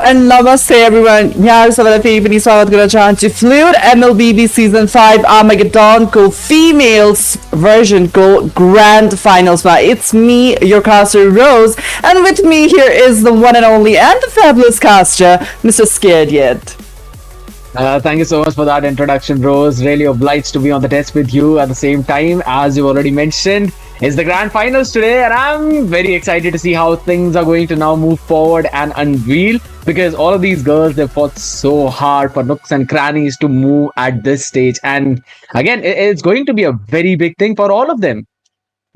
and namaste everyone. यार सवाल पे इतनी स्वागत करना चाहती हूँ Fluid MLBB Season 5 Armageddon को females version को grand finals में. It's me, your caster Rose, and with me here is the one and only and the fabulous caster, Mr. Scared Yet. Thank you so much for that introduction, Rose. Really obliged to be on the test with you at the same time. As you already mentioned, it's the grand finals today, and I'm very excited to see how things are going to now move forward and unveil, because all of these girls, they've fought so hard for nooks and crannies to move at this stage. And again, it's going to be a very big thing for all of them.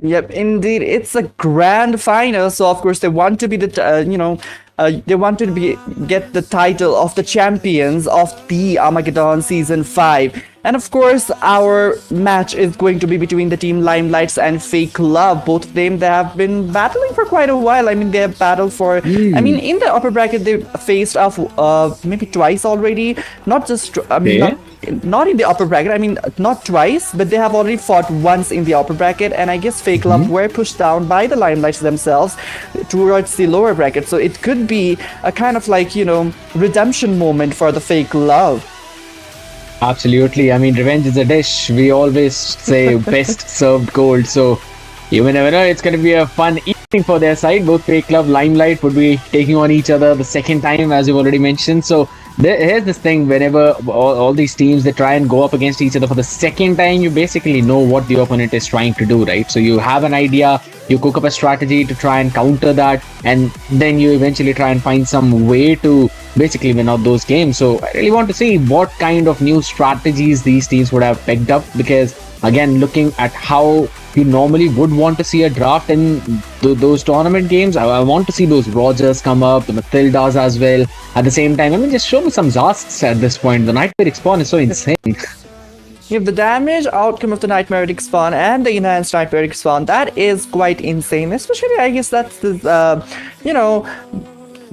Yep, indeed, it's a grand final. So of course they want to be they want to get the title of the champions of the Armageddon Season 5. And of course, our match is going to be between the team Limelights and Fake Love. Both of them, they have been battling for quite a while. I mean, they have battled for... I mean, in the upper bracket, they faced off maybe twice already. Not just... not in the upper bracket. I mean, not twice, but they have already fought once in the upper bracket. And I guess Fake Love were pushed down by the Limelights themselves towards the lower bracket. So it could be a kind of like, redemption moment for the Fake Love. Absolutely. I mean, revenge is a dish. We always say best served cold. So you never know. It's going to be a fun evening for their side. Both Fake Love, Limelight would be taking on each other the second time, as you've already mentioned. So here's this thing. Whenever all these teams, they try and go up against each other for the second time, you basically know what the opponent is trying to do, right? So you have an idea. You cook up a strategy to try and counter that, and then you eventually try and find some way to basically win out those games. So I really want to see what kind of new strategies these teams would have picked up, because again, looking at how you normally would want to see a draft in those tournament games, I want to see those Rogers come up, the Mathildas as well. At the same time, I mean, just show me some Zasks at this point. The Nightmare Spawn is so insane. If the damage outcome of the Nightmare Spawn and the enhanced Nightmare Spawn, that is quite insane. Especially, I guess that's the,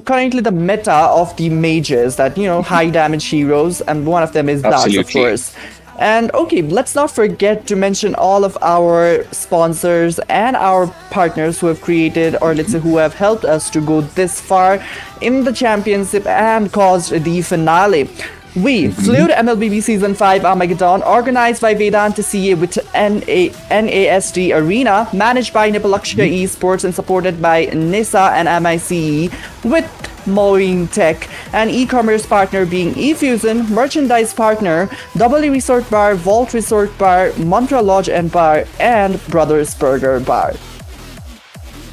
currently the meta of the mages, that, high damage heroes, and one of them is Dash, of course. And okay, let's not forget to mention all of our sponsors and our partners who have created, or let's say who have helped us to go this far in the championship and caused the finale. Fluid MLBB Season 5 Armageddon, organized by Vedanta CA with NASD Arena, managed by Nipalakshika Esports and supported by NISA and MICE, with Mowing Tech, and e-commerce partner being eFusion, merchandise partner W Resort Bar, Vault Resort Bar, Mantra Lodge and Bar, and Brothers Burger Bar.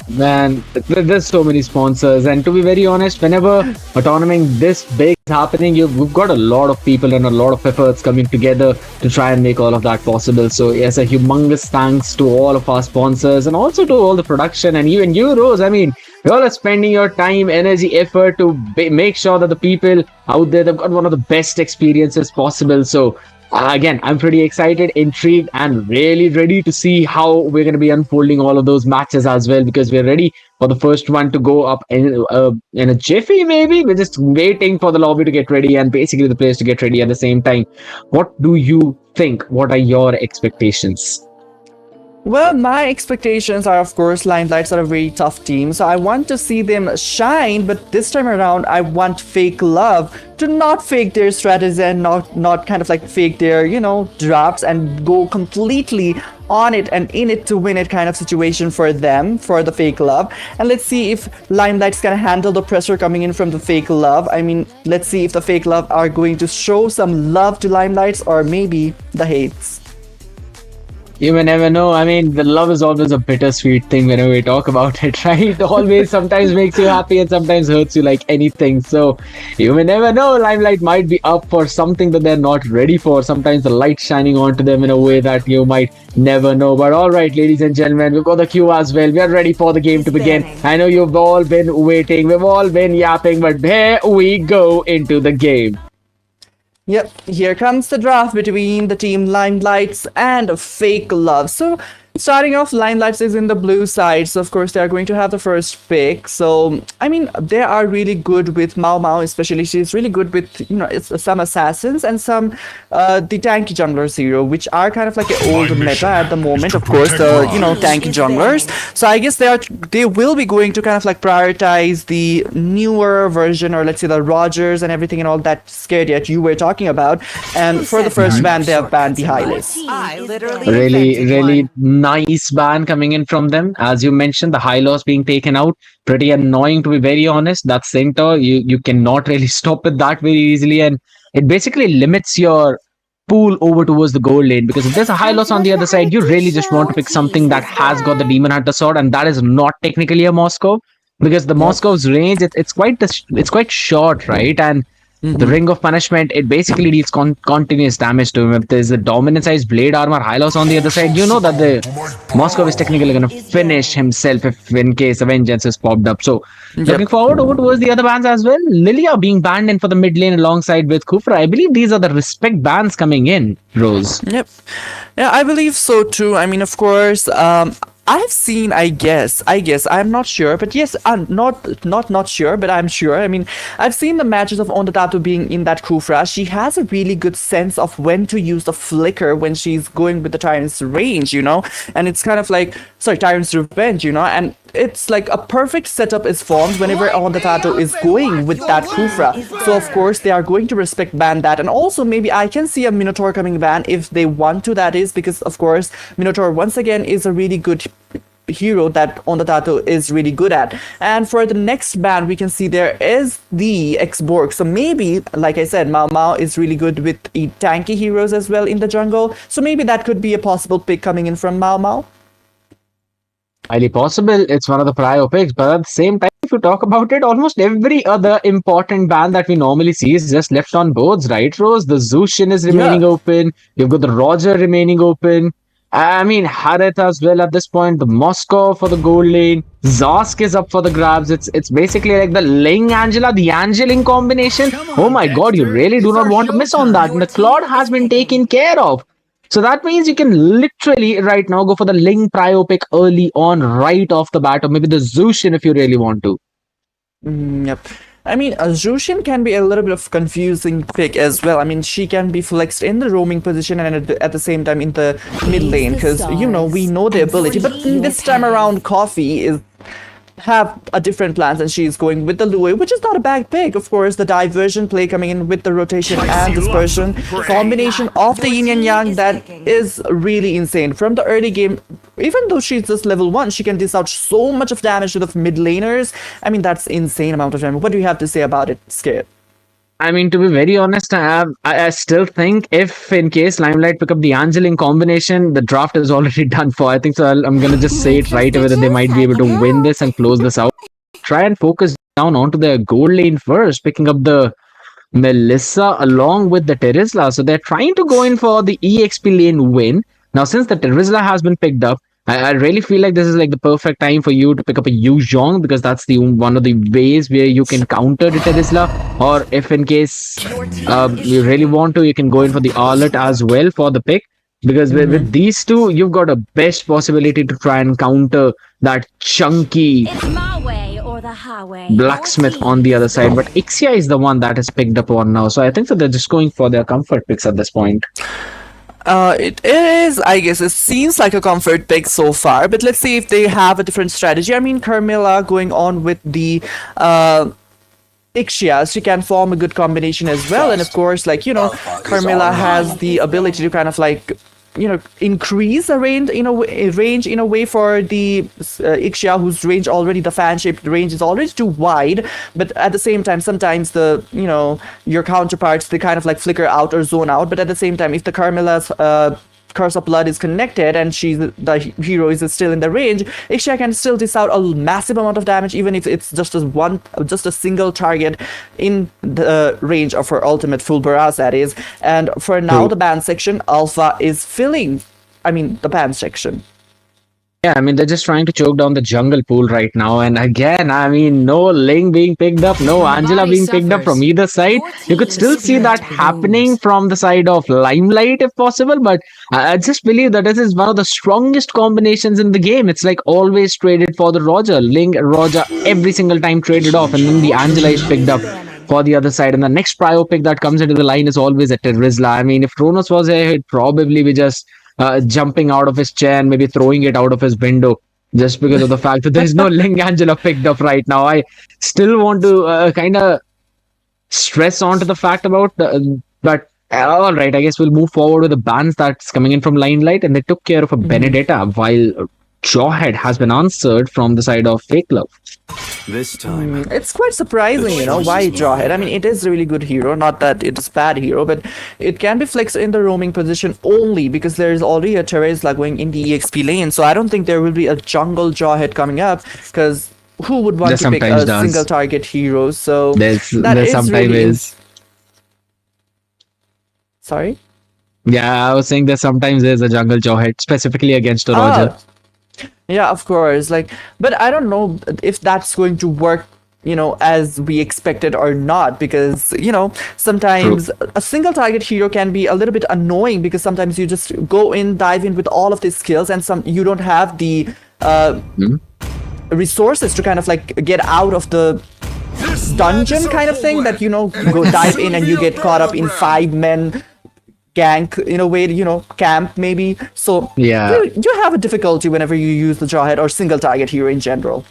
Man, there's so many sponsors, and to be very honest, whenever a tournament this big is happening, we've got a lot of people and a lot of efforts coming together to try and make all of that possible. So yes, a humongous thanks to all of our sponsors, and also to all the production, and even you, Rose. I mean, you all are spending your time, energy, effort to make sure that the people out there, they've got one of the best experiences possible. So again, I'm pretty excited, intrigued, and really ready to see how we're going to be unfolding all of those matches as well, because we're ready for the first one to go up in a jiffy, maybe. We're just waiting for the lobby to get ready and basically the players to get ready at the same time. What do you think? What are your expectations? Well, my expectations are, of course, Limelights are a very tough team, so I want to see them shine, but this time around, I want Fake Love to not fake their strategies and not kind of like fake their, drafts, and go completely on it and in it to win it kind of situation for them, for the Fake Love. And let's see if Limelights can handle the pressure coming in from the Fake Love. I mean, let's see if the Fake Love are going to show some love to Limelights, or maybe the hates. You may never know. I mean, the love is always a bittersweet thing whenever we talk about it, right? It always sometimes makes you happy and sometimes hurts you like anything. So you may never know. Limelight might be up for something that they're not ready for. Sometimes the light shining onto them in a way that you might never know. But all right, ladies and gentlemen, we've got the queue as well. We are ready for the game to begin. I know you've all been waiting. We've all been yapping, but here we go into the game. Yep, here comes the draft between the team Limelights and Fake Love. So Starting off, Limelights is in the blue side, so of course they are going to have the first pick. So I mean, they are really good with Mao Mao, especially she's really good with some assassins and some the tanky junglers hero, which are kind of like an old meta at the moment. Of course, the tanky junglers. So I guess they will be going to kind of like prioritize the newer version, or let's say the Rogers and everything and all that scared yet you were talking about. And for the first ban, they have banned the Hylas. Really nice ban coming in from them. As you mentioned, the high loss being taken out, pretty annoying to be very honest. That center, you cannot really stop it that very easily, and it basically limits your pool over towards the gold lane, because if there's a high loss on the other side, you really just want to pick something that has got the Demon Hunter sword, and that is not technically a Moscow, because the Moscow's range, it's quite short, right? And the Ring of Punishment, it basically deals continuous damage to him. If there's a dominant size blade armor high loss on the other side, you know that the Moscow is technically going to finish himself if in case a vengeance is popped up. So looking forward over towards the other bans as well. Lilia being banned in for the mid lane alongside with Kufra. I believe these are the respect bans coming in, Rose. Yep. Yeah, I believe so too. I mean, of course, I've seen, I guess, I'm not sure, but yes, I'm not sure, but I'm sure. I mean, I've seen the matches of Ondatato being in that Kufra. She has a really good sense of when to use the flicker when she's going with the Tyrant's range, and it's kind of like, Tyrant's Revenge, and it's like a perfect setup is formed whenever Ondatato is going with that Kufra. So of course they are going to respect ban that, and also maybe I can see a Minotaur coming ban if they want to, that is, because of course Minotaur once again is a really good hero that Ondatato is really good at. And for the next ban, we can see there is the X-Borg. So maybe, like I said, Mao Mao is really good with tanky heroes as well in the jungle. So maybe that could be a possible pick coming in from Mao Mao. Highly possible. It's one of the prio picks, but at the same time, if you talk about it, almost every other important ban that we normally see is just left on boards, right, Rose? The Zushin is remaining open. You've got the Roger remaining open. I mean, Harith as well at this point. The Moscow for the gold lane. Zosk is up for the grabs. It's basically like the Ling Angela, the Angeling combination. Oh my god, you really do not want to miss on that. And the Claude has been taken care of. So that means you can literally right now go for the Ling prio pick early on, right off the bat, or maybe the Zushin if you really want to. Yep. I mean, Jushin can be a little bit of confusing pick as well. I mean, she can be flexed in the roaming position and at the same time in the mid lane, because, we know the ability. But this time around, Coffee have a different plans, and she's going with the Louis, which is not a bad pick. Of course, the diversion play coming in with the rotation and dispersion combination of the yin and yang, that is really insane. From the early game, even though she's just level 1, she can dish out so much of damage to the mid laners. I mean, that's insane amount of damage. What do you have to say about it, Skip? I mean, to be very honest, I still think if in case Limelight pick up the Angeling combination, the draft is already done for. I think so. I'm going to just say it right away that they might be able to win this and close this out. Try and focus down onto their gold lane first, picking up the Melissa along with the Terizla. So they're trying to go in for the EXP lane win. Now, since the Terizla has been picked up, I really feel like this is like the perfect time for you to pick up a Yu Zhong, because that's the one of the ways where you can counter the Terizla. Or if in case you really want to, you can go in for the Arlet as well for the pick. Because with these two, you've got a best possibility to try and counter that chunky blacksmith on the other side. But Ixia is the one that is picked up on now. So I think that they're just going for their comfort picks at this point. It is, I guess, it seems like a comfort pick so far, but let's see if they have a different strategy. I mean, Carmilla going on with the Ixia, she can form a good combination as well, and of course, Carmilla has the ability to kind of increase the range in a way for the Ixia, whose range already, the fan-shaped range is already too wide, but at the same time, sometimes your counterparts, they kind of flicker out or zone out, but at the same time, if the Carmilla's Curse of Blood is connected and the hero is still in the range, Ixia can still dish out a massive amount of damage, even if it's just a single target in the range of her ultimate full barrage, that is. And for now, the ban section, Alpha is filling, the ban section. Yeah, I mean, they're just trying to choke down the jungle pool right now. And again, I mean, no Ling being picked up, no When the Angela body being picked up from suffers, either side. your You could still team's see that spirit happening blooms. from the side of Limelight if possible. But I just believe that this is one of the strongest combinations in the game. It's like always traded for the Roger. Ling, Roger, every single time traded off. And then the Your Angela is team picked is up scanning. for the other side. And the next prio pick that comes into the line is always a Terizla. I mean, if Kronos was here, he'd probably be just jumping out of his chair and maybe throwing it out of his window just because of the fact that there's no Ling Angela picked up right now. I still want to kind of stress onto the fact about but all right, I guess we'll move forward with the bans that's coming in from Limelight, and they took care of a Benedetta while Jawhead has been answered from the side of Fake Love. This time, It's quite surprising, why Jawhead. I mean, it is a really good hero. Not that it is bad hero, but it can be flexed in the roaming position only because there is already a Terizla going in the EXP lane. So I don't think there will be a jungle Jawhead coming up because who would want There to pick a sometimes does. single target hero? So There's that there is sometimes really is. Sorry? Yeah, I was saying there sometimes is a jungle Jawhead specifically against a Roger. Yeah, of course. But I don't know if that's going to work, as we expected or not, because, sometimes a single target hero can be a little bit annoying because sometimes you just go in, dive in with all of these skills, and you don't have the resources to kind of get out of the dungeon kind of thing that, go dive in and you get caught up in 5 men gank in a way, camp maybe. So Yeah. you have a difficulty whenever you use the Jawhead or single target hero in general.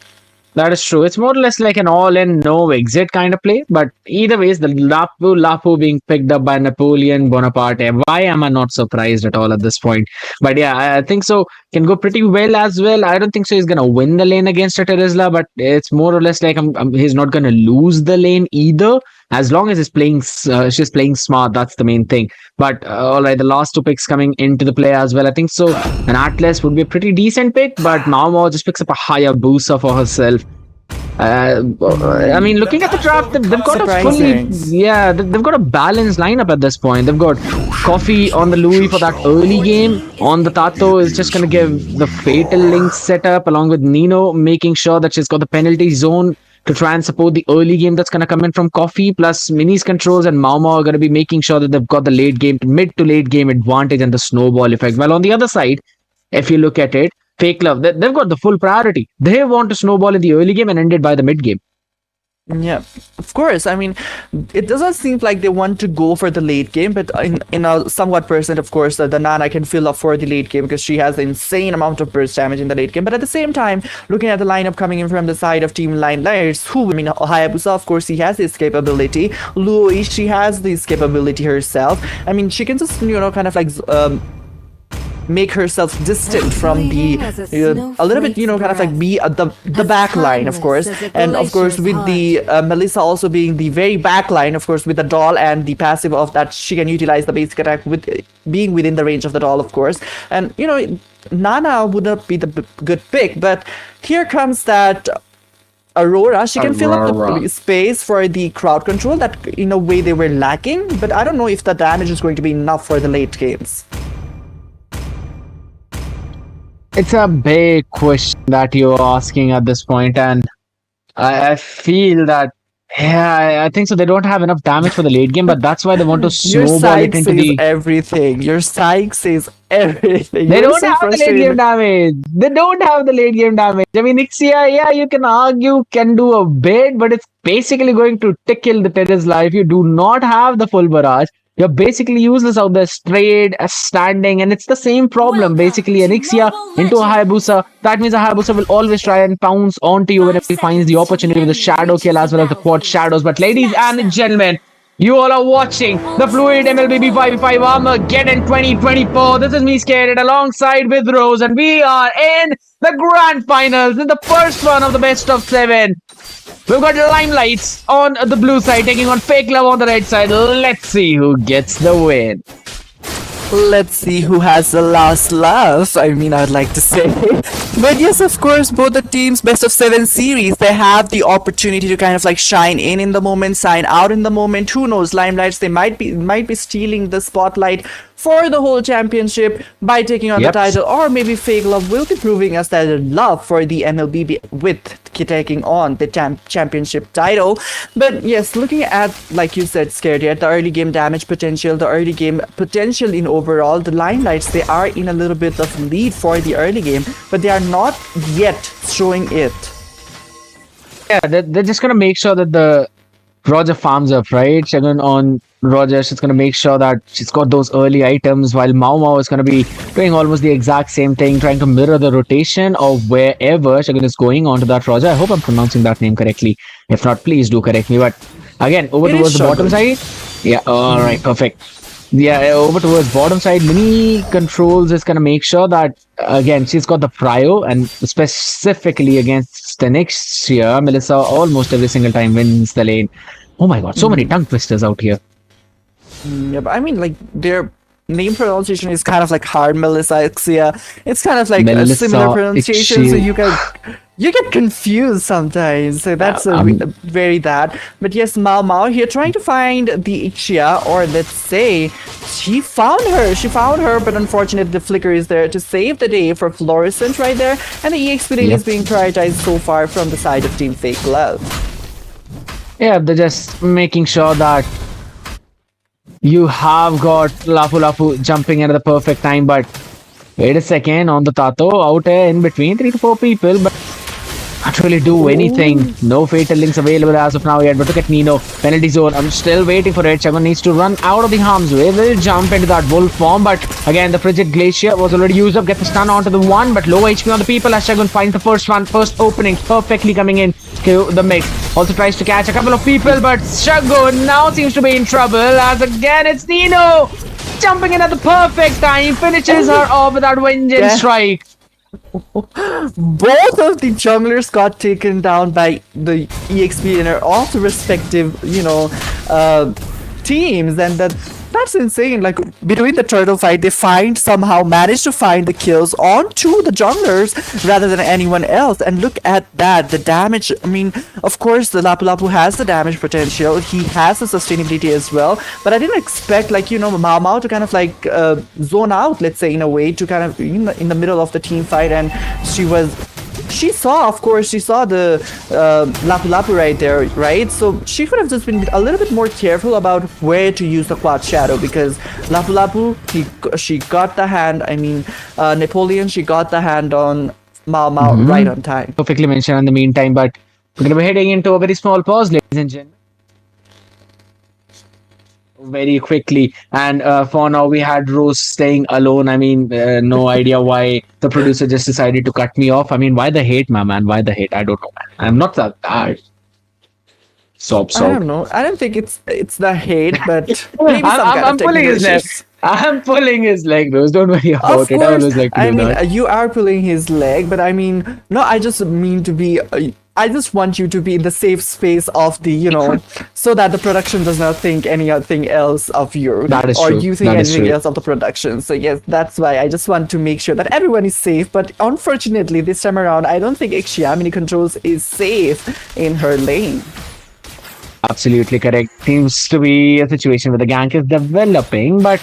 That is true. It's more or less like an all-in, no-exit kind of play. But either ways, the Lapu being picked up by Napoleon Bonaparte. Why am I not surprised at all at this point? But yeah, I think so. Can go pretty well as well. I don't think so. He's gonna win the lane against a Terizla, but it's more or less like he's not gonna lose the lane either. As long as she's playing smart. That's the main thing. But all right, the last two picks coming into the play as well. I think so. An Atlas would be a pretty decent pick, but Mao just picks up a higher booster for herself. I mean, looking at the draft, they've got Surprising. they've got a balanced lineup at this point. They've got Coffee on the Louis for that early game. On the Tato is just going to give the Fatal Link setup along with Nino, making sure that she's got the penalty zone to try and support the early game that's going to come in from Coffee. Plus, Mini's controls and Mao are going to be making sure that they've got the mid to late game advantage and the snowball effect. Well, on the other side, if you look at it, Fake Love, they've got the full priority. They want to snowball in the early game and end it by the mid game. Yeah, of course. I mean, it doesn't seem like they want to go for the late game, but in a somewhat percent, of course, the Nana can fill up for the late game because she has the insane amount of burst damage in the late game. But at the same time, looking at the lineup coming in from the side of Team Limelights, Hayabusa, of course, he has this capability. Louis, she has this capability herself. I mean, she can just, kind of make herself distant from the a little bit, kind of be at the back line, of course, and of course with the Melissa also being the very back line, of course, with the doll and the passive of that, she can utilize the basic attack with being within the range of the doll, of course, and Nana would not be the good pick, but here comes that Aurora. She can fill up the space for the crowd control that in a way they were lacking, but I don't know if the damage is going to be enough for the late games. It's a big question that you're asking at this point, and I feel that I think so. They don't have enough damage for the late game, but that's why they want to Your snowball it psych into says the. everything. Your psych says everything. They You're don't so have the late frustrated. game damage. They don't have the late game damage. I mean, Ixia, yeah, you can argue can do a bit, but it's basically going to tickle the Terizla if you do not have the full barrage. You're basically useless out there, strayed, standing, and it's the same problem. Basically, Anixia into a Hayabusa. That means a Hayabusa will always try and pounce onto you whenever he finds the opportunity with the shadow kill as well as the quad shadows. But ladies and gentlemen, you all are watching the Fluid MLBB 5v5 Armageddon 2024. This is me, Scared, alongside with Rose, and we are in the grand finals in the first one of the best of 7. We've got Limelights on the blue side taking on Fake Love on the red side. Let's see who gets the win. Let's see who has the last laugh. I mean, I'd like to say. But yes, of course, both the teams, best of 7 series, they have the opportunity to kind of shine in the moment, shine out in the moment. Who knows? Limelights, they might be stealing the spotlight for the whole championship by taking on the Yep. title, or maybe Fake Love will be proving us that the love for the MLBB with taking on the championship title. But yes, looking at, like you said, Scaredy, at the early game damage potential, the early game potential in overall, the Limelights, they are in a little bit of lead for the early game, but they are not yet showing it. Yeah, they're just gonna make sure that the Roger farms up, right? Shagun on Roger, she's gonna make sure that she's got those early items, while Mau Mau is gonna be doing almost the exact same thing, trying to mirror the rotation of wherever Shagun is going onto that Roger. I hope I'm pronouncing that name correctly. If not, please do correct me. But again, over It is towards the bottom Shagun. side. Yeah, alright, perfect. Yeah, over towards bottom side, Mini Controls is gonna make sure that again she's got the prio, and specifically against the next year, Melissa almost every single time wins the lane. Oh my god, so many tongue twisters out here. Yeah, but I mean, like, their name pronunciation is kind of like hard, Melissa Ixia. It's kind of like a Melissa similar pronunciation, so Ixia. you get confused sometimes. So that's very that. But yes, Mau Mau here trying to find the Ixia, or let's say she found her. She found her, but unfortunately the flicker is there to save the day for Fluorescent right there, and the EXP lane Yep. is being prioritized so far from the side of Team Fake Love. Yeah, they're just making sure that you have got Lapu Lapu jumping at the perfect time, but wait a second, on the Tato, out in between 3 to 4 people, but can't really do anything. No fatal links available as of now yet, but look at Nino. Penalty zone, I'm still waiting for it. Shagun needs to run out of the harm's way. Will jump into that wolf form, but again, the Frigid Glacier was already used up. Get the stun onto the one, but low HP on the people as Shagun finds the first one. First opening, perfectly coming in to the mix. Also tries to catch a couple of people, but Shagun now seems to be in trouble as again it's Nino jumping in at the perfect time. Finishes her off with that vengeance Yeah. strike. Both of the junglers got taken down by the EXP inner of the respective, teams, and that's insane. Like, between the turtle fight, they somehow managed to find the kills onto the junglers rather than anyone else. And look at that, the damage. I mean, of course, the Lapu Lapu has the damage potential. He has the sustainability as well. But I didn't expect, Mau Mau to kind of zone out, let's say, in a way, to kind of in the middle of the team fight, and she saw the Lapu Lapu right there, right? So she could have just been a little bit more careful about where to use the quad shadow, because Lapu Lapu, she got the hand. I mean, Napoleon, she got the hand on Mau Mau right on time. Perfectly mentioned in the meantime, but we're going to be heading into a very small pause, ladies and gentlemen. Very quickly, and for now we had Rose staying alone. I mean, no idea why the producer just decided to cut me off. I mean, why the hate, my man? Why the hate? I don't know, man. I'm not that bad. Sob. I don't know. I don't think it's the hate, but maybe some kind I'm of pulling technical his leg. issues. I'm pulling his leg, Rose. Don't worry about Of it. I course, always like to I do mean, that. you are pulling his leg, but I mean, no, I just mean to be. I just want you to be in the safe space of the, so that the production does not think anything else of you, That is or true. you think That is anything true. else of the production. So yes, that's why I just want to make sure that everyone is safe. But unfortunately, this time around, I don't think Xiaomini Controls is safe in her lane. Absolutely correct. Seems to be a situation where the gank is developing, but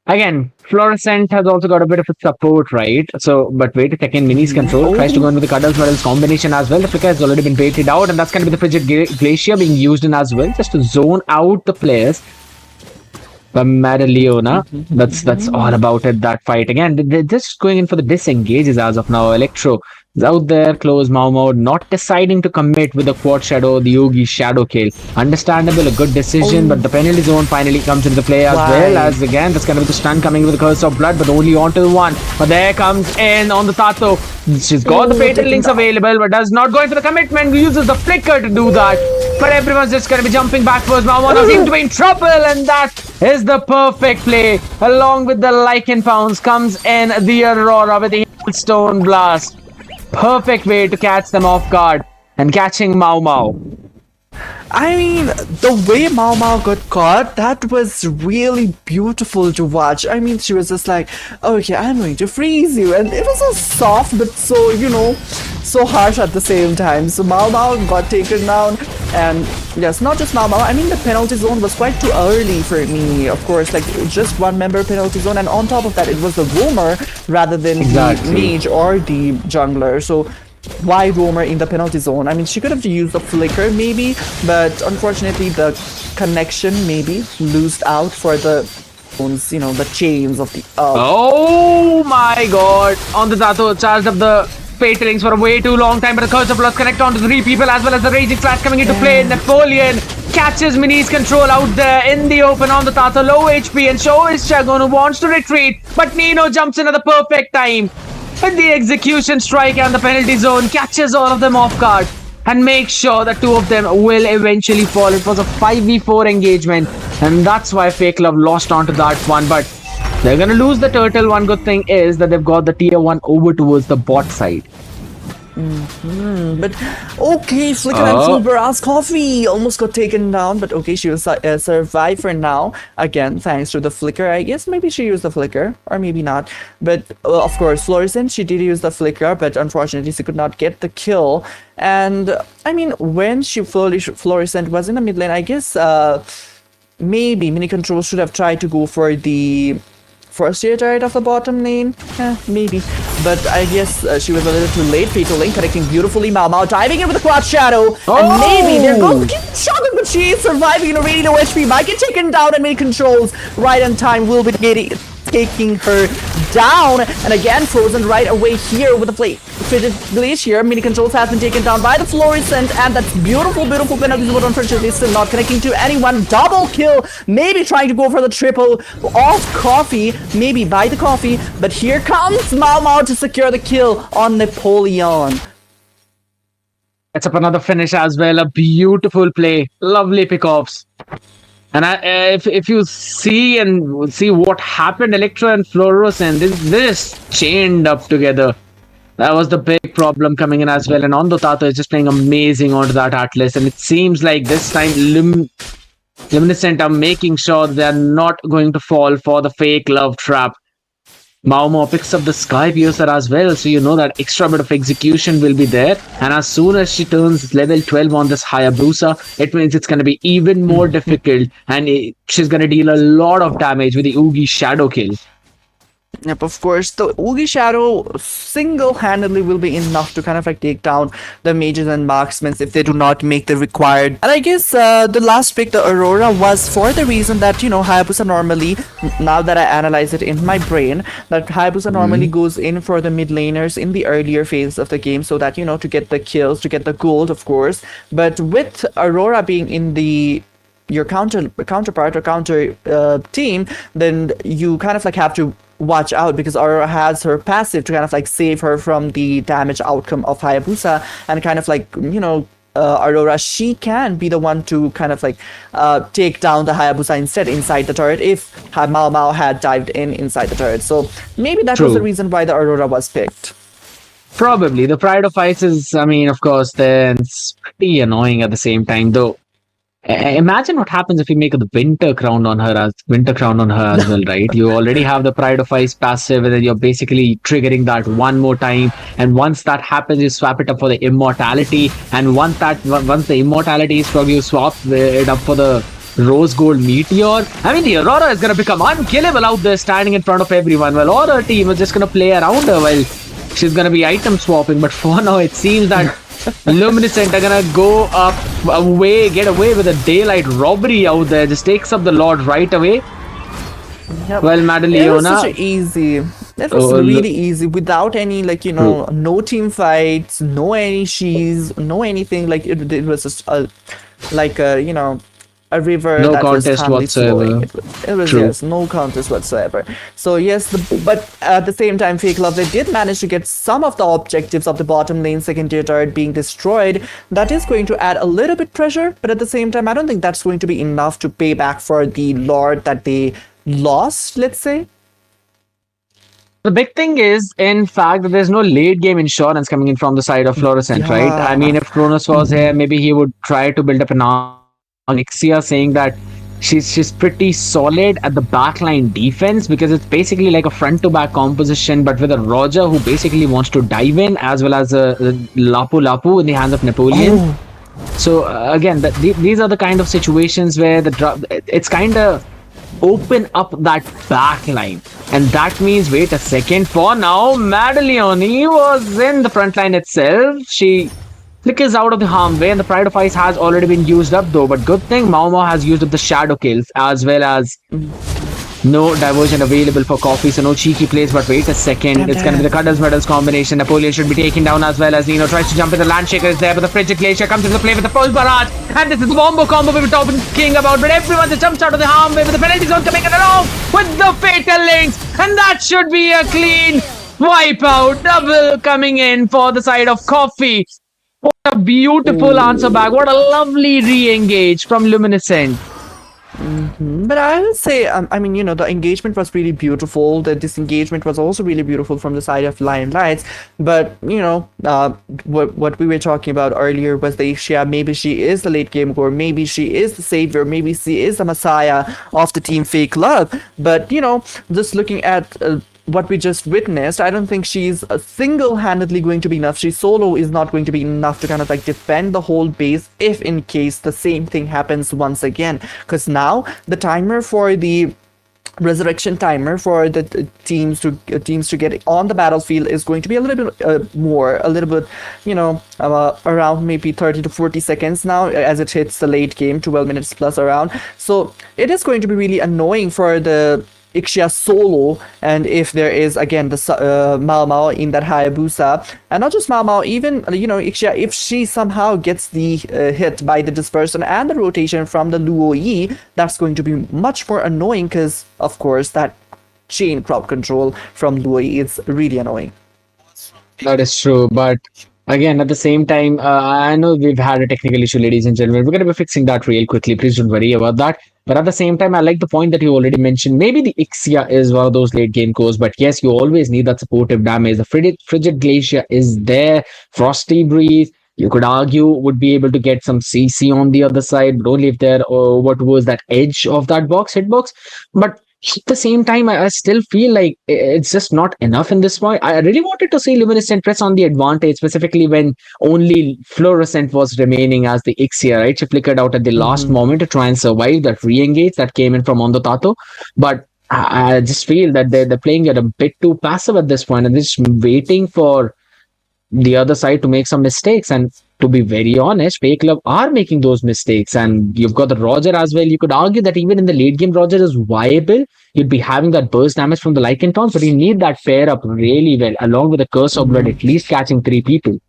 again, Fluorescent has also got a bit of a support, right? So, but wait a second, Mini's control tries to go into the Cuddles Medals combination as well. The flicker has already been baited out, and that's going to be the Frigid Glacier being used in as well, just to zone out the players. But Madaleona, that's all about it, that fight. Again, they're just going in for the disengages as of now. Electro is out there, close Mau Mau, not deciding to commit with the quad shadow, the Yogi shadow kill. Understandable, a good decision, but the penalty zone finally comes into play as well, as again, that's going to be the stun coming with the curse of blood, but only onto the one. But there comes in on the Tato. She's got the fatal links available, but does not go in for the commitment, uses the flicker to do that. But everyone's just going to be jumping backwards. Mau Mau now seems to be in trouble, and that is the perfect play. Along with the Lycan Pounds comes in the Aurora with the Stone Blast. Perfect way to catch them off guard, and catching Mau Mau. I mean, the way Mau Mau got caught, that was really beautiful to watch. I mean, she was just like, okay, I'm going to freeze you. And it was so soft, but so, so harsh at the same time. So Mau Mau got taken down, and Yes, not just Mao Mao. I mean, the penalty zone was quite too early for me. Of course, like just one member penalty zone, and on top of that, it was the roamer rather than the mage or the jungler. So why roamer in the penalty zone? I mean, she could have used the flicker maybe, but unfortunately, the connection maybe loosed out for the the chains of the. Oh my God! On the Zato charged up the Fatalings for a way too long time, but the Curse of Blood connect onto 3 people as well as the Raging Slash coming into play. Napoleon catches Mini's control out there in the open on the Tato, low HP, and so is Chagon, who wants to retreat, but Nino jumps in at the perfect time. And the execution strike and the penalty zone catches all of them off guard and makes sure that 2 of them will eventually fall. It was a 5v4 engagement, and that's why Fake Love lost onto that one, but they're gonna lose the turtle. One good thing is that they've got the tier 1 over towards the bot side. But okay, Flicker and Full Barrage Coffee almost got taken down, but okay, she will survive for now. Again, thanks to the Flicker. I guess maybe she used the Flicker, or maybe not. But of course, Fluorescent, she did use the Flicker, but unfortunately, she could not get the kill. And I mean, when Fluorescent was in the mid lane, I guess maybe Mini Control should have tried to go for the first tier turret of the bottom lane, maybe, but I guess she was a little too late. Fatal Link connecting beautifully. Mao Mao diving in with a Quad Shadow, and maybe there goes Shogun, but she is surviving in a really low HP. Might get taken down, and Mini Controls right on time will be taking her down, and again Frozen right away here with the fitted glitch here. Mini Controls has been taken down by the Fluorescent, and that's beautiful penalties, but unfortunately still not connecting to anyone. Double kill, maybe trying to go for the triple off Coffee, maybe by the Coffee, but here comes Mao Mao to secure the kill on Napoleon. It's up another finish as well. A beautiful play, lovely pickoffs. And if you see what happened, Electro and Fluorescent, this chained up together. That was the big problem coming in as well. And Ondo Tato is just playing amazing onto that Atlas. And it seems like this time Luminescent are making sure they're not going to fall for the Fake Love trap. Mao Mao picks up the Sky Piercer as well, so you know that extra bit of execution will be there. And as soon as she turns level 12 on this Hayabusa, it means it's going to be even more difficult, and she's going to deal a lot of damage with the Oogie Shadow kill. Yep, of course, the Oogie Shadow single-handedly will be enough to kind of like take down the mages and marksmen if they do not make the required. And I guess the last pick, the Aurora, was for the reason that, Hayabusa normally, now that I analyze it in my brain, that Hayabusa normally goes in for the mid laners in the earlier phase of the game so that, to get the kills, to get the gold, of course. But with Aurora being in your counterpart or counter team, then you kind of like have to watch out, because Aurora has her passive to kind of like save her from the damage outcome of Hayabusa, and kind of like, Aurora, she can be the one to kind of like take down the Hayabusa instead inside the turret if Mao Mao had dived inside the turret. So maybe that was the reason why the Aurora was picked. Probably. The Pride of Ice is, of course, it's pretty annoying at the same time, though. Imagine what happens if you make the Winter Crown on her as well, right? You already have the Pride of Ice passive, and then you're basically triggering that one more time. And once that happens, you swap it up for the Immortality. And once the Immortality is probably, you swap it up for the Rose Gold Meteor. The Aurora is going to become unkillable out there, standing in front of everyone. Well, all her team is just going to play around her while she's going to be item swapping. But for now, it seems that Luminescent are gonna go get away with a daylight robbery out there. Just takes up the Lord right away. Yep. Well, Madaleona. It was such easy. It was really easy, without any no team fights, no any she's, no anything. Like it was just a river no that contest was whatsoever. It was yes, no contest whatsoever. So yes, but at the same time, Fake Love, they did manage to get some of the objectives of the bottom lane second tier turret being destroyed. That is going to add a little bit pressure, but at the same time, I don't think that's going to be enough to pay back for the Lord that they lost, let's say. The big thing is, in fact, that there's no late game insurance coming in from the side of Fluorescent, right? If Kronos was here, maybe he would try to build up an Alexia, saying that she's pretty solid at the backline defense, because it's basically like a front to back composition, but with a Roger who basically wants to dive in, as well as a Lapu Lapu in the hands of Napoleon. So again, these are the kind of situations where it's kind of open up that back line. And that means, wait a second, for now, Madeleine was in the front line itself. She flickers out of the harm way, and the Pride of Ice has already been used up though. But good thing Mao Mao has used up the shadow kills, as well as no diversion available for Coffee, so no cheeky plays. But wait a second, it's going to be the Cuddles Medals combination. Napoleon should be taken down, as well as Nino tries to jump in. The Landshaker is there, but the Frigid Glacier comes into play with the full barrage. And this is the Wombo combo we were talking king about. But everyone just jumps out of the harm way with the penalty zone coming along with the Fatal Links. And that should be a clean wipeout. Double coming in for the side of Coffee. What a beautiful answer back. What a lovely re-engage from Luminescent. But I would say, I mean, the engagement was really beautiful. The disengagement was also really beautiful from the side of Limelights. But, what we were talking about earlier was the Ixia. Maybe she is the late game core. Maybe she is the savior. Maybe she is the messiah of the Team Fake Love. But, just looking at what we just witnessed, I don't think she's single-handedly going to be enough. She solo is not going to be enough to kind of like defend the whole base if in case the same thing happens once again. Because now the timer for the resurrection timer for the teams to get on the battlefield is going to be a little bit around maybe 30 to 40 seconds now, as it hits the late game, 12 minutes plus around. So it is going to be really annoying for the Ixia solo, and if there is again the Mao Mao in that Hayabusa, and not just Mao Mao, even Ixia, if she somehow gets the hit by the dispersion and the rotation from the Luo Yi, that's going to be much more annoying, because of course that chain crop control from Luo Yi is really annoying. That is true, but again, at the same time, I know we've had a technical issue, ladies and gentlemen. We're going to be fixing that real quickly. Please don't worry about that. But at the same time, I like the point that you already mentioned. Maybe the Ixia is one of those late game cores, but yes, you always need that supportive damage. The Frigid Glacier is there. Frosty Breeze, you could argue, would be able to get some CC on the other side, but only if they're what was that edge of that hitbox. But at the same time, I still feel like it's just not enough in this point. I really wanted to see Luminescent press on the advantage, specifically when only Fluorescent was remaining as the Ixia, right? She flickered out at the last moment to try and survive that re-engage that came in from Ondo Tato. But I just feel that they're playing it a bit too passive at this point, and they're just waiting for the other side to make some mistakes. And to be very honest, Fake Love are making those mistakes, and you've got the Roger as well. You could argue that even in the late game, Roger is viable. You'd be having that burst damage from the Lycan Taunts, but you need that pair up really well, along with the Curse of Blood, at least catching 3 people.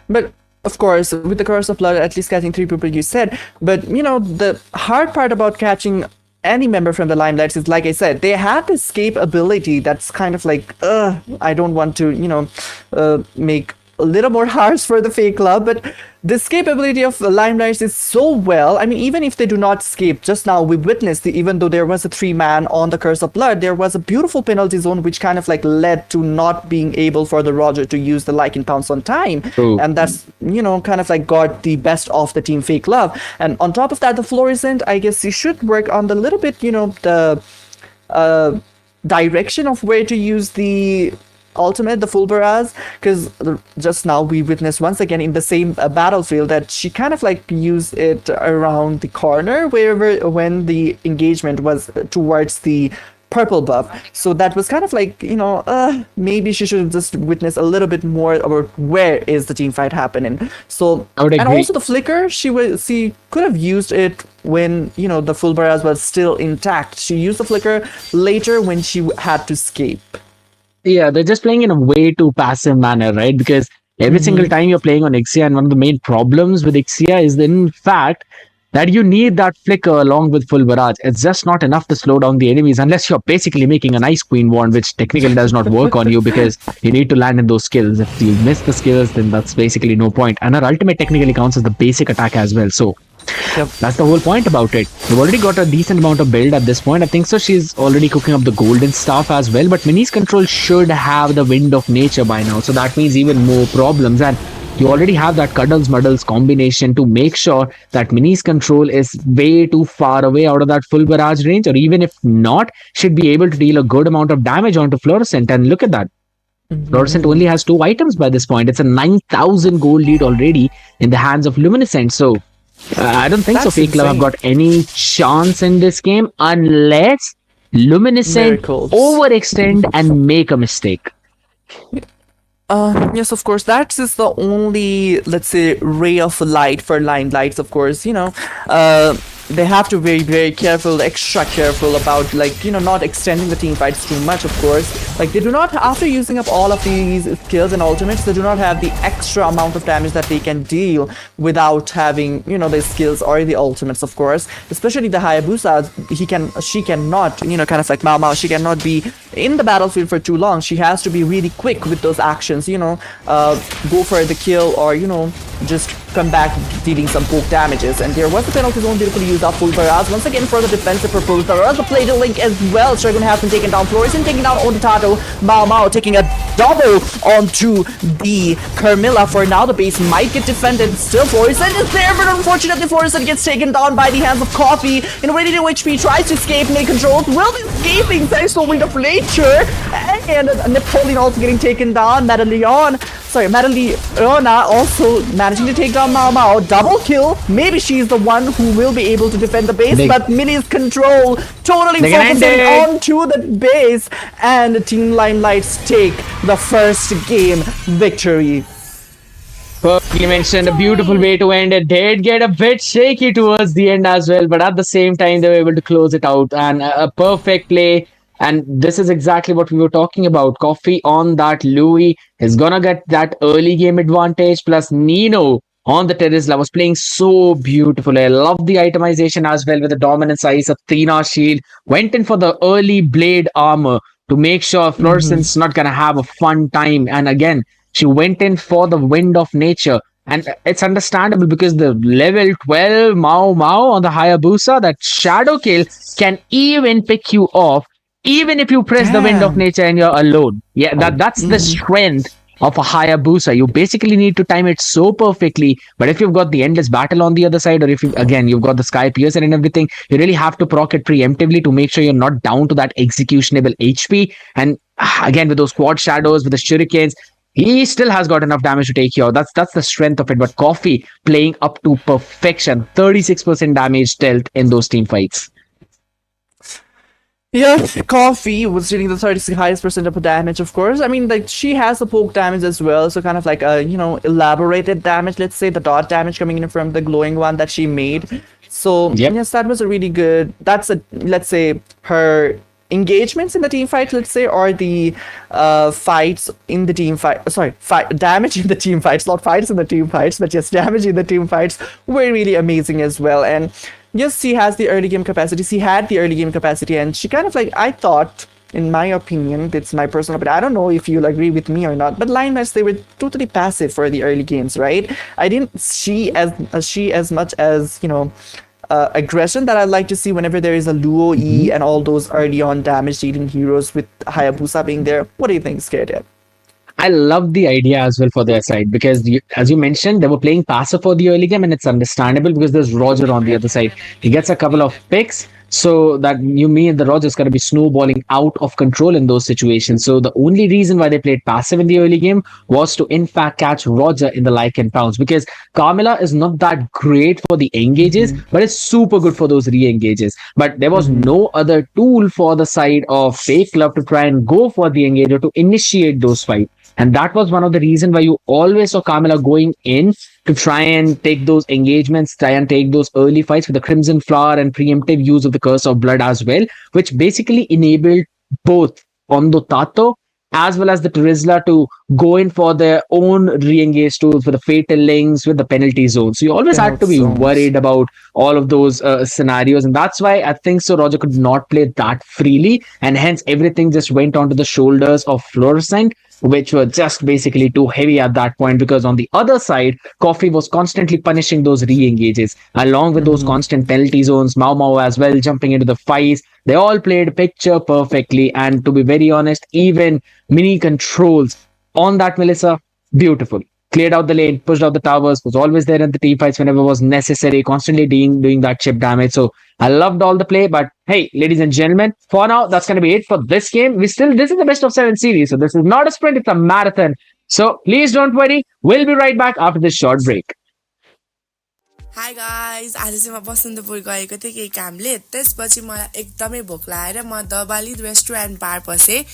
But of course, with the Curse of Blood, at least catching 3 people, you said. But the hard part about catching any member from the Limelights is, like I said, they have the escape ability that's kind of like, I don't want to, make a little more harsh for the Fake Club, but the escape ability of the Limelights is so well. I mean, even if they do not escape, just now we witnessed, even though there was a 3-man on the Curse of Blood, there was a beautiful penalty zone which kind of like led to not being able for the Roger to use the Lycan Pounce on time. Ooh. And that's, kind of like got the best of the Team Fake Love. And on top of that, the Fluorescent, I guess you should work on the little bit, the direction of where to use the ultimate, the full barrage, because just now we witnessed once again in the same battlefield that she kind of like used it around the corner when the engagement was towards the purple buff. So that was kind of like, maybe she should just witness a little bit more about where is the team fight happening. So, I would agree. And also the flicker, she could have used it when, the full barrage was still intact. She used the flicker later when she had to escape. Yeah, they're just playing in a way too passive manner, right? Because every single time you're playing on Ixia, and one of the main problems with Ixia is, in fact, that you need that flicker along with full barrage. It's just not enough to slow down the enemies unless you're basically making an Ice Queen wand, which technically does not work on you because you need to land in those skills. If you miss the skills, then that's basically no point. And her ultimate technically counts as the basic attack as well. So that's the whole point about it. We've already got a decent amount of build at this point. I think so. She's already cooking up the golden staff as well. But Minnie's control should have the wind of nature by now. So that means even more problems. And you already have that Cuddles Muddles combination to make sure that Minnie's control is way too far away out of that full barrage range, or even if not, should be able to deal a good amount of damage onto Fluorescent. And look at that. Fluorescent only has 2 items by this point. It's a 9,000 gold lead already in the hands of Luminescent. So I don't think so. That's Fake Club have insane. got any chance in this game unless Luminescent Miracles. overextend and make a mistake. Yes, of course. That is the only, let's say, ray of light for Limelights, of course. They have to be very, very careful, extra careful about, like, not extending the team fights too much, of course. Like, they do not, after using up all of these skills and ultimates, they do not have the extra amount of damage that they can deal without having, the skills or the ultimates, of course. Especially the Hayabusa, she cannot, kind of like Mao Mao, she cannot be in the battlefield for too long. She has to be really quick with those actions, go for the kill or, just come back dealing some poke damages. And there was the penalty zone, beautifully used up full barrage once again for the defensive purpose. There was the play to link as well. Shogun has been taken down. Florison taking down Odatato. Mao Mao taking a double onto the Carmilla. For now, the base might get defended. Still, Florison is there, but unfortunately, Florison gets taken down by the hands of Coffee. In ready to HP, tries to escape, mid controls, will be escaping thanks to a wind of nature. And Napoleon also getting taken down. Madaleona also managing to take down Mao Mao. Double kill. Maybe she's the one who will be able to defend the base, but Millie's control totally focusing onto the base. And Team Limelights take the first game victory. Perfectly mentioned, a beautiful way to end it. Did get a bit shaky towards the end as well, but at the same time, they were able to close it out. And a perfect play. And this is exactly what we were talking about. Coffee on that Louis is gonna get that early game advantage. Plus Nino on the Terizla was playing so beautifully. I love the itemization as well with the dominance ice. Athena shield went in for the early blade armor to make sure Fluorescent's not gonna have a fun time. And again, she went in for the wind of nature. And it's understandable because the level 12 Mao Mao on the Hayabusa, that shadow kill can even pick you off even if you press the wind of nature and you're alone. Yeah, that's the strength of a Hayabusa. You basically need to time it so perfectly. But if you've got the endless battle on the other side, or if you've got the Sky Piercer and everything, you really have to proc it preemptively to make sure you're not down to that executionable HP. And again, with those quad shadows, with the shurikens, he still has got enough damage to take you out. That's the strength of it. But Coffee playing up to perfection, 36% damage dealt in those team fights. Yeah, Coffee was dealing the 36 highest percent of damage, of course. I mean, like, she has the poke damage as well, so kind of like a, elaborated damage, let's say, the dot damage coming in from the glowing one that she made. So, yes, that was a really good, let's say, her engagements in the team fight, let's say, or the fights in the team fight, damage in the team fights, not fights in the team fights, but yes, damage in the team fights were really amazing as well. And yes, she has the early game capacity. She had the early game capacity, and she kind of like, I thought, in my opinion, it's my personal opinion, I don't know if you'll agree with me or not, but Limelights, they were totally passive for the early games, right? I didn't see as much as, aggression that I'd like to see whenever there is a Luo E and all those early on damage dealing heroes with Hayabusa being there. What do you think, Scared? I love the idea as well for their side because, as you mentioned, they were playing passive for the early game, and it's understandable because there's Roger on the other side. He gets a couple of picks, so that the Roger's going to be snowballing out of control in those situations. So the only reason why they played passive in the early game was to, in fact, catch Roger in the Lycan pounds, because Carmilla is not that great for the engages, but it's super good for those re-engages. But there was no other tool for the side of Fake Club to try and go for the engager to initiate those fights. And that was one of the reasons why you always saw Carmilla going in to try and take those engagements, try and take those early fights with the Crimson Flower and preemptive use of the Curse of Blood as well, which basically enabled both Ondo Tato as well as the Terizla to go in for their own re-engage tools for the Fatal Links with the penalty zone. So you always had to be worried about all of those scenarios. And that's why I think so Roger could not play that freely. And hence everything just went onto the shoulders of Fluorescent, which were just basically too heavy at that point, because on the other side, Coffee was constantly punishing those re-engages along with those constant penalty zones. Mao Mao as well jumping into the fights. They all played picture perfectly, and to be very honest, even mini controls on that Melissa, beautiful. cleared out the lane, pushed out the towers, was always there in the team fights whenever was necessary, constantly doing that chip damage. So I loved all the play. But hey, ladies and gentlemen, for now, that's going to be it for this game. This is the best of 7 series. So this is not a sprint, it's a marathon. So please don't worry. We'll be right back after this short break. Hi guys आज चाहिँ म बसन्तपुर गएको थिएँ केही कामले त्यसपछि मलाई एकदमै भोक लागेर म दबाली रेस्टुरेन्ट बार पसेँ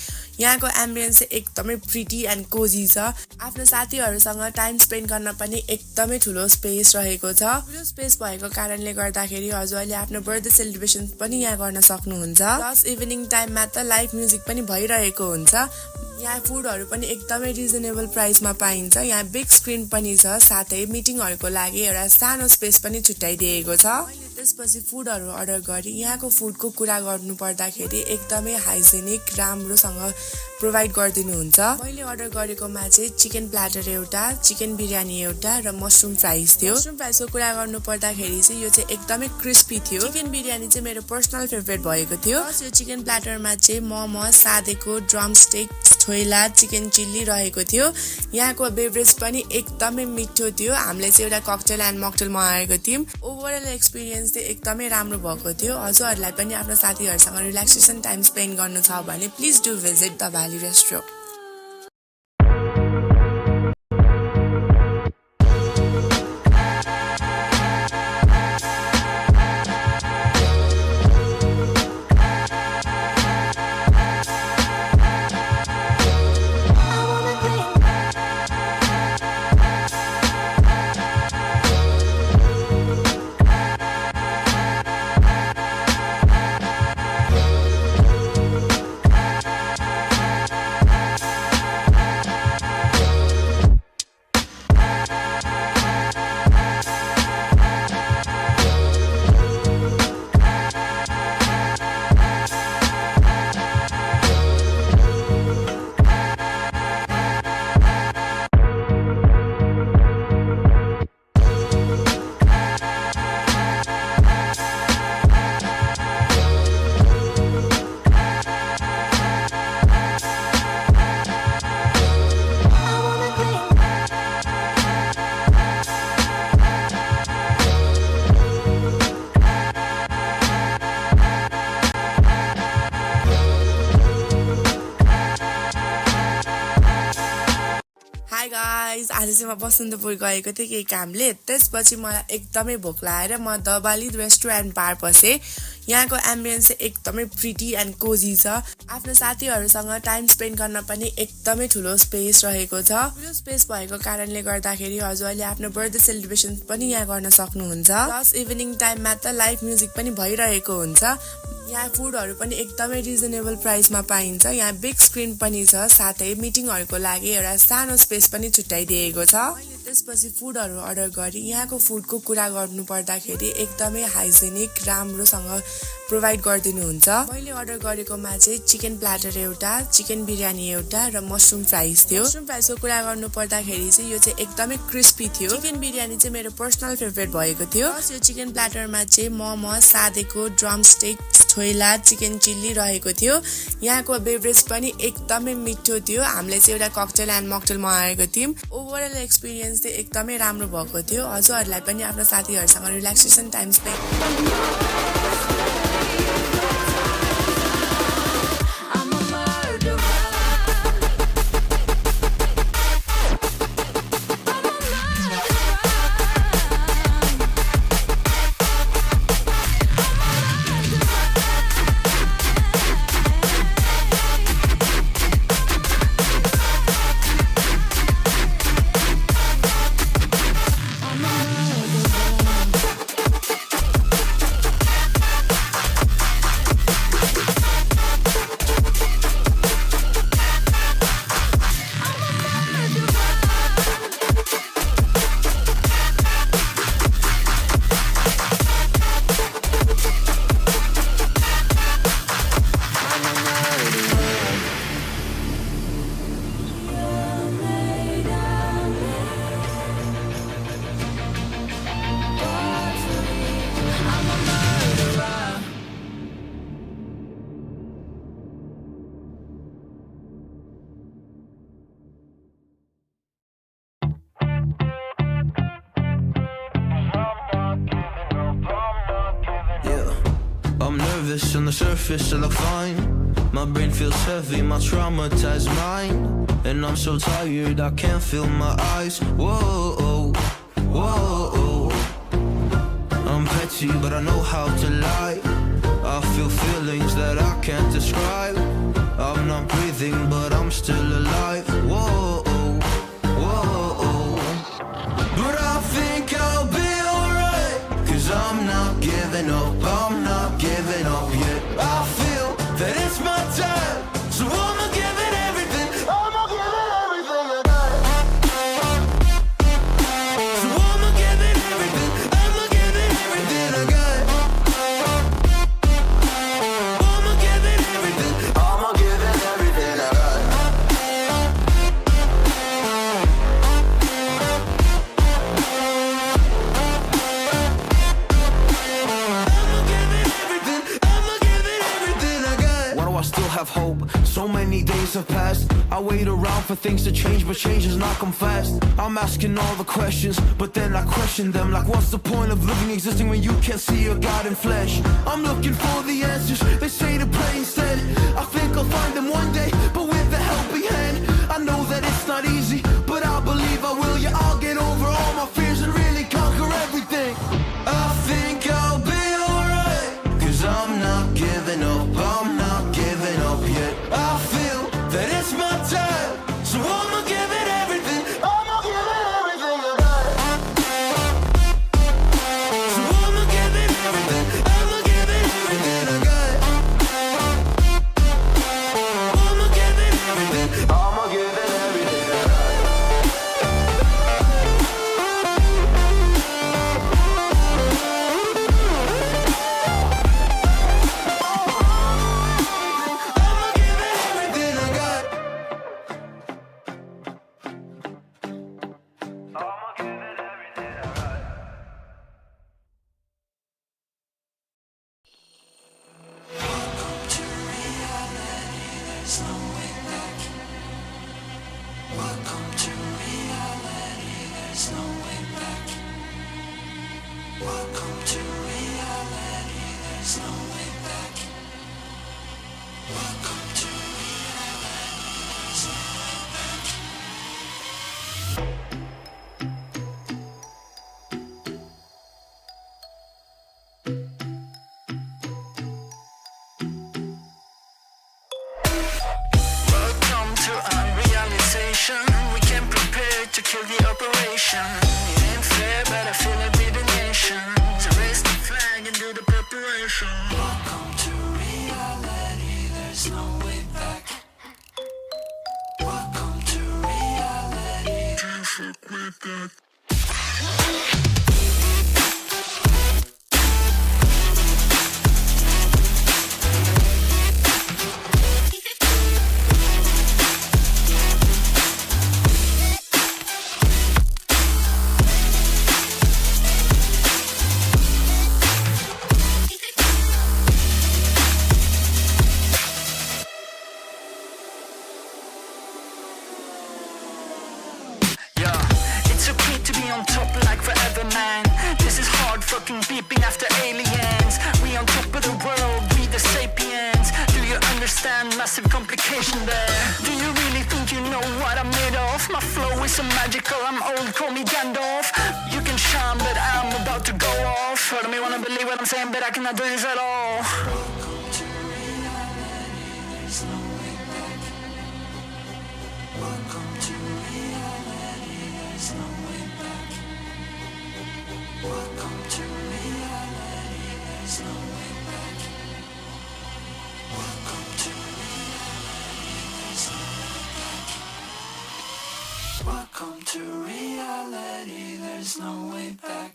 यहाँको एम्बियन्स चाहिँ एकदमै प्रिटी एन्ड कोजी छ आफ्नो साथीहरूसँग टाइम स्पेन्ड गर्न पनि एकदमै ठुलो स्पेस रहेको छ ठुलो स्पेस भएको कारणले गर्दाखेरि हजुरले आफ्नो बर्थडे सेलिब्रेसन पनि यहाँ गर्न सक्नुहुन्छ प्लस इभिनिङ टाइममा त लाइभ म्युजिक पनि भइरहेको हुन्छ यहाँ फुडहरू पनि एकदमै रिजनेबल प्राइसमा पाइन्छ यहाँ बिग स्क्रिन पनि छ साथै मिटिङहरूको लागि एउटा सानो स्पेस पनि छुट्याइदिएको छ मैले त्यसपछि फुडहरू अर्डर गरेँ यहाँको फुडको कुरा गर्नु पर्दाखेरि एकदमै हाइजेनिक राम्रोसँग प्रोभाइड गरिदिनुहुन्छ मैले अर्डर गरेकोमा चाहिँ चिकन प्ल्याटर एउटा चिकन बिरयानी एउटा र मसरुम फ्राइज थियो मसरुम फ्राइजको कुरा गर्नु पर्दाखेरि चाहिँ यो चाहिँ एकदमै क्रिस्पी थियो चिकन बिरयानी चाहिँ मेरो पर्सनल फेभरेट भएको थियो यो चिकन प्ल्याटरमा चाहिँ मोमो सादेको ड्रम स्टिक छोइला चिकन चिल्ली रहेको थियो यहाँको बेभरेज पनि एकदमै मिठो थियो हामीले चाहिँ एउटा ककटेल एन्ड मकटेल मगाएको थियौँ ओभरअल एक्सपिरियन्स चाहिँ एकदमै राम्रो भएको थियो हजुरहरूलाई पनि आफ्नो साथीहरूसँग रिल्याक्सेसन टाइम स्पेन्ड गर्नु छ भने please do visit the valley restaurant guys आज चाहिँ म बसन्तपुर गएको थिएँ केही कामले त्यसपछि मलाई एकदमै भोक लागेर म दबाली रेस्टुरेन्ट बार पसेँ यहाँको एम्बियन्स चाहिँ एकदमै प्रिटी एन्ड कोजी छ आफ्नो साथीहरूसँग टाइम स्पेन्ड गर्न पनि एकदमै ठुलो स्पेस रहेको छ ठुलो स्पेस भएको कारणले गर्दाखेरि हजुरले आफ्नो बर्थडे सेलिब्रेसन पनि यहाँ गर्न सक्नुहुन्छ प्लस इभिनिङ टाइममा त लाइभ म्युजिक पनि भइरहेको हुन्छ यहाँ फुडहरू पनि एकदमै रिजनेबल प्राइसमा पाइन्छ यहाँ बिग स्क्रिन पनि छ साथै मिटिङहरूको लागि एउटा सानो स्पेस पनि छुट्याइदिएको छ मैले त्यसपछि फुडहरू अर्डर गरेँ यहाँको फुडको कुरा गर्नु पर्दाखेरि एकदमै हाइजेनिक राम्रोसँग प्रोभाइड गरिदिनुहुन्छ मैले अर्डर गरेकोमा चाहिँ चिकन प्ल्याटर एउटा चिकन बिरयानी एउटा र मसरुम फ्राइज थियो मसरुम फ्राइजको कुरा गर्नु पर्दाखेरि चाहिँ यो चाहिँ एकदमै क्रिस्पी थियो चिकन बिरयानी चाहिँ मेरो पर्सनल फेभरेट भएको थियो यो चिकन प्ल्याटरमा चाहिँ मोमो सादेको ड्रम स्टिक छोइला चिकन चिल्ली रहेको थियो यहाँको बेभरेज पनि एकदमै मिठो थियो हामीले चाहिँ एउटा ककटेल एन्ड मकटेल मगाएको थियौँ ओभरअल एक्सपिरियन्स चाहिँ एकदमै राम्रो भएको थियो हजुरहरूलाई पनि आफ्नो साथीहरूसँग relaxation time spend nervous, on the surface I look fine. My brain feels heavy, my traumatized mind. And I'm so tired, I can't feel my eyes. Whoa, whoa. I'm petty, but I know how to lie. I feel feelings that I can't describe. I'm not breathing, but I'm still alive. Whoa, whoa. But I think I'll be alright, 'cause I'm not giving up, I'm not giving up yet. I feel that it's my time, so I'ma give it everything. I'ma give it everything I got. So I'ma give it everything. I'ma give it everything I got. I'ma give it everything. I'ma give it everything I got. I still have hope. So many days have passed. I wait around for things to change, but change has not come fast. I'm asking all the questions, but then I question them. Like, what's the point of living, existing when you can't see your God in flesh? I'm looking for the answers, they say to pray instead. I think I'll find them one day, but with a helping hand. I know that it's not easy, but I believe I will. Yeah, I'll get over all my fears and really conquer everything. I think I'll be alright, 'cause I'm not giving up, I'm not giving up yet. I feel that it's my time, so I'ma give it everything. I'ma give it everything I got. So I'ma give it everything. I'ma give it everything I got. I'ma give it everything. I'ma give it everything I got. Welcome to unrealization. We came prepared to kill the operation. It ain't fair, but I feel it with the nation. So raise the flag and do the preparation. Welcome to reality, there's no way back. Welcome to reality. Can't fuck with that. On top like forever, man. This is hard fucking beeping after aliens. We on top of the world, we the sapiens. Do you understand massive complication there? Do you really think you know what I'm made of? My flow is so magical, I'm old, call me Gandalf. You can shine, but I'm about to go off. I don't wanna believe what I'm saying, but I cannot do this at all. Welcome to reality, there's no way back. Welcome to reality, there's no way back. Welcome to reality, there's no way back. Welcome to reality, there's no way back. Welcome to reality, there's no way back.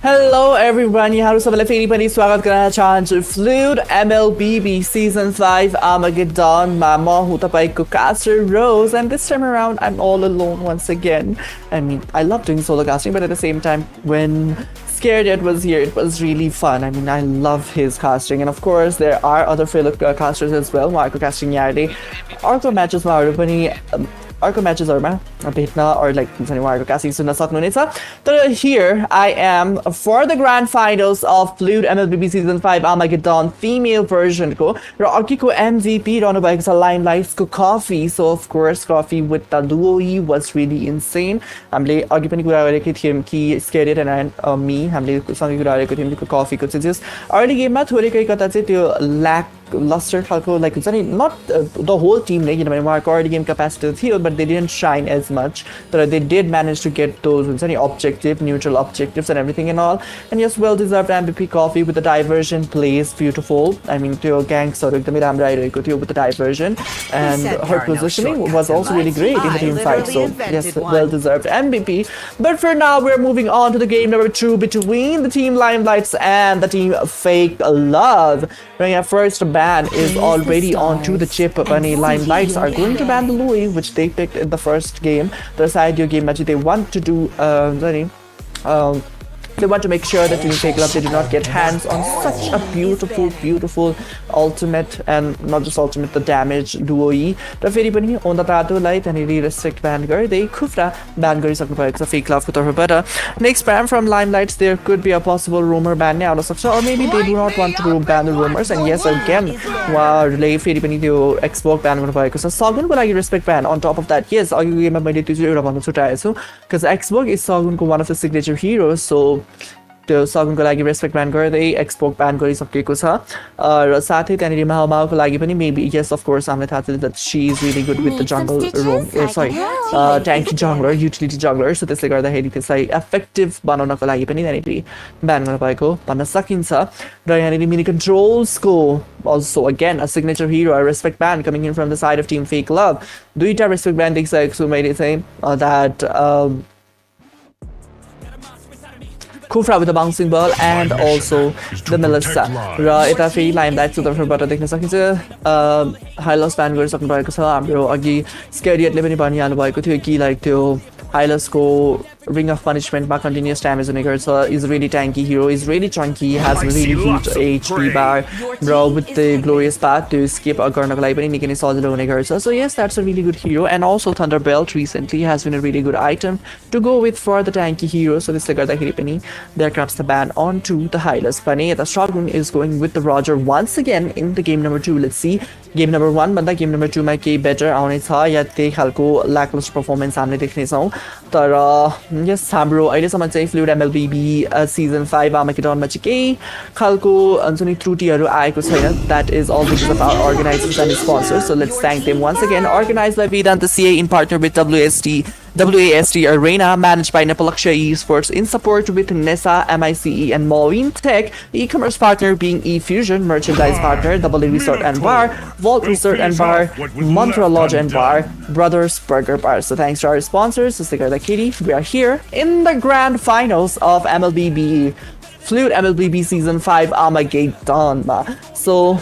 Hello everyone, यहाँहरु सबैलाई फेरि पनि स्वागत गर्न चाहन्छु fluid MLBB Season 5 Armageddon मा म हुँ तपाईको caster Rose, and this time around I'm all alone once again. I mean, I love doing solo casting, but at the same time when Scared Yet was here, it was really fun. I mean, I love his casting, and of course there are other fellow casters as well. Marco casting यहाँले अर्को म्याचेसमाहरु पनि अर्को म्याचेसहरुमा भेट्न or like उहाँहरुको casting सुन्न सक्नुहुनेछ. तर here I am for the grand finals of Fluid MLBB Season 5 Armageddon female version को र अर्कीको MVP रहनु भएको छ Limelights को Coffee. So of course Coffee with the duo was really insane. हामीले अघि पनि कुरा गरेकै थियौं कि Scared and me हामीले सँगै कुरा गरेको थियौं कि Coffee को चाहिँ जस्ट अर्ली गेममा थोरैकै कता चाहिँ त्यो ल्याक luster खालको like हुन्छ नि not the whole team नै किनभने उहाँहरुको अर्ली गेम क्यापेसिटी थियो but they didn't shine as much, but they did manage to get those हुन्छ नि objective neutral objectives and everything and all, and yes, well deserved MVP Coffee with the diversion plays beautiful. I mean त्यो ganksहरु एकदमै राम्रो आइरहेको थियो with the diversion, and her positioning was also really great in the team fight, so yes, well deserved MVP. But for now we're moving on to the game number 2 between the team Limelights and the team Fake Love. Right, our first ban is already onto the chip. Bunny Limelights are going to ban the Louis, which they picked in the first game. The side your game match they want to do they want to make sure that Team Fake Love they do not get hands on such a beautiful ultimate, and not just ultimate, the damage duo E. र फेरि पनि on the तातोलाई त्यहाँनेरि restrict ban गर्दै खुफ्रा ban गरिसक्नु भएको छ Fake Love को तर्फबाट. Next ban from Limelights, there could be a possible rumor ban नै आउन सक्छ, or maybe they do not want to ban the rumors, and yes, again उहाँहरुले फेरि पनि त्यो Xbox ban गर्नु भएको छ. सगुनको लागि respect ban on top of that. Yes, अघिको गेममा मैले त्यो एउटा भन्न छुटाएको छु because Xbox is सगुनको one of the signature heroes, so त्यो सगुनको लागि रेस्पेक्ट ब्यान गर्दै एक्सपोक ब्यान गरिसकेको छ. र साथै त्यहाँनिर माउको लागि पनि मेबी यस अफ कोर्स हामीलाई थाहा छ that she is really good with the jungle roam, tanky jungler, utility jungler, so त्यसले गर्दाखेरि त्यसलाई इफेक्टिभ बनाउनको लागि पनि त्यहाँनिर ब्यान गर्नु भएको भन्न सकिन्छ. र यहाँनिर mini कन्ट्रोल्सको also again a signature hero, a respect ban coming in from the side of Team Fake Love. दुईटा रेस्पेक्ट ब्यान देखिसकेको छु मैले चाहिँ that Kufra with the bouncing ball and also the Melissa. र यता फेरि Limelights को तर्फबाट देख्न सकिन्छ हाइलस ब्यान गरिसक्नु भएको छ. हाम्रो अघि स्केरियटले पनि भनिहाल्नु भएको थियो कि लाइक त्यो हाइलसको Ring of Punishment मा continuous damage हुने गर्छ, is really tanky hero, is really chunky, has really huge HP bar, bro with the glorious path to skip गर्नको लागि पनि निकै नै सजिलो हुने गर्छ. So yes, that's a really good hero, and also Thunderbelt recently has been a really good item to go with for the tanky hero. So त्यसले गर्दाखेरि पनि there comes the ban onto the Hylas. Pani the Shogun is going with the Roger once again in the game number 2. Let's see game number 1 भन्दा game number 2 मा के better आउने छ या त्यही खालको lackluster performance हामीले देख्ने छौं. तर yes, हाम्रो अहिलेसम्म चाहिँ फ्लुइड MLBB Season 5 Armageddon मा चाहिँ केही खालको हुन्छ नि त्रुटिहरू आएको छैन. That is all because of our organizers and sponsors, so let's thank them once again. Organized by Vedanta CA in partner with WASD Arena, managed by Nepalaksha Esports in support with Nessa, MICE and Maureen Tech. E-commerce partner being eFusion, merchandise partner Double A Resort and Bar, Vault Resort and Bar, Mantra Lodge and Bar, Brothers Burger Bar. So thanks to our sponsors, Sigar Kitty. We are here in the grand finals of MLBB Fluid MLBB Season 5 Armageddon. So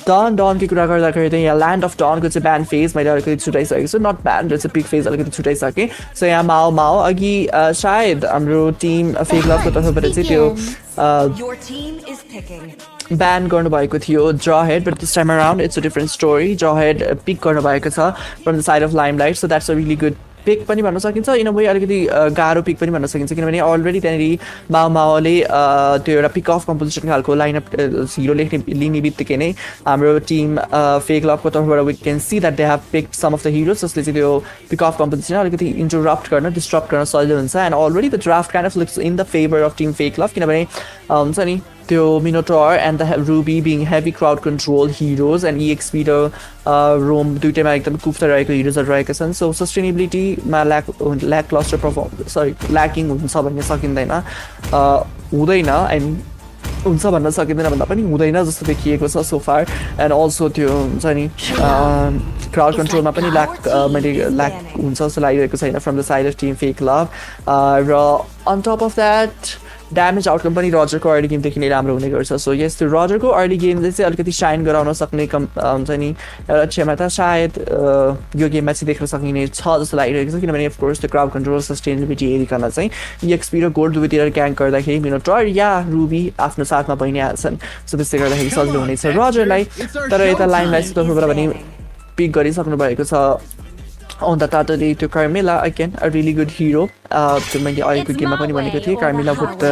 Dawn की कुरा गर्दाखेरि यहाँ Land of Dawn को चाहिँ ban phase मैले अलिकति छुटाइसकेको छु, not ban, it's a peak phase अलिकति छुटाइसके. So यहाँ माओ अघि सायद हाम्रो टिम Fake Love को तर्फबाट चाहिँ त्यो ban गर्नुभएको थियो Jawhead, but this time around it's a different story. Jawhead pick गर्नुभएको छ from the side of Limelight, so that's a really good pick पनि भन्न सकिन्छ. इन अ वे अलिकति गाह्रो पिक पनि भन्न सकिन्छ किनभने अलरेडी त्यहाँनिर माओले त्यो एउटा पिक अफ कम्पोजिसन खालको लाइनअप हिरो लिने बित्तिकै नै हाम्रो टिम फेक लभको तर्फबाट we can see that they have picked some of the heroes जसले चाहिँ त्यो पिक अफ कम्पोजिसन अलिकति इन्टरप्ट गर्न डिस्टर्ब गर्न सजिलो हुन्छ. And already the draft kind of looks in the favour of team fake love किनभने हुन्छ नि त्यो Minotaur and the Ruby being heavy crowd control heroes, and EXP raw Roam दुईटैमा एकदम कुफ्ता रहेको हिरोजहरू रहेका छन्. सो सस्टेनेबिलिटीमा ल्याकलस्टर ल्याकिङ हुन्छ भन्ने सकिँदैन हुँदैन, एन्ड हुन्छ भन्न सकिँदैन भन्दा पनि हुँदैन जस्तो देखिएको छ सो फार. एन्ड अल्सो त्यो हुन्छ नि क्राउड कन्ट्रोलमा पनि ल्याक हुन्छ जस्तो लागिरहेको छैन from the side of team fake लभ. र on top of that damage outcome पनि रजरको अर्ली गेमदेखि नै राम्रो हुने गर्छ सो यस त्यो रजरको अर्ली गेमले चाहिँ अलिकति साइन गराउन सक्ने हुन्छ नि एउटा क्षमता सायद यो गेममा चाहिँ देख्न सकिने छ जस्तो लागिरहेको छ किनभने अफकोर्स त्यो क्राउड कन्ट्रोल सस्टेनेबिलिटी हेरिकन चाहिँ एक्सपी र गोल्ड दुवैतिर क्याङ्क गर्दाखेरि मिनोटर या रुबी आफ्नो साथमा भइ नै हाल्छन् सो त्यसले गर्दाखेरि सजिलो हुनेछ रजरलाई तर यता लाइमलाइट्सको तर्फबाट पनि पिक गरिसक्नु भएको छ on the Saturday to Carmilla again, a really good hero. To make the good game पनि भनेको थिए Carmilla would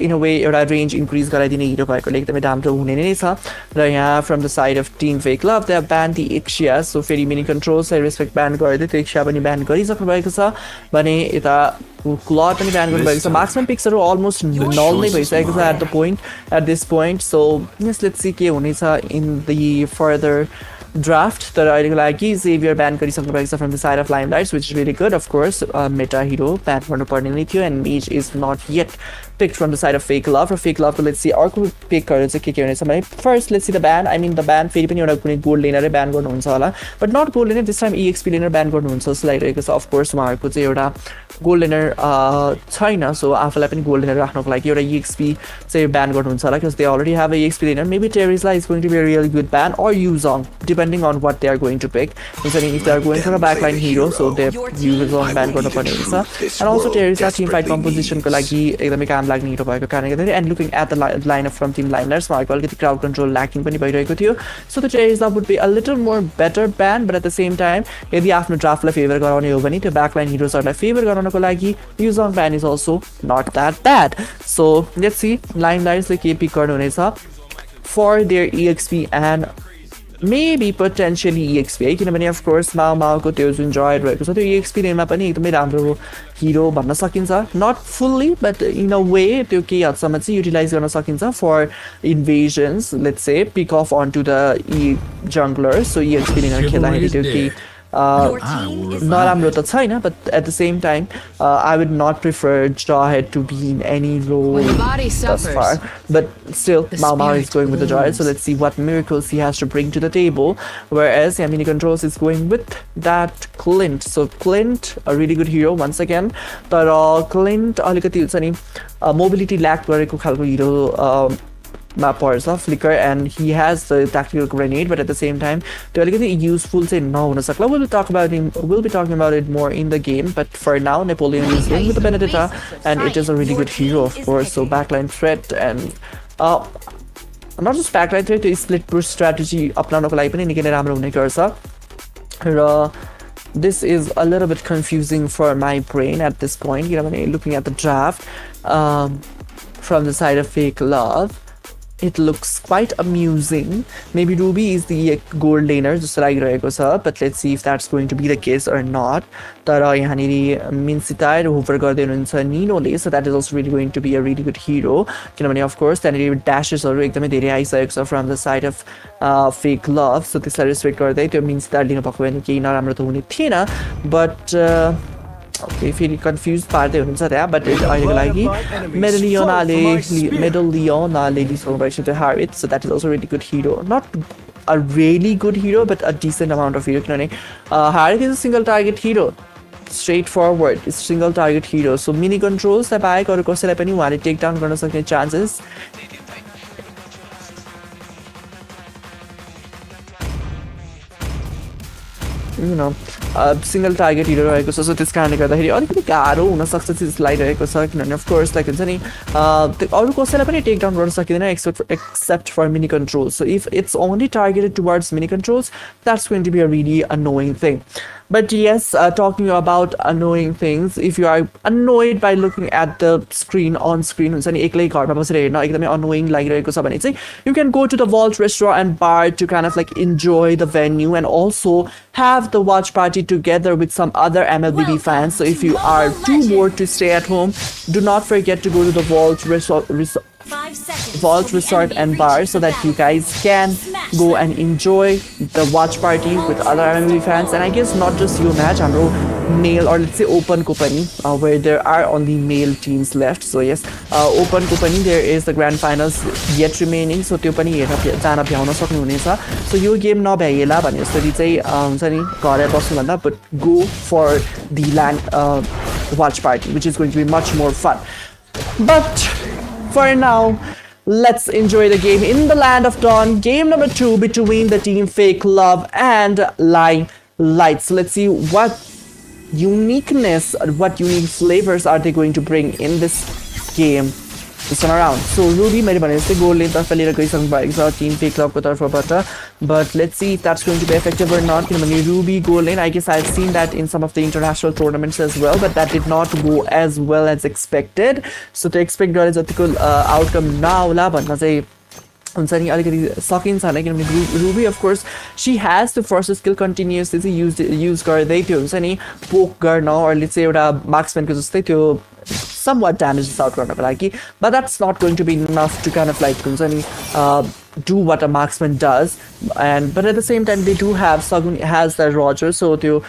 in a way एउटा range increase गराइदिने hero भएको एकदमै राम्रो हुने नै छ र यहाँ from the side of Team Fake Love they have banned the Ixia so फेरि mini controls respect ban गर्दै त्यो Ixia पनि ban गरिसक्नु भएको छ भने यता Claw पनि ban गर्नुभएको छ marksman picks are almost null नै भइसकेको छ at this point so yes let's see के हुनेछ in the further draft that I like Xavier ban गरिसक्नु भएको छ from the side of Limelights which is really good of course meta hero ban गर्नु पर्ने नै थियो and Mage is not yet picked from the side of Fake Love. For Fake Love, let's see अर्को pick गरेर चाहिँ के हुनेछ भने first let's see the ban. I mean the ban फेरि पनि एउटा कुनै gold laner ban गर्नुहुन्छ होला but not gold laner this time EXP laner ban गर्नुहुन्छ जस्तो लागिरहेको छ of course उहाँहरूको चाहिँ एउटा gold laner छैन so आफूलाई पनि gold laner राख्नको लागि एउटा EXP चाहिँ ban गर्नुहुन्छ होला because they already have a EXP laner. Maybe Terizla is going to be a really good ban or Yuzong depending on what they are going to pick. If they are going for a backline hero so they Yuzong ban गर्नु पर्ने हुन्छ and also Terizla team fight composition को लागि एकदमै काम लाग्ने हिरो भएको कारणले गर्दा and looking at the lineup from Team Limelights उहाँको अलिकति crowd control lacking पनि भइरहेको थियो so the Terizla would be a little more better ban but at the same time यदि आफ्नो draftलाई फेभर गराउने हो भने त्यो backline heroesहरुलाई फेभर गराउनको लागि Yuzong ban is also not that bad so let's see Limelights ले के पिक गर्नु हुनेछ for their EXP and maybe potentially EXP है किनभने of course माओको त्यो जुन joy रहेको छ त्यो EXP लेनमा पनि एकदमै राम्रो hero भन्न सकिन्छ not fully but in a way त्यो के हदसम्म चाहिँ utilize गर्न सकिन्छ for invasions let's say pick off onto the junglers so EXP लेन खेल्दाखेरि त्यो के नराम्रो त छैन but at the same time I would not prefer Jawhead to be in any role thus far but still Mao is going with the Jawhead so let's see what miracles he has to bring to the table whereas Mini Controls is going with that Clint so Clint a really good hero once again तर Clint अलिकति हुन्छ नि mobility lack गरेको खालको hero मा पर्छ flicker and he has the tactical grenade but at the same time त्यो अलिकति useful चाहिँ नहुन सक्ला we'll be talking about it more in the game but for now Napoleon is going with the Benedetta and it is a really good hero of course so backline threat and not just backline threat त्यो split push strategy अपनाउनको लागि पनि निकै नै राम्रो हुने गर्छ र this is a little bit confusing for my brain at this point किनभने looking at the draft from the side of Fake Love it looks quite amusing. Maybe Ruby is the gold laner just लागिरहेको छ but let's see if that's going to be the case or not. तर यहाँनिर मिन्सिताई होभर गर्दै हुनुहुन्छ निनोले so that is also really going to be a really good hero किनभने of course त्यहाँनिर dashes-हरु एकदमै धेरै आइसकेको छ from the side of Fake Love so त्यसलाई रेस्पेक्ट गर्दै त्यो मिन्सिताई लिनु भएको भने केही नराम्रो त हुने थिएन but okay फेरि कन्फ्युज पार्दै हुनुहुन्छ त्यहाँ बट अहिलेको लागि मेडलियोनाले लिसक्नु भएको छ त्यो हार्विट so that is also really good hero not a really good hero but a decent amount of hero किनभने हार्विट is a single target hero straight forward is single target hero so mini कन्ट्रोल्सलाई बाहेक अरू कसैलाई पनि उहाँले take down गर्न सक्ने चान्सेस सिङ्गल टार्गेट हिरो रहेको छ सो त्यस कारणले गर्दाखेरि अलिकति गाह्रो हुनसक्छ चाहिँ जस्तो लागिरहेको छ किनभने अफकोर्स लाइक हुन्छ नि अरू कसैलाई पनि टेक डाउन गर्न सकिँदैन except for mini controls so if it's only targeted towards mini controls that's going to be a really annoying thing But yes, talking about annoying things, if you are annoyed by looking at the screen on screen, हुन्छ नि एक्लै घरमा बसेर हेर्न एकदमै annoying लागिरहेको छ भने चाहिँ you can go to the Vault Restaurant and Bar to kind of like enjoy the venue and also have the watch party together with some other MLBB fans. So if you are too bored to stay at home, do not forget to go to the Vault Resort and Bar so that you guys can go and enjoy the watch party with other MLB fans and I guess not just you match हाम्रो male or let's say open को पनि where there are only male teams left so yes open को पनि there is the grand finals yet remaining so त्यो पनि हेर्न जान भ्याउन सक्नुहुनेछ so यो गेम नभ्याइएला भने जसरी चाहिँ हुन्छ नि घरै बस्नुभन्दा but go for the watch party which is going to be much more fun But for now, let's enjoy the game in the land of dawn. Game number 2 between the team Fake Love and Limelights. So let's see what uniqueness, what unique flavors are they going to bring in this game this time around. So Ruby मैले भने जस्तै गोल लेन तर्फ लिएर गइसक्नु भएको छ Tim fake क्लबको तर्फबाट, but let's see if that's going to be effective or not. किनभने Ruby goal lane, I guess I've seen that in some of the international tournaments as well, but that did not go as well as expected. So to expect गरे जतिको outcome नआउला भन्न चाहिँ हुन्छ नि अलिकति सकिन्छ होला, किनभने Ruby of course she has to first skill continuously चाहिँ युज गर्दै त्यो हुन्छ नि पोक गर्न अरूले चाहिँ एउटा मार्क्सम्यानको जस्तै त्यो somewhat damage out गर्नको लागि, but that's not going to be enough to kind of like हुन्छ नि do what a marksman does. And but at the same time they do have Sagun has the Roger, so त्यो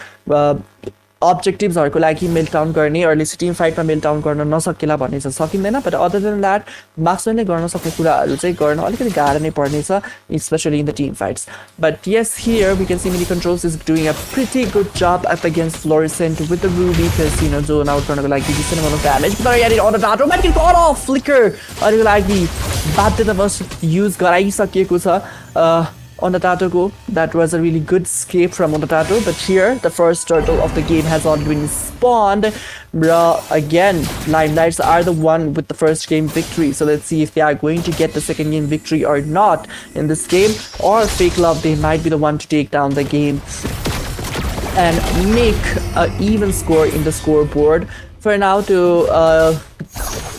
objectivesहरुको लागि meltdown गर्ने अरूले चाहिँ Tim फाइटमा meltdown गर्न नसकेला भन्ने चाहिँ सकिँदैन, but other than that मार्क्सम्यानले गर्न सक्ने कुराहरु चाहिँ गर्न अलिकति गाह्रो नै पर्नेछ, especially in the team fights. But yes, here we can see Mini Controls is doing a pretty good job up against Fluorescent with the Ruby, because you know zone out गर्नको लागि decent amount of damage, but यहाँनिर on the dart but got off flicker अरूको लागि बाध्यतावश use गराइसकेको छ Ondatato. That was a really good escape from Ondatato, but here the first turtle of the game has already been spawned. Again, Limelights are the one with the first game victory, so let's see if they are going to get the second game victory or not in this game, or Fake Love, they might be the one to take down the game and make an even score in the scoreboard. For now, to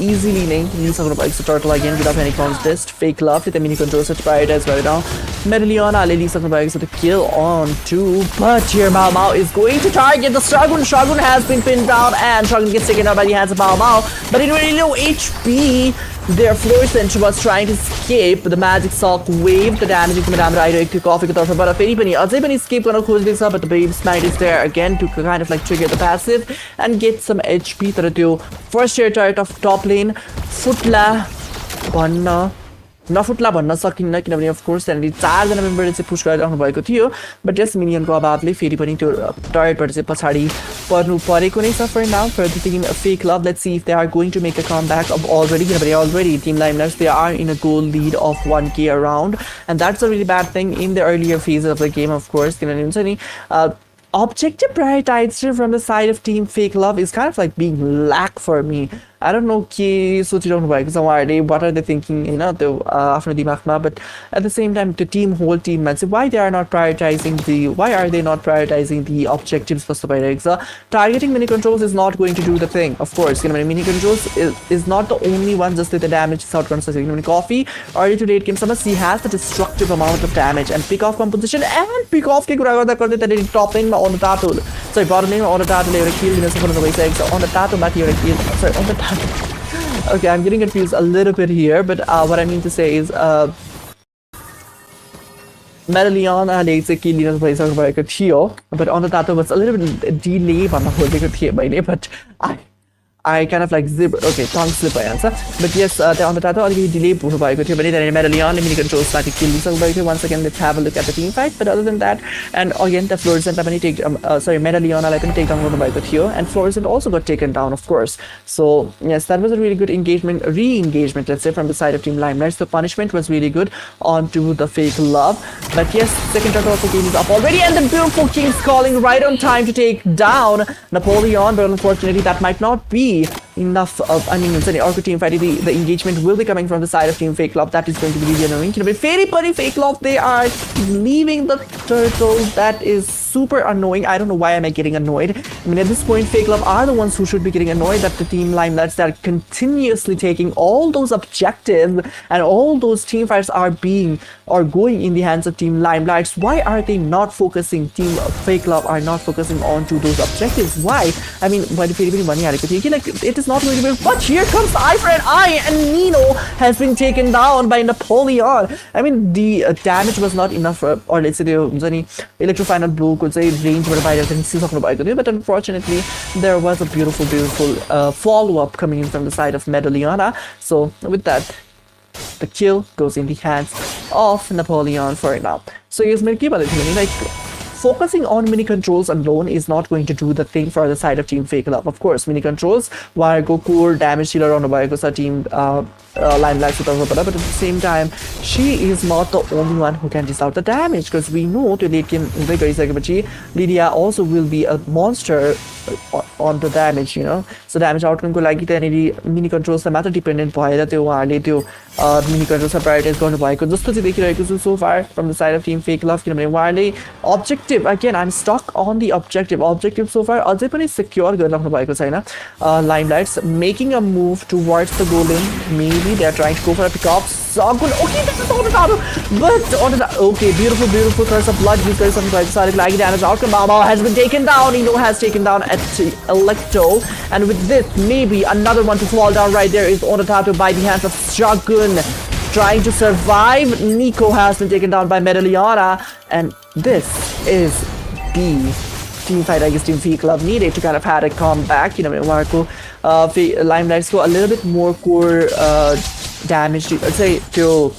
easily name use of the turtle again without any contest. Fake Love with the Mini Controls to prioritize right now. Medalliona Lily with the kill on 2, but here Mao Mao is going to target the Shogun. Shogun has been pinned down and Shogun gets taken out by the hands of Mao Mao, but in really low HP. Their Fluorescent was trying to escape. The Magic Sock waved the damage into Madame Rider to coffee but a very penny. I'll say when escape gonna close this up, but the Babe Smite is there again to kind of like trigger the passive and get some HP. First tier turret of top lane. Futla Banna. नफुट्ला भन्न सकिन्न किनभने of course त्यहाँनिर 4 जना मेम्बरले चाहिँ push गरिराख्नु भएको थियो, but yes मिनियनको अभावले फेरि पनि त्यो टर्रेटबाट चाहिँ पछाडी पर्नु परेको नै छ. For now for the team fake Love, let's see if they are going to make a comeback अब अलरेडी, किनभने already team Limelights they are in a gold lead of 1k around and that's a really bad thing in the earlier phase of the game. Of course किनभने हुन्छ नि objective prioritization from the side of Team Fake Love is kind of like being lack for me. I don't know what are they thinking, you know, after the Dimakma, but at the same time the whole team why they are not prioritizing the objectives for the targeting Mini Controls is not going to do the thing. Of course, you know, Mini Controls is not the only one just that the damage is out on Coffee early to late game he has the destructive amount of damage and pick off composition and pick off that top lane on the Tato. Sorry, bottom lane on the Tato kill on the Tato back here kill. Sorry, on the Tato. Okay, I'm getting confused a little bit here, but what I mean to say is Medalliona चाहिँ किल लिन भइसक्नु भएको थियो, but on the Tato was a little bit delay भन्न खोजेको थिएँ मैले, but I kind of like zip, okay, tongue slip भइहाल्छ, but yes, on the Tato अलिकति delay हुनु भएको थियो भने त्यहाँनिर Medalliona Mini Controls बाट किल लिइसक्नु भएको थियो. Once again, let's have a look at the team fight, but other than that, and again the Fluorescent पनि take Medalliona लाई पनि take down गर्नु भएको थियो, and Fluorescent also got taken down, of course. So yes, that was a really good re-engagement, let's say, from the side of Team Limelights. The punishment was really good onto the Fake Love, but yes, second turtle of the game is up already, and the beautiful King's Calling right on time to take down Napoleon, but unfortunately that might not be enough of, I mean, our team fight, the engagement will be coming from the side of Team Fake Love. That is going to be really annoying. Very funny Fake Love, they are leaving the turtle. That is super annoying. I don't know why am I getting annoyed. I mean, at this point, Fake Love are the ones who should be getting annoyed that the Team Limelights that are continuously taking all those objectives and all those team fights are going in the hands of Team Limelights. Why are they not focusing? Team Fake Love are not focusing onto those objectives. Why? I mean, it is not going to be, but here comes the eye for an eye, and Nino has been taken down by Napoleon. I mean, the damage was not enough for, or let's say the electro-final blow could say range, but unfortunately there was a beautiful follow-up coming in from the side of Medalliona. So with that, the kill goes in the hands of Napoleon for now. So yes, like focusing on mini controls alone is not going to do the thing for the side of Team Fake Love. Of course, mini controls उहाँहरूको core damage dealer रहनु भएको छ Team Limelights को तर्फबाट, but at the same time she is not the only one who can dish out the damage, because we know त्यो late game हुँदै गइसकेपछि Lydia also will be a monster on the damage, you know. So damage outcome को लागि त्यहाँनिर mini controls मात्र dependent भएर त्यो उहाँहरूले त्यो mini controls prioritize गर्नु भएको जस्तो चाहिँ देखिरहेको छु so far from the side of Team Fake Love, किनभने उहाँहरूले objective, again I'm stuck on the objective so far अझै पनि secure गरिराख्नु भएको छैन. Limelights making a move towards the goal lane. Maybe they are trying to go for a pick up. Sagun, okay, this is on the top, but on the, okay, beautiful curse of blood. This curse of blood started like damage. Outcome Mama has been taken down. Nino has taken down at Electo, and with this, maybe another one to fall down right there is on the top by the hands of Shogun. Trying to survive. Nico has been taken down by Medalliana, and this is the team fight I guess Team Fake Love needed to kind of had a comeback. You know, उहाँको Limelights को a little bit more core damage, let's say त्यो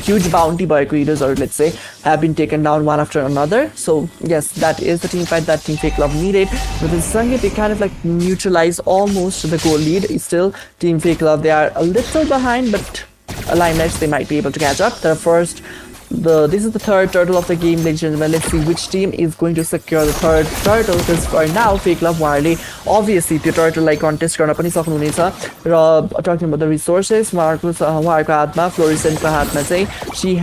huge bounty भएको heroes, or let's say have been taken down one after another. So yes, that is the team fight that Team Fake Love needed. But in Sangye, they kind of like neutralize almost the goal lead. Still Team Fake Love, they are a little behind, but Limelights, they might be able to catch up. This is the third turtle of the game, ladies and gentlemen. Let's see which team is going to secure the third turtle, because for now Fake Love उहाँहरूले obviously त्यो turtle like contest गर्न पनि सक्नुहुनेछ. र talking about the resources, उहाँहरूको हातमा Florescentको हातमा चाहिँ she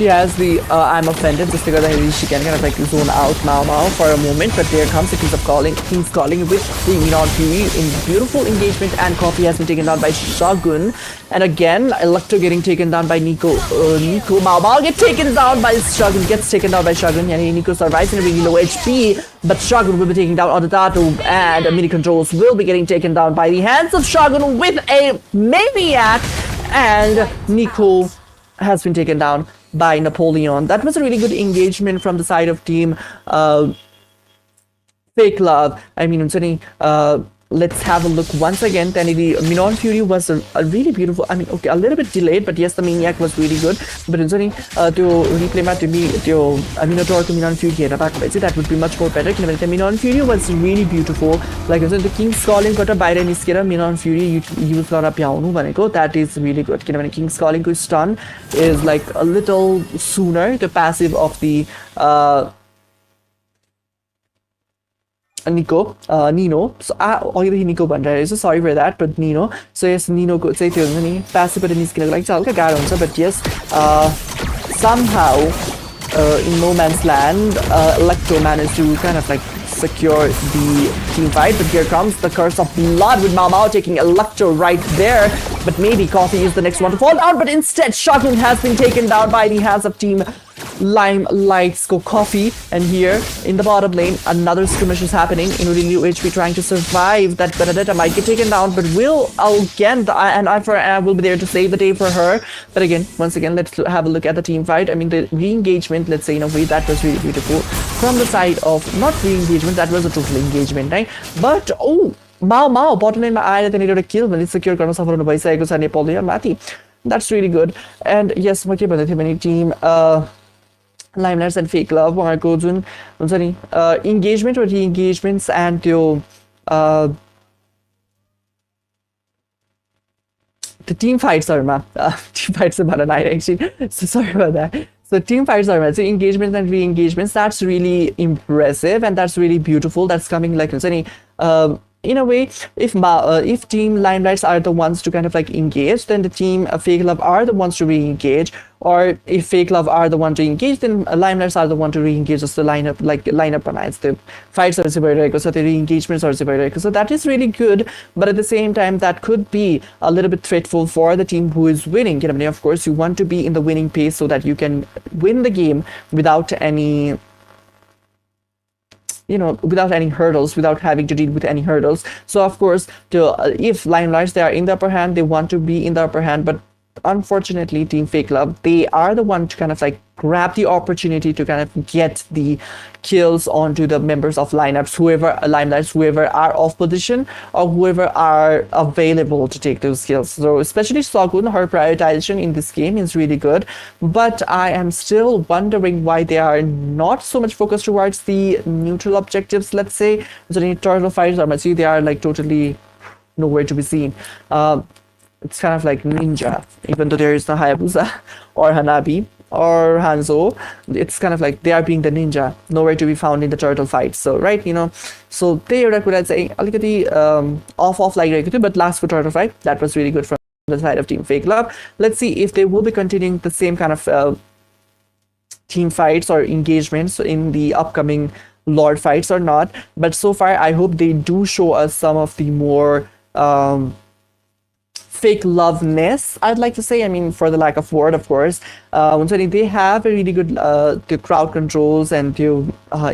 has the I'm offended, just because she can kind of like zone out now for a moment, but there comes the King's Calling with the Minon Fury in beautiful engagement, and Coffee has been taken down by Shogun, and again Electro getting taken down by Nico. Mao gets taken down by Shogun, and Nico survives in a really low HP, but Shogun will be taken down on the Tato, and mini controls will be getting taken down by the hands of Shogun with a Maniac, and Nico has been taken down by Napoleon. That was a really good engagement from the side of Team Fake Love. I mean, let's have a look once again. Then the Minon Fury was a really beautiful, I mean, okay, a little bit delayed, but yes, the Maniac was really good. But in the replay to be the Minotaur to Minon Fury here, that would be much more better. The Minon Fury was really beautiful. Like the King's Calling got a Byron Iskira, Minon Fury, you use a piano, that is really good. King's Calling to stun is like a little sooner, the passive of the Nino. So Nico Bandar, so sorry for that, but Nino. So yes, Nino could say to passive, but he's like Chalka Garonsa, but yes, somehow in no man's land, Electro managed to kind of like secure the team fight. But here comes the curse of blood with Mao taking Electro right there. But maybe Coffee is the next one to fall down, but instead Shogun has been taken down by the hands of Team Limelights. Go Coffee, and here in the bottom lane another skirmish is happening. Really low HP trying to survive. That Benedetta might get taken down, but will again, and I will be there to save the day for her. But again, once again, let's have a look at the team fight. I mean, the re-engagement, let's say in a way, that was really beautiful from the side of not re-engagement, that was a total engagement, right? But Mao bottom lane आएर त्यहाँनिर एउटा kill भने secure गर्न सफल हुनु भइसकेको छ Napoleon माथि. That's really good. And yes, म के भन्दै थिएँ भने Team Limelights and Fake Love उहाँहरूको जुन हुन्छ नि engagement or re-engagements and त्यो the team fights team fights actually, so sorry about that. So team fights are so engagements and re-engagements, that's really impressive and that's really beautiful. That's coming like in a way, if Team Limelights are the ones to kind of like engage, then the Team Fake Love are the ones to re-engage. Or if Fake Love are the one to engage, then Limelights are the one to re-engage. Just the lineup बनाएछ the fights are भइरहेको छ, the re-engagements are भइरहेको छ. So that is really good, but at the same time that could be a little bit threatful for the team who is winning. Of course, you want to be in the winning pace so that you can win the game without any without any hurdles, without having to deal with any hurdles. So of course, if Limelights, they are in the upper hand, they want to be in the upper hand, but unfortunately, Team Fake Love, they are the one to kind of like grab the opportunity to kind of get the kills onto the members of lineups, whoever Limelights, whoever are off position or whoever are available to take those kills. So especially Sogun, her prioritization in this game is really good, but I am still wondering why they are not so much focused towards the neutral objectives, let's say. So in turtle fights, they are like totally nowhere to be seen. It's kind of like ninja, even though there is no Hayabusa or Hanabi or Hanzo. It's kind of like they are being the ninja, nowhere to be found in the turtle fight. So right, so they कुरा चाहिँ अलिकति off लागिरहेको थियो, but last turtle fight that was really good from the side of Team Fake Love. Let's see if they will be continuing the same kind of team fights or engagements in the upcoming Lord fights or not. But so far, I hope they do show us some of the more fake loveness, I'd like to say. I mean, for the lack of word, of course. They have a really good the crowd controls and the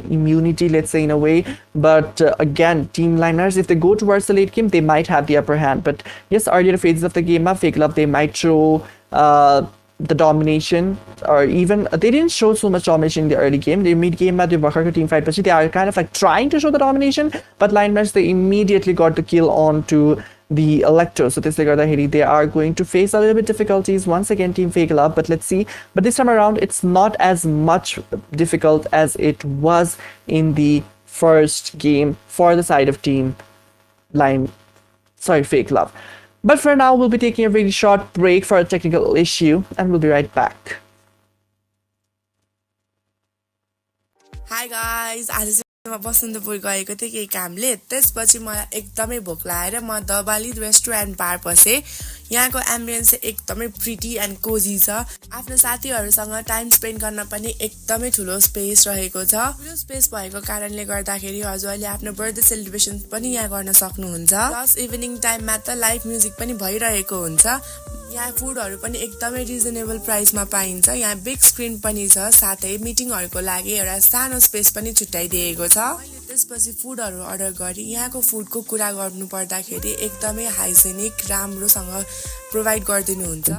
immunity, let's say, in a way. But again, Team Limelights, if they go towards the late game, they might have the upper hand. But yes, earlier phases of the game, Fake Love, they might show the domination, or even they didn't show so much domination in the early game. The mid game, the team fight, but they are kind of like trying to show the domination. But Limelights, they immediately got the kill on to the Electro. So they are going to face a little bit difficulties once again, Team Fake Love, but let's see. But this time around, it's not as much difficult as it was in the first game for the side of Team Fake Love. But for now, we'll be taking a really short break for a technical issue, and we'll be right back. Hi guys, आज म बसन्तपुर गएको थिएँ केही कामले। त्यसपछि मलाई एकदमै भोक लागेर म दबाली रेस्टुरेन्ट पार पसेँ। यहाँको एम्बियन्स चाहिँ एकदमै प्रिटी एन्ड कोजी छ। आफ्नो साथीहरूसँग टाइम स्पेन्ड गर्न पनि एकदमै ठुलो स्पेस रहेको छ। ठुलो स्पेस भएको कारणले गर्दाखेरि हजुरले आफ्नो बर्थडे सेलिब्रेसन पनि यहाँ गर्न सक्नुहुन्छ। प्लस इभिनिङ टाइममा त लाइभ म्युजिक पनि भइरहेको हुन्छ। यहाँ फुडहरू पनि एकदमै रिजनेबल प्राइसमा पाइन्छ। यहाँ बिग स्क्रिन पनि छ, साथै मिटिङहरूको लागि एउटा सानो स्पेस पनि छुट्याइदिएको छ। त्यसपछि फुडहरू अर्डर गरी यहाँको फुडको कुरा गर्नु पर्दाखेरि एकदमै हाइजेनिक, राम्रोसँग प्रोभाइड गरिदिनुहुन्छ।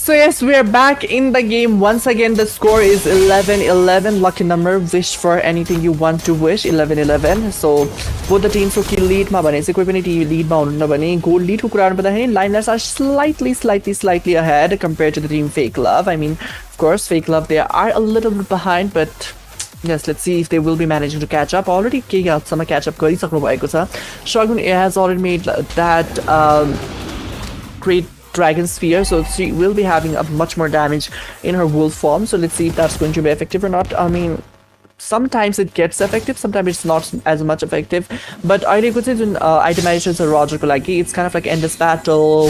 So yes, we are back in the game once again. The score is 11-11. Lucky number. Wish for anything you want to wish. 11-11. So both the teams को kill lead मा भने चाहिँ कोही पनि team lead मा हुनुहुन्न भने goal lead को कुराहरु बताउँदाखेरि Limelights are slightly ahead compared to the Team Fake Love. I mean, of course, Fake Love, they are a little bit behind, but yes, let's see if they will be managing to catch up. Already some catch up गरिसक्नु भएको छ. Shogun has already made that great Dragon Sphere, so she will be having a much more damage in her wolf form. So let's see if that's going to be effective or not. I mean, sometimes it gets effective, sometimes it's not as much effective. But I think itemization a Roger Kolaki, it's kind of like endless battle,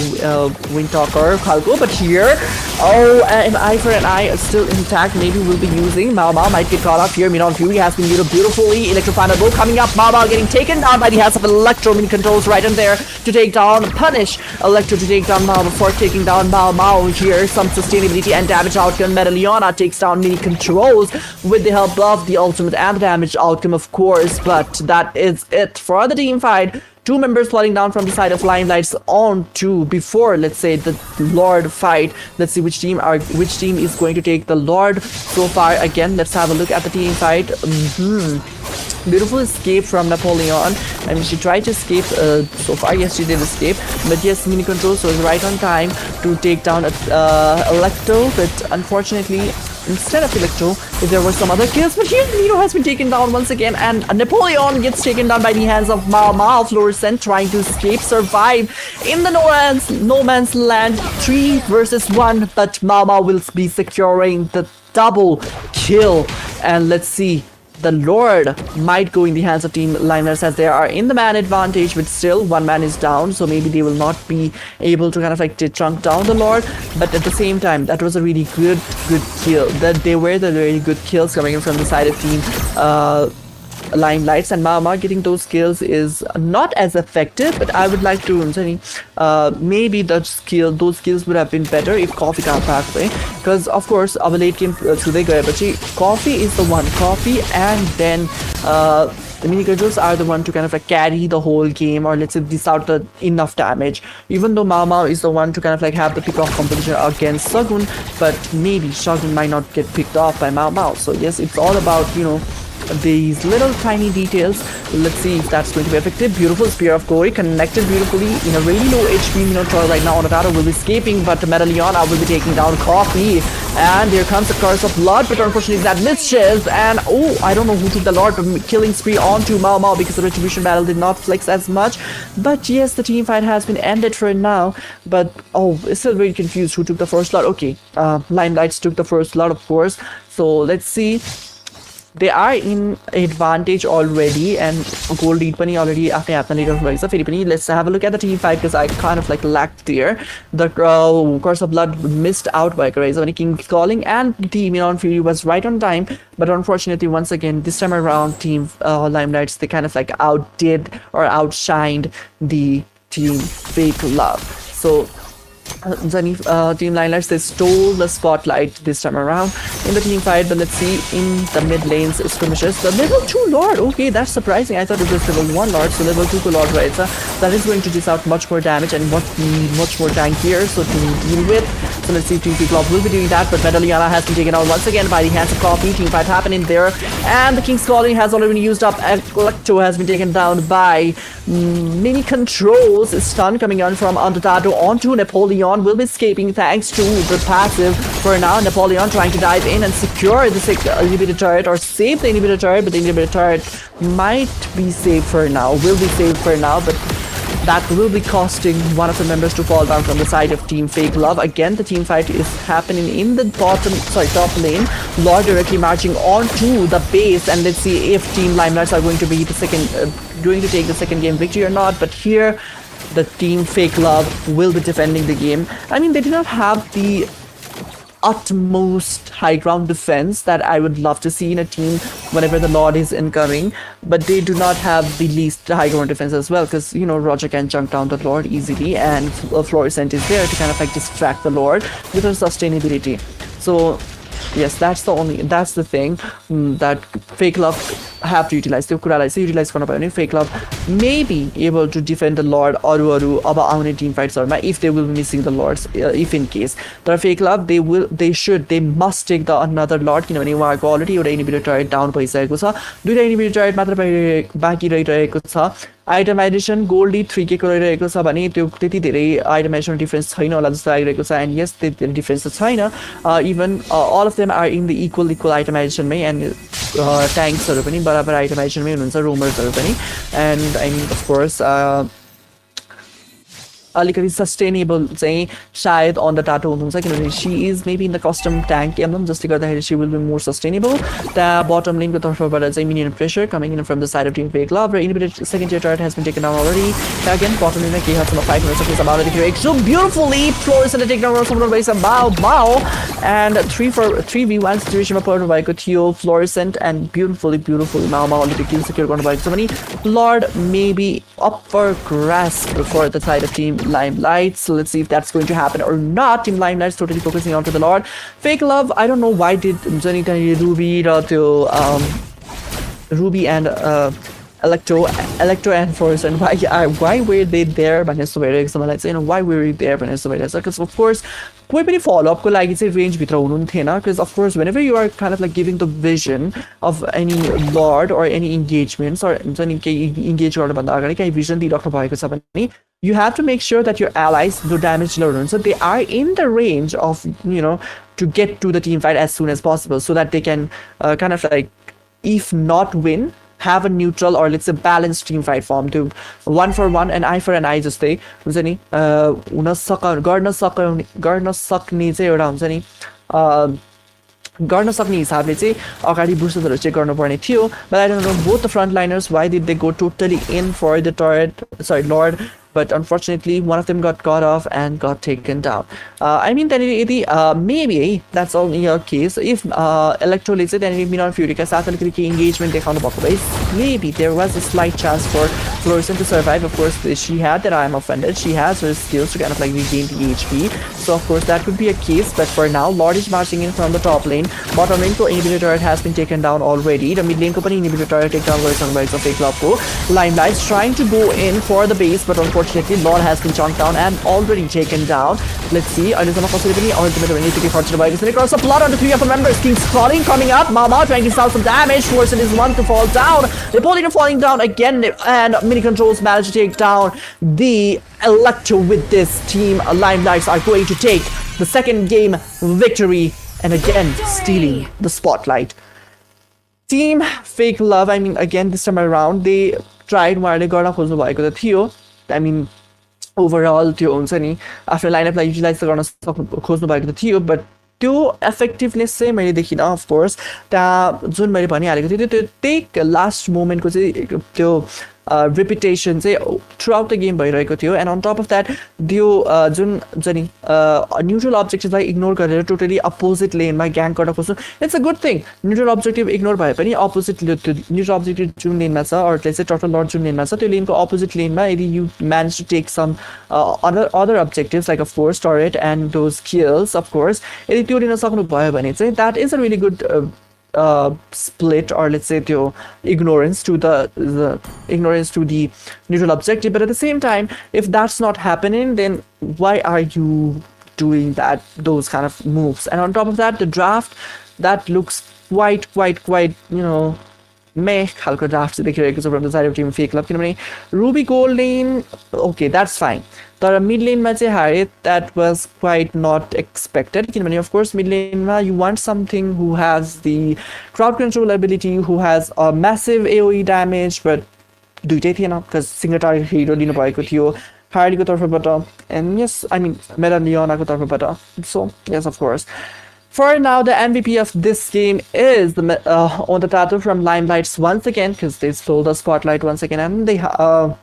wind talker, Kalgo. But here, an eye for an eye is still intact. Maybe we'll be using Mao might get caught up here. Minon Fury has been beautifully electrifying bow coming up. Mao getting taken down by the hands of Electro. Mini controls right in there to take down, punish Electro to take down Mao before taking down Mao here. Some sustainability and damage outcome. Medalliona takes down mini controls with the help of the ultimate and damage outcome, of course. But that is it for the team fight. Two members flooding down from the side of Limelights on to before, let's say, the Lord fight. Let's see which team is going to take the Lord so far. Again, let's have a look at the team fight. Beautiful escape from Napoleon. I mean, she tried to escape so far. Yes, she did escape. But yes, mini control, so right on time to take down Electro. But unfortunately, instead of Electro, if there were some other kills, but here Nino has been taken down once again, and Napoleon gets taken down by the hands of Mao Fluorescent, trying to escape, survive in the no man's land, 3 versus 1, but Mao will be securing the double kill. And let's see, the Lord might go in the hands of Team Limelights as they are in the man advantage, but still one man is down, so maybe they will not be able to kind of like chunk down the Lord. But at the same time, that was a really good kill. That they were the really good kills coming in from the side of Team Limelights, and Mama getting those kills is not as effective, but I would like to maybe those skills would have been better if Coffee got back way, because of course our late game today Coffee is the one, Coffee and then the mini Gajos are the one to kind of like carry the whole game, or let's say dish out the enough damage, even though Mama is the one to kind of like have the pick-off competition against Sagun, but maybe Sagun might not get picked off by Mao. So yes, it's all about these little tiny details. Let's see if that's going to be effective. Beautiful Spear of Glory connected beautifully in a really low HP Minotaur right now. Onataru will be escaping, but Medallion will be taking down Coffee, and here comes the Curse of Blood, but unfortunately that misses, and oh, I don't know who took the Lord, but killing spree onto Mao because the Retribution battle did not flex as much. But yes, the team fight has been ended for now, but oh, it's still very confused who took the first Lord. Okay, Limelights took the first Lord, of course, so let's see. They are in advantage already, and goal lead pani already after happened later. Let's have a look at the team fight, because I kind of like lacked there. The Curse of Blood missed out by Karaiza when King's Calling, and Team on Fury was right on time, but unfortunately once again this time around Team Limelights, they kind of like outdid or outshined the Team Fake Love. So Team Limelights, they stole the spotlight this time around in the team fight, but let's see in the mid lanes skirmishes. The level 2 Lord, okay, that's surprising. I thought it was level 1 Lord, so level 2 Lord, right? So that is going to dish out much more damage and much more tank here, so to deal with. So let's see if Team Club will be doing that, but Medalliana has been taken out once again by the hands of Coffee. Team fight happening there, and the King's Calling has already been used up, and Electro has been taken down by Mini Controls. Stun coming on from Undertato onto Napoleon, will be escaping thanks to the passive. For now, Napoleon trying to dive in and secure the inhibitor turret, or save the inhibitor turret, but the inhibitor turret might be saved for now, will be saved for now, but that will be costing one of the members to fall down from the side of Team Fake Love. Again, the team fight is happening in the top lane. Lord directly marching onto the base, and let's see if Team Limelights are going to be going to take the second game victory or not. But here, the Team Fake Love will be defending the game. I mean, they do not have the utmost high ground defense that I would love to see in a team whenever the Lord is incoming, but they do not have the least high ground defense as well, because Roger can chunk down the Lord easily, and Fluorescent is there to kind of like distract the Lord with her sustainability. So yes, that's the thing that Fake Love have to utilize. त्यो कुरालाई चाहिँ utilise गर्न पायो भने Fake Love may be able to defend the Lord अरू अब आउने team fights-हरुमा if they will be missing the Lords, if in case. तर Fake Love they must take the another Lord, किनभने उहाँको अलरेडी एउटा इनिबिटर टर्रेट डाउन भइसकेको छ, दुईटा इनिबिटर टर्रेट मात्र बाँकी रहिरहेको छ. आइटमाइजेसन गोल्डी 3k को रहिरहेको छ भने त्यो त्यति धेरै आइटमाइजेसन डिफरेन्स छैन होला जस्तो लागिरहेको छ, एन्ड यस त्यति डिफरेन्स त छैन. Even all of them are in the equal आइटमाइजेसनमै, एन्ड ट्याङ्क्सहरू पनि बराबर आइटमाइजेसनमै हुनुहुन्छ, रोमर्सहरू पनि, एन्ड आई मिन अफ कोर्स अलिकति सस्टेनेबल चाहिँ सायद Undertato हुनुहुन्छ, किनभने she is maybe in the custom tank emblem, जसले गर्दाखेरि she will be more sustainable. त्यहाँ बटम लेनको तर्फबाट चाहिँ minion pressure coming in from the side of team fake लभ, र inhibited second tier turret has been taken down already. Again bottom लेनमा केही हदसम्म फाइट हुन सक्छ. बाउले देखिरहेको छु ब्युटिफुल्ली फ्लोरेसेन्ट टेक डाउन सम्पूर्ण भइस बाउ एन्ड 3v1 सिचुएसनमा पर्नु भएको थियो fluorescent, end beautifully Mouma already किल सेक्युर गर्नुभएको छ भने lord maybe up for grasp for the side of Tim Limelights. So let's see if that's going to happen or not. Team Limelights totally focusing onto the Lord. Fake Love, I don't know why did Ruby and Electro and Forest, and why were they there? Why were they there? Because of course कोही पनि follow-up को लागि चाहिँ range भित्र हुनुहुन्थेन, because of course whenever you are kind of like giving the vision of any Lord or any engagements, or engage गर्नु भन्दा अगाडि केही vision दिइराख्नु भएको छ भने you have to make sure that your allies, the damage dealer, so they are in the range of to get to the team fight as soon as possible, so that they can kind of like, if not win, have a neutral or let's say balanced team fight form, to 1 for 1 and eye for an eye जस्तै हुन्छ नि, गर्न सक्ने चाहिँ एउटा हुन्छ नि, गर्न सक्ने हिसाबले चाहिँ अगाडि बुस्टरहरू चेक गर्नुपर्ने थियो. But I don't know, both the frontliners, why did they go totally in for the Lord but unfortunately one of them got caught off and got taken down. I mean maybe that's only your case if Electrolytes and Minon Fury ka sath alikati engagement dekhanu bhako bhai maybe there was a slight chance for Florison to survive. Of course she had that I am offended, she has her skills to kind of like regain the HP, so of course that could be a case. But for now Lord is marching in from the top lane. Bottom lane ko inhibitor turret has been taken down already. The mid lane ko pani inhibitor turret take down by of Fake Club ko. Limelights trying to go in for the base, but unfortunately Lord has been chunked down and already taken down. Let's see, Alizama possibly ultimate need to get fortunate by this across the blood on the 3 of the members. King's crawling coming up. Mama trying to start some damage. Forsen is one to fall down. Napoleon falling down again, and mini controls managed to take down the Electro with this team. Limelights are going to take the second game victory and again stealing the spotlight. Team Fake Love, I mean again this time around they tried उहाँहरूले गर्न खोज्नु भएको त थियो. I mean overall त्यो हुन्छ नि आफ्नो लाइनअपलाई युटिलाइज गर्न खोज्नु भएको त थियो, बट त्यो इफेक्टिभनेस चाहिँ मैले देखिनँ. अफ कोर्स त्यहाँ जुन मैले भनिहालेको थिएँ त्यो त्यही लास्ट मोमेन्टको चाहिँ त्यो रिपिटेसन चाहिँ थ्रु आउट द गेम भइरहेको थियो. And on top of that त्यो जुन हुन्छ नि न्युट्रल अब्जेक्टिभलाई इग्नोर गरेर टोटली अपोजिट लेनमा ग्याङ गर्न खोज्नु, it's a good thing. Neutral objective ignore भए पनि अपोजिट त्यो न्युट्रल अब्जेक्टिभ जुन लेनमा छ अरूले चाहिँ टर्टल लर्ड जुन लेनमा छ त्यो लेनको अपोजिट लेनमा यदि you manage to take some other objectives like of course turret and those kills, of course यदि त्यो लिन सक्नुभयो भने चाहिँ that is a really good split, or let's say the ignorance to the neutral objective. But at the same time, if that's not happening, then why are you doing those kind of moves? And on top of that, the draft that looks quite meh खालको draft चाहिँ देखिरहेको छ from the side of team fake club. किनभने Ruby gold lane okay that's fine, तर mid लेनमा चाहिँ हारे that was quite not expected. किनभने अफकोर्स मिड लेनमा you want something who has the crowd control ability, who has a massive AOE damage, but दुइटै थिएन because single target हिरो लिनुभएको थियो हार्डीको तर्फबाट एन्ड यस आई मिन मेरा लियोनाको तर्फबाट. So yes of course for now, the MVP of this game is on the tattoo from Limelights once again, because they stole the spotlight once again, and they, on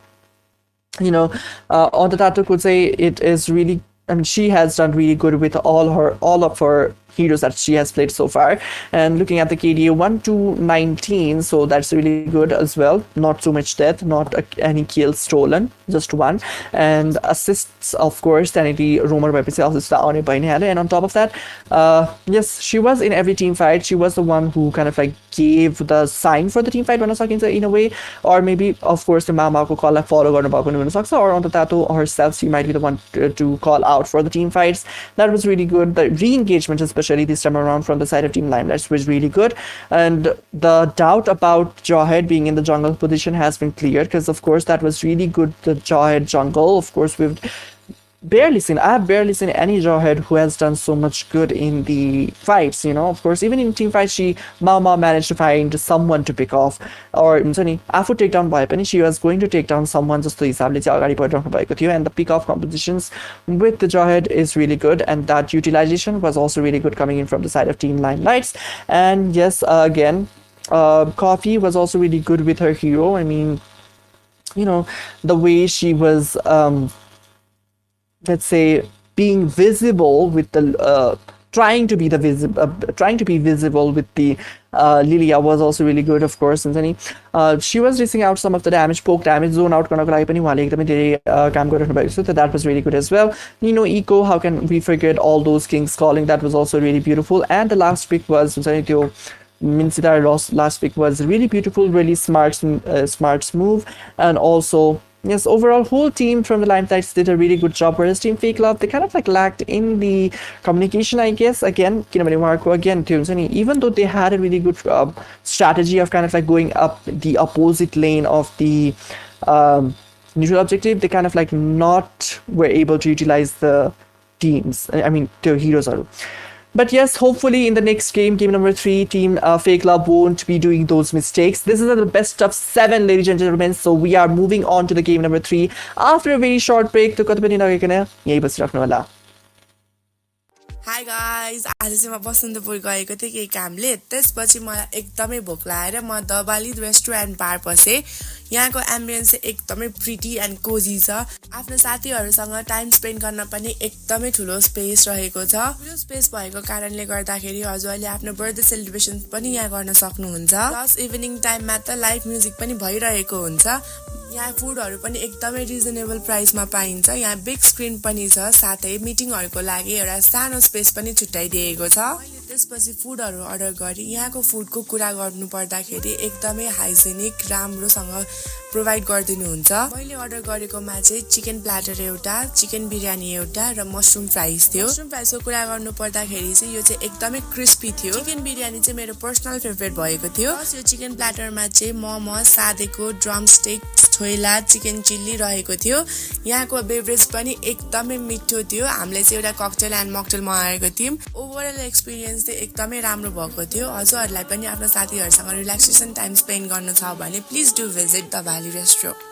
the tattoo could say it is really. I mean, she has done really good with all of her heroes that she has played so far. And looking at the KDA 1-19, so that's really good as well. Not too much death, not any kills stolen, just one. And assists, of course, Sanity Romer by PCL assist on it by Nihale. And on top of that, yes, she was in every team fight. She was the one who kind of like gave the sign for the team fight in a way, or maybe of course the Mama ko call follow or on the tattoo herself, she might be the one to call out for the team fights. That was really good. The re-engagement, especially this time around from the side of Team Limelights, was really good. And the doubt about Jawhead being in the jungle position has been cleared, because of course that was really good. The Jawhead jungle, of course, I have barely seen any Jawhead who has done so much good in the fights, of course, even in team fights, Mama managed to find someone to pick off, or Afu take down by Penny, she was going to take down someone just to establish and the pick off compositions with the Jawhead is really good, and that utilization was also really good coming in from the side of Team Limelights. And yes, again, Coffee was also really good with her hero. I mean, the way she was let's say being visible with the trying to be visible with the Lilia was also really good, of course. And she was dishing out some of the damage, poke damage, zone out गर्नको लागि पनि उहाँले एकदमै धेरै काम गरिरहनु भएको छ. So that was really good as well. Eco, how can we forget all those kings calling? That was also really beautiful. And the last pick was त्यो Minsidar last pick was really beautiful, really smart move. And also yes, overall whole team from the Limelights did a really good job, whereas Team Fake Love, they kind of like lacked in the communication, I guess. Again, even though they had a really good strategy of kind of like going up the opposite lane of the neutral objective, they kind of like not were able to utilize the teams, I mean their heroes are. But yes, hopefully in the next game number 3, Team Fake Love won't be doing those mistakes. This is the best of 7, ladies and gentlemen. So we are moving on to the game number 3 after a very short break. Hi guys आज चाहिँ म बसन्तपुर गएको थिएँ केही कामले त्यसपछि मलाई एकदमै भोक लागेर म दबाली रेस्टुरेन्ट पार पसेँ यहाँको एम्बियन्स चाहिँ एकदमै प्रिटी एन्ड कोजी छ आफ्नो साथीहरूसँग टाइम स्पेन्ड गर्न पनि एकदमै ठुलो स्पेस रहेको छ ठुलो स्पेस भएको कारणले गर्दाखेरि हजुरले आफ्नो बर्थडे सेलिब्रेसन पनि यहाँ गर्न सक्नुहुन्छ प्लस इभिनिङ टाइममा त लाइभ म्युजिक पनि भइरहेको हुन्छ यहाँ फुडहरू पनि एकदमै रिजनेबल प्राइसमा पाइन्छ यहाँ बिग स्क्रिन पनि छ साथै मिटिङहरूको लागि एउटा सानो स्पेस पनि छुट्याइदिएको छ मैले त्यसपछि फुडहरू अर्डर गरेँ यहाँको फुडको कुरा गर्नु पर्दाखेरि एकदमै हाइजेनिक राम्रोसँग प्रोभाइड गरिदिनुहुन्छ मैले अर्डर गरेकोमा चाहिँ चिकन प्ल्याटर एउटा चिकन बिरयानी एउटा र मसरुम फ्राइज थियो मसरुम फ्राइजको कुरा गर्नु पर्दाखेरि चाहिँ यो चाहिँ एकदमै क्रिस्पी थियो चिकन बिरयानी चाहिँ मेरो पर्सनल फेभरेट भएको थियो प्लस यो चिकन प्ल्याटरमा चाहिँ momo सादेको drumstick choila chicken chilli रहेको थियो यहाँको बेभरेज पनि एकदमै मिठो थियो हामीले चाहिँ एउटा ककटेल एन्ड मकटेल मगाएको थियौँ ओभरअल एक्सपिरियन्स चाहिँ एकदमै राम्रो भएको थियो हजुरहरूलाई पनि आफ्नो साथीहरूसँग रिल्याक्सेसन टाइम स्पेन्ड गर्नु छ भने please do visit the valley restaurant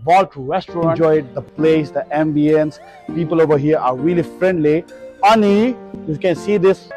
Walked to restaurant, enjoyed the place, the ambience. People over here are really friendly. Ani, you can see this.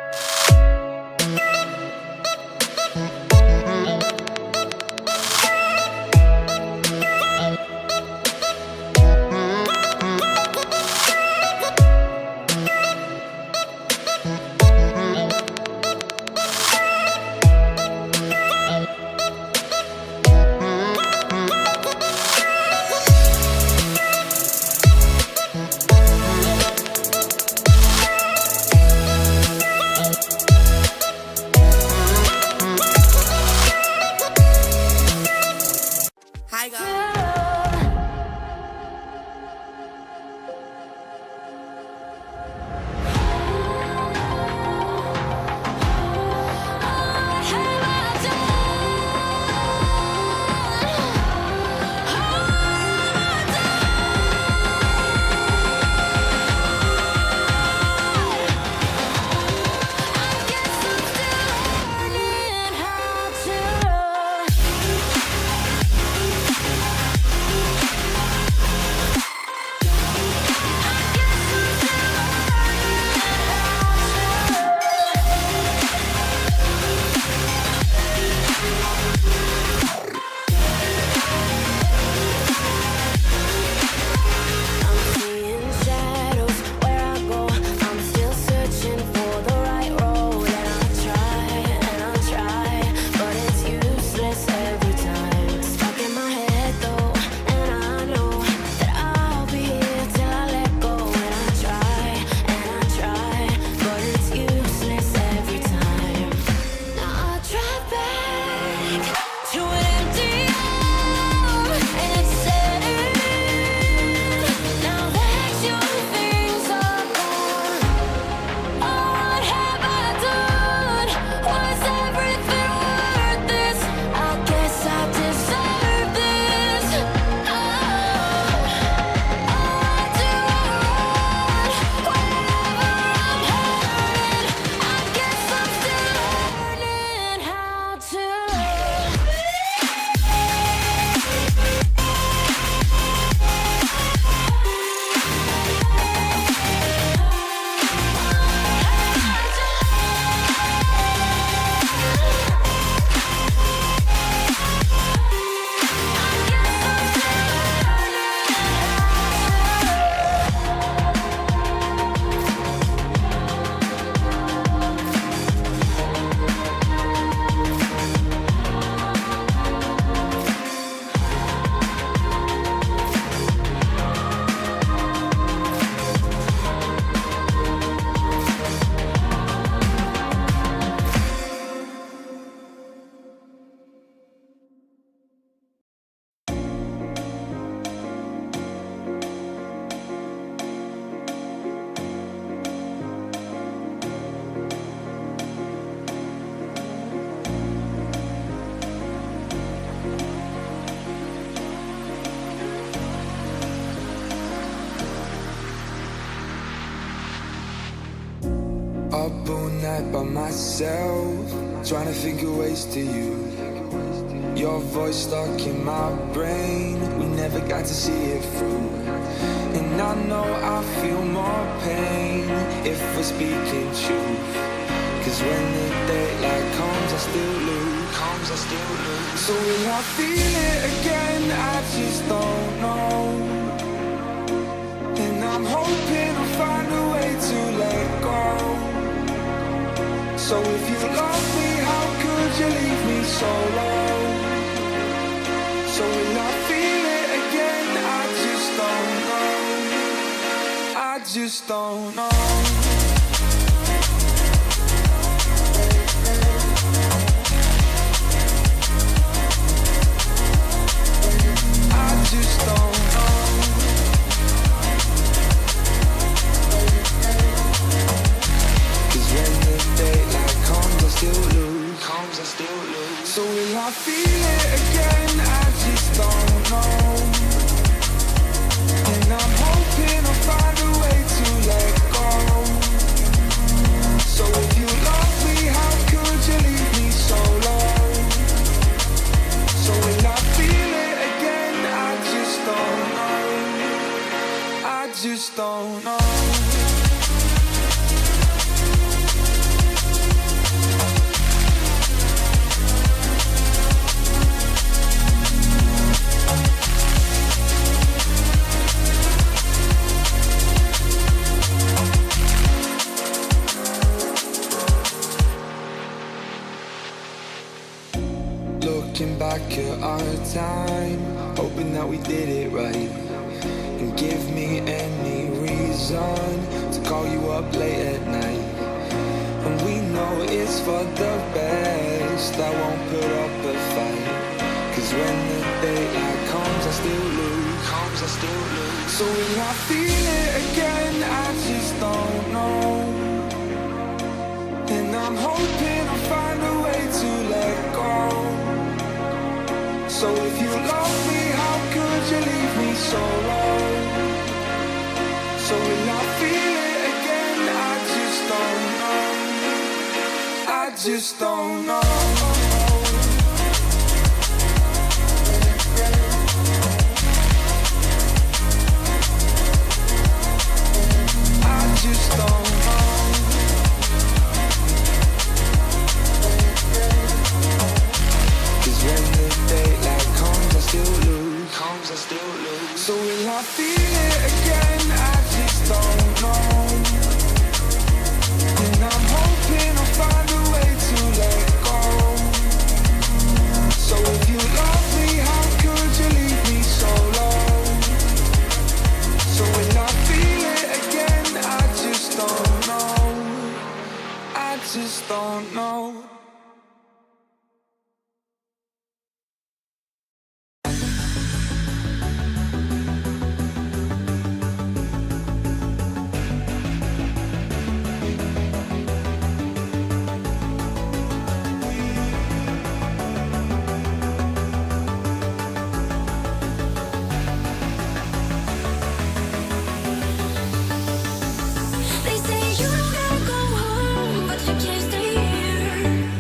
one night by myself, trying to think of ways to you. Your voice stuck in my brain, we never got to see it through. And I know I feel more pain if we're speaking truth. Cause when the daylight comes, I still lose. So will I feel it again? I just don't know. And I'm hoping I'll find a way to let go. So if you love me, how could you leave me so low? So will I feel it again? I just don't know. I just don't know. I just don't know. Cause when the daylight comes, I still lose. So will I feel it again? I just don't know. And I'm hoping I'll find a way to let go. So if you love me, how could you leave me so low? So will I feel it again? I just don't know. I just don't know. Looking back at our time, hoping that we did it right. And give me any reason to call you up late at night. And we know it's for the best, I won't put up a fight. Cause when the daylight comes, I still lose. So will I feel it again? I just don't know. And I'm hoping I'll find a way to let go. So if you love me, how could you leave me so low? So will I feel it again? I just don't know. I just don't know. I just don't know. Cause when the daylight comes, I still lose. So will I feel it again? I just don't know. And I'm hoping I'll find a way to let go. So if you love me, how could you leave me so low? So will I feel it again? I just don't know. I just don't know. They say you don't gotta go home, but you can't stay here.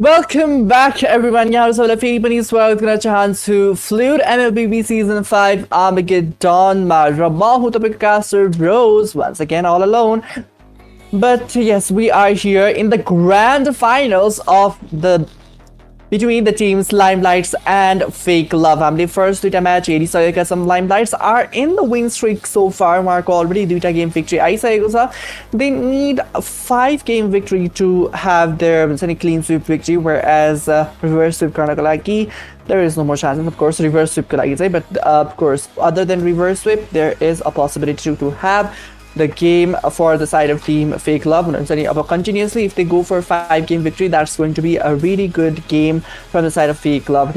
Welcome back, everyone. यहाँ सबैलाई फेरि पनि स्वागत गर्न चाहन्छु fluid MLBB Season 5 Armageddon-मा र म हुँ तपाईँको caster Rose, once again all alone. But yes, we are here in the grand finals of the between the teams Limelights and Fake Love. हामीले first दुईटा match हेरिसकेका छौँ. Limelights are in the win streak so far. उहाँहरूको already दुईटा game victory आइसकेको छ. They need a 5 game victory to have their clean sweep victory, whereas reverse sweep गर्नको लागि there is no more chances, of course, reverse sweep को लागि चाहिँ, but of course, other than reverse sweep, there is a possibility to have the game for the side of team Fake Love. Continuously, if they go for a 5 game victory, that's going to be a really good game from the side of Fake Love.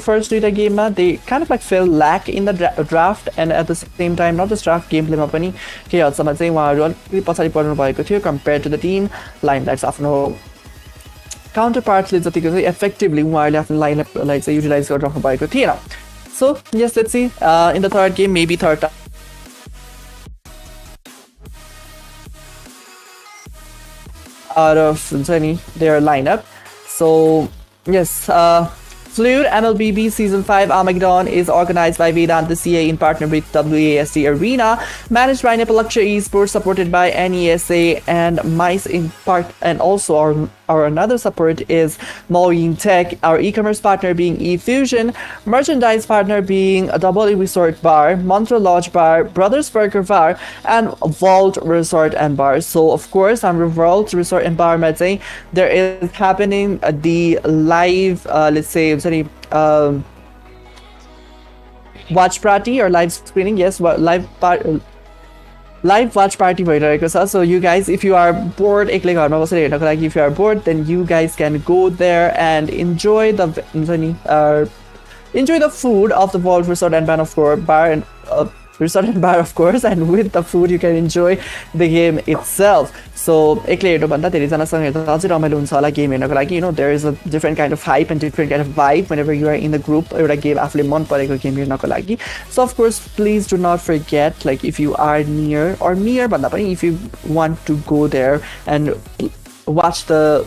First game, they kind of like fell lack in the draft, and at the same time, not just draft gameplay compared to the team Limelights. Counterparts effectively lineup utilize. So yes, let's see in the third game, maybe third time out of their lineup. So yes, Fluid MLBB Season 5 Armageddon is organized by Vedanta CA in partner with WASD Arena, managed by Nepalaksha Esports, supported by NESA and Mice in part, and also our another support is Moin Tech, our e-commerce partner being eFusion, merchandise partner being Double E Resort Bar, Mantra Lodge Bar, Brothers Burger Bar, and Vault Resort and Bar. So of course, on Vault Resort and Bar, there is happening the live, let's say, watch party or live screening. Yes, live watch party. So you guys, if you are bored, if you are bored, then you guys can go there and enjoy the food of the Vault Resort and Bar, of course, Resort and Bar, of course, and with the food you can enjoy the game itself. So there is a different kind of hype and different kind of vibe whenever you are in the group game. So of course, please do not forget, like, if you are near if you want to go there and watch the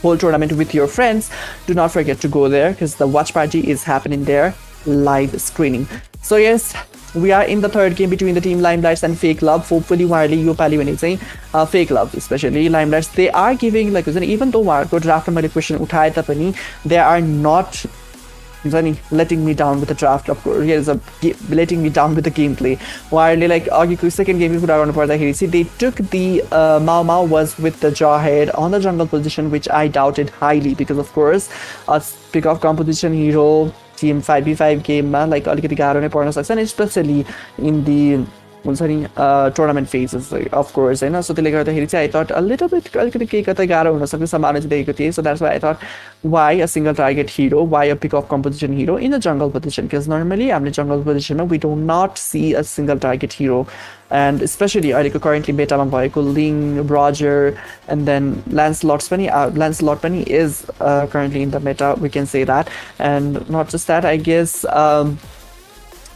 whole tournament with your friends, do not forget to go there, because the watch party is happening there, live screening. So yes, we are in the third game between the team Limelights and Fake Love. Hopefully, Fake Love, especially Limelights, they are giving, like, even though draft question they are not letting me down with the draft. Of course, letting me down with the gameplay. While like second game, they took the Mao was with the Jawhead on the jungle position, which I doubted highly, because of course pick off composition hero team 5v5 game like especially in the tournament phases, of course. So I thought a little bit, so that's why I thought, why a single target hero, why a pick off composition hero in the jungle position, because normally I'm in the jungle position, we do not see a single target hero. And especially currently beta Ling, Roger, and then Lancelot Penny. Lancelot Penny is currently in the meta, we can say that. And not just that, I guess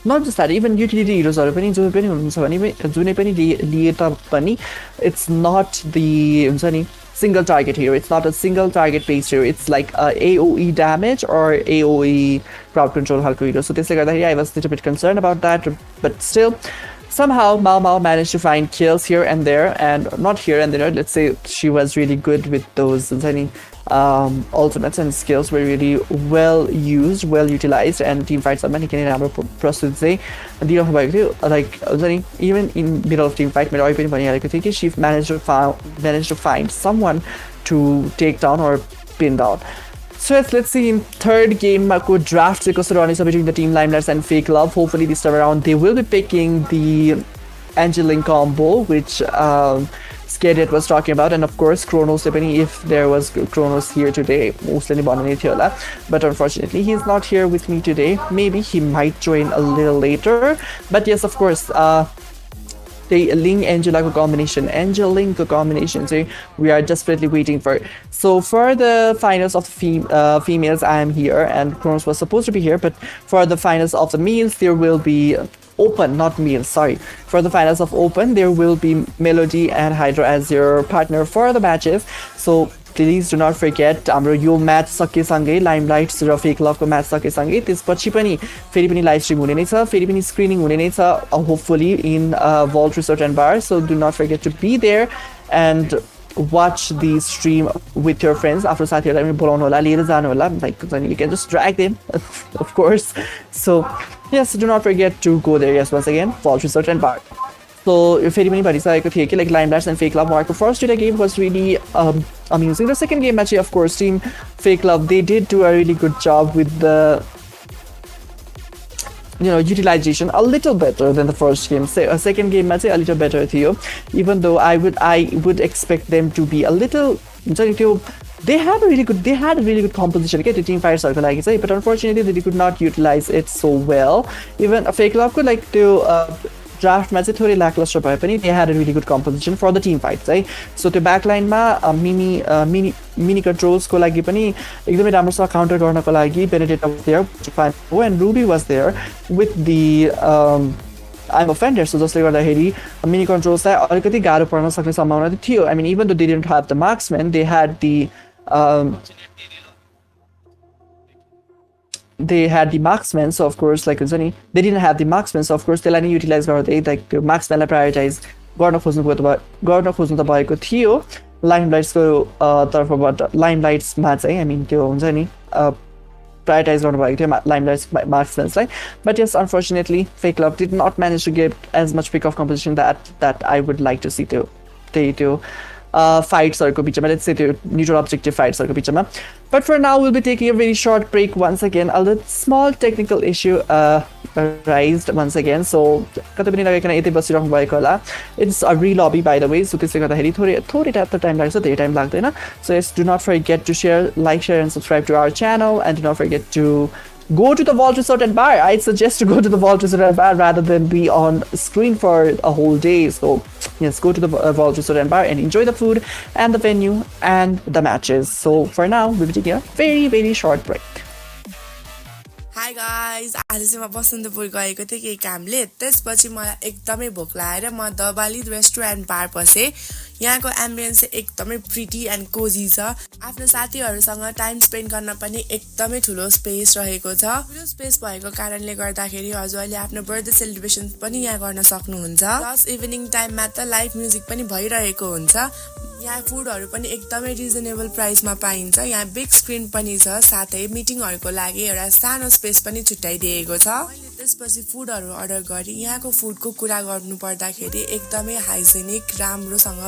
not just that, even utility heroes are it's not the single target hero. It's not a single target based hero. It's like AoE damage or AoE crowd control hero. So this, I was a little bit concerned about that, but still, somehow Mao managed to find kills here and there, and not here and there. Let's say she was really good with those ultimates, and skills were really well used, well utilized, and team fights like even in middle of team fight, she managed to find someone to take down or pin down. So let's see in third game draft between the team Limelights and Fake Love. Hopefully this time around they will be picking the Angeling combo, which Scared was talking about, and of course Kronos, if there was Kronos here today, but unfortunately he's not here with me today. Maybe he might join a little later, but yes, of course, the Ling Angela combination, we are desperately waiting for. So for the finals of the females, I am here, and Kronos was supposed to be here, but for the finals of the males, there will be Open, not males, sorry. For the finals of Open, there will be Melody and Hydra as your partner for the matches. So please do not forget हाम्रो यो match सकेसँगै limelights र fake लभको match सकेसँगै त्यसपछि पनि फेरि पनि live stream हुने नै छ, फेरि पनि स्क्रिनिङ हुने नै छ, hopefully in vault resort and bar. So do not forget to be there and watch the stream with your friends. After साथीहरुलाई पनि बोलाउनु होला, लिएर जानु होला, like you can just drag them of course. So yes, do not forget to go there. Yes, once again, Vault Resort and Bar. So फेरि पनि भनिसकेको थिएँ कि like Limelights and Fake Love उहाँको first दुईटा game was really amusing. The second game मा चाहिँ of course team Fake Love they did do a really good job with the utilization a little better than the first game. Second game मा चाहिँ a little better थियो, even though I would expect them to be a little they had a really good composition के त्यो team fights हरुको लागि चाहिँ, but unfortunately they could not utilize it so well. Even Fake Love को like त्यो ड्राफ्टमा चाहिँ थोरै lackluster भए पनि they had a really good composition for the team fights है. So त्यो backline मा mini controls को लागि पनि एकदमै राम्रोसँग काउन्टर गर्नको लागि Benedetta was there and Ruby was there with the I'm offender. So जसले गर्दाखेरि mini controls चाहिँ अलिकति गाह्रो पर्न सक्ने सम्भावना थियो. I mean, even though they didn't have the marksman, they had the marksman. So of course like they didn't have the marksman, so of course त्यसलाई नै युटिलाइज गर्दै like त्यो marksmanलाई प्रायोरिटाइज गर्न खोज्नु त भएको थियो लाइमलाइट्सको तर्फबाट. लाइमलाइट्समा चाहिँ I mean त्यो हुन्छ नि prioritize गर्नुभएको थियो Limelights marksmanलाई. But yes, unfortunately Fake Love did not manage to get as much pick of composition that I would like to see त्यो fights-हरुको बिचमा, let's say त्यो neutral objective fights-हरुको बिचमा. But for now we'll be taking a very short break once again. A little small technical issue raised once again, so कतै पनि नगइकन यतै बसिरहनु भएको होला. It's a re-lobby by the way, so त्यसले गर्दाखेरि थोरै टाइम लाग्छ, धेरै टाइम लाग्दैन. So yes, do not forget to like, share and subscribe to our channel, and do not forget to go to the Vault Resort and Bar. I'd suggest to go to the Vault Resort and Bar rather than be on screen for a whole day. So yes, go to the Vault Resort and Bar and enjoy the food and the venue and the matches. So for now, we'll be taking a very, very short break. Hi guys, आज चाहिँ म बसन्तपुर गएको थिएँ केही कामले. त्यसपछि मलाई एकदमै भोक लागेर म दबाली रेस्टुरेन्ट बार पसेँ. यहाँको एम्बियन्स चाहिँ एकदमै प्रिटी एन्ड कोजी छ. आफ्नो साथीहरूसँग टाइम स्पेन्ड गर्न पनि एकदमै ठुलो स्पेस रहेको छ. ठुलो स्पेस भएको कारणले गर्दाखेरि हजुरले आफ्नो बर्थडे सेलिब्रेसन पनि यहाँ गर्न सक्नुहुन्छ. प्लस इभिनिङ टाइममा त लाइभ म्युजिक पनि भइरहेको हुन्छ. यहाँ फुडहरू पनि एकदमै रिजनेबल प्राइसमा पाइन्छ. यहाँ बिग स्क्रिन पनि छ, साथै मिटिङहरूको लागि एउटा सानो स्पेस पनि छुट्याइदिएको छ. त्यसपछि फुडहरू अर्डर गरी यहाँको फुडको कुरा गर्नु पर्दाखेरि एकदमै हाइजेनिक राम्रोसँग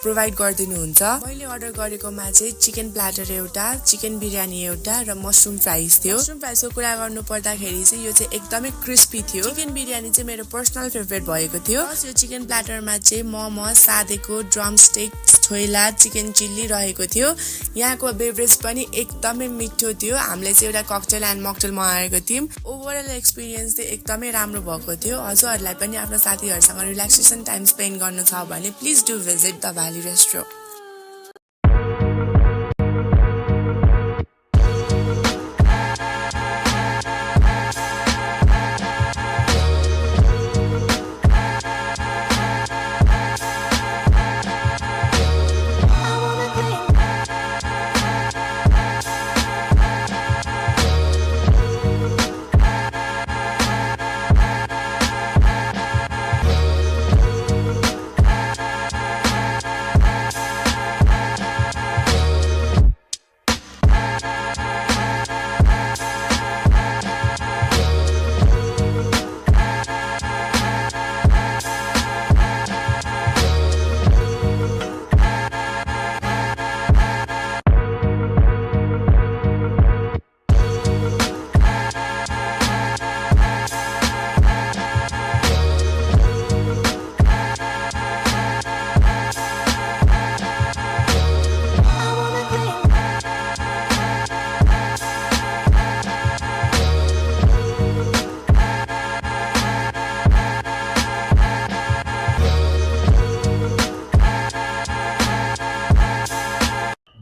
प्रोभाइड गरिदिनुहुन्छ. मैले अर्डर गरेकोमा चाहिँ चिकन प्ल्याटर एउटा, चिकन बिरयानी एउटा र मसरुम फ्राइज थियो. मसरुम फ्राइजको कुरा गर्नु पर्दाखेरि चाहिँ यो चाहिँ एकदमै क्रिस्पी थियो. चिकन बिरयानी चाहिँ मेरो पर्सनल फेभरेट भएको थियो. यो चिकन प्ल्याटरमा चाहिँ मोमो, सादेको, ड्रम स्टिक, छोइला, चिकन चिल्ली रहेको थियो. यहाँको बेभरेज पनि एकदमै मिठो थियो. हामीले चाहिँ एउटा ककटेल एन्ड मकटेल मगाएको थियौँ. ओभरअल एक्सपिरियन्स चाहिँ एकदमै राम्रो भएको थियो. हजुरहरूलाई पनि आफ्नो साथीहरूसँग रिल्याक्सेसन टाइम स्पेन्ड गर्नु छ भने please do visit the valley restaurant.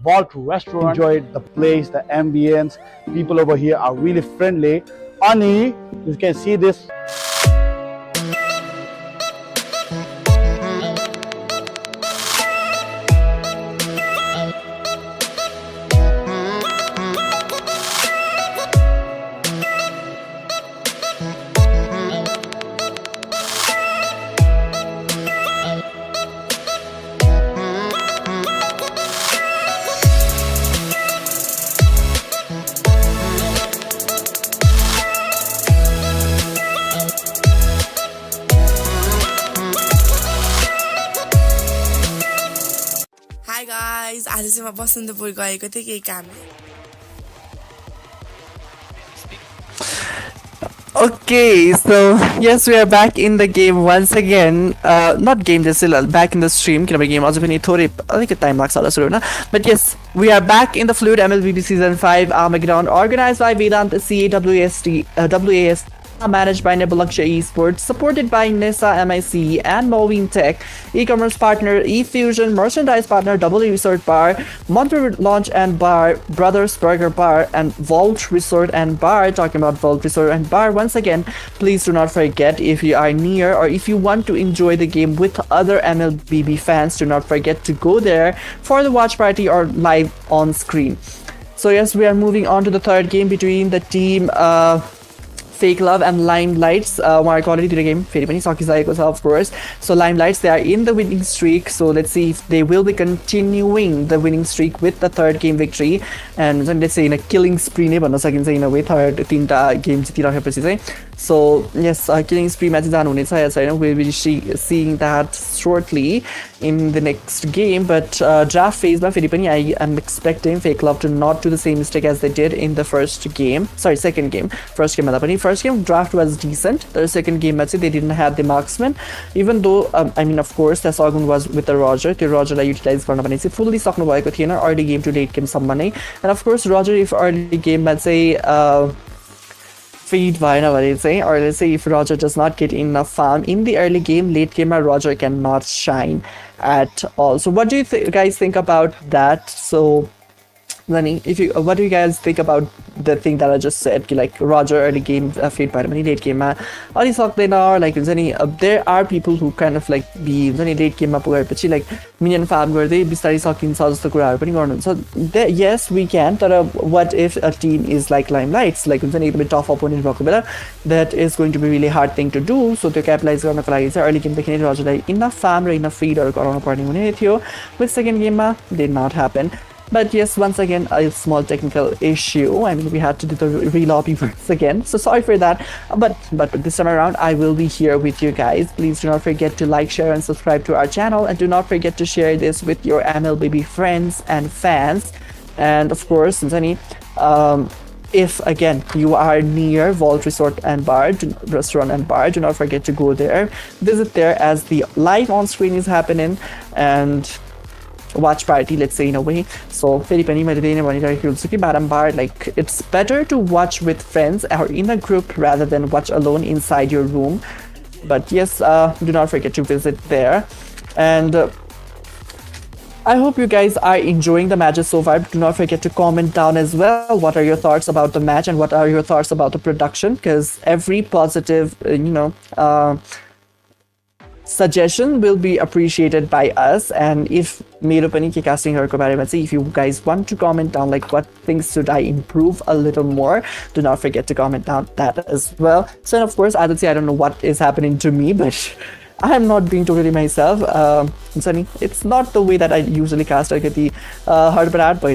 Vault restaurant. Enjoyed the place, the ambience. People over here are really friendly. Ani, you can see this. Hi guys, आज चाहिँ म बसन्तपुर गएको थिएँ केही कामले. Okay, so yes, we are back in the game once again. Not game, just still back in the stream. किनभने game अझै पनि थोरै अलिकति टाइम लाग्छ होला सुरु हुन. But yes, we are back in the fluid MLBB Season 5 Armageddon, organized by Vedant CAWAS, managed by Nebulaksha Esports, supported by Nisa MIC and Moving Tech, e-commerce partner eFusion, merchandise partner Double Resort Bar, Monterey Launch and Bar, Brothers Burger Bar, and Vault Resort and Bar. Talking about Vault Resort and Bar once again, please do not forget, if you are near or if you want to enjoy the game with other MLBB fans, do not forget to go there for the watch party or live on screen. So yes, we are moving on to the third game between the team Fake Love and Limelights. Uहाँहरूको already the game फेरि पनि सकिसकेको छ, of course. So Limelights, they are in the winning streak. So let's see if they will be continuing the winning streak with the third game victory. And let's say in a killing spree नै भन्न सकिन्छ in a way, third तीनटा game जितिराखेपछि चाहिँ. So yes, killing spree मा चाहिँ जानुहुनेछ या छैन, we'll be seeing that shortly in the next game. But draft phase मा फेरि पनि I am expecting Fake Love to not do the same mistake as they did in the first game. Sorry, second game. First game मा पनि first game draft was decent. The second game मा चाहिँ they didn't have the marksman. Even though I mean of course the Sagun was with the Roger. त्यो Rogerलाई utilize गर्न पनि चाहिँ fully सक्नु भएको थिएन early game to late game सम्म नै. And of course Roger if early game मा चाहिँ feed भएन भने चाहिँ, or let's say if Roger does not get enough farm in the early game, late game Roger cannot shine at all. So what do you guys think about that? So Lenny, what do you guys think about the thing that I just said? Like Roger early game feed भएर पनि late game मा अलि सक्दैन, or like हुन्छ नि there are people who kind of like be हुन्छ नि late game मा पुगेपछि like minion farm गर्दै बिस्तारै सकिन्छ जस्तो कुराहरू पनि गर्नुहुन्छ. Yes, we can. तर what if a team is like Limelights, like हुन्छ नि एकदमै tough opponent भएको बेला, that is going to be really hard thing to do. So त्यो capitalize गर्नको लागि चाहिँ early game देखि नै Rogerलाई enough farm र enough feedहरू गराउनु पर्ने हुने थियो. With second game मा did not happen. But yes, once again, a small technical issue. I mean, we had to do the re-lobby once again. So sorry for that. But this time around, I will be here with you guys. Please do not forget to like, share, and subscribe to our channel. And do not forget to share this with your MLBB friends and fans. And of course, if again you are near Vault Resort and Bar, Restaurant and Bar, do not forget to go there. Visit there as the live on screen is happening. And watch party, let's say in a way. So फेरि पनि मैले त्यही नै भनिरहेको हुन्छु कि बारम्बार, like it's better to watch with friends or in a group rather than watch alone inside your room. But yes, do not forget to visit there. And I hope you guys are enjoying the matches so far. Do not forget to comment down as well. What are your thoughts about the match and what are your thoughts about the production? Because every positive, suggestion will be appreciated by us. And if मेरो पनि के castingहरुको बारेमा चाहिँ, if you guys want to comment down like what things should I improve a little more, do not forget to comment down that as well. So and of course I don't know what is happening to me, but I am not being totally myself. It's not the way that I usually cast. I get the hard but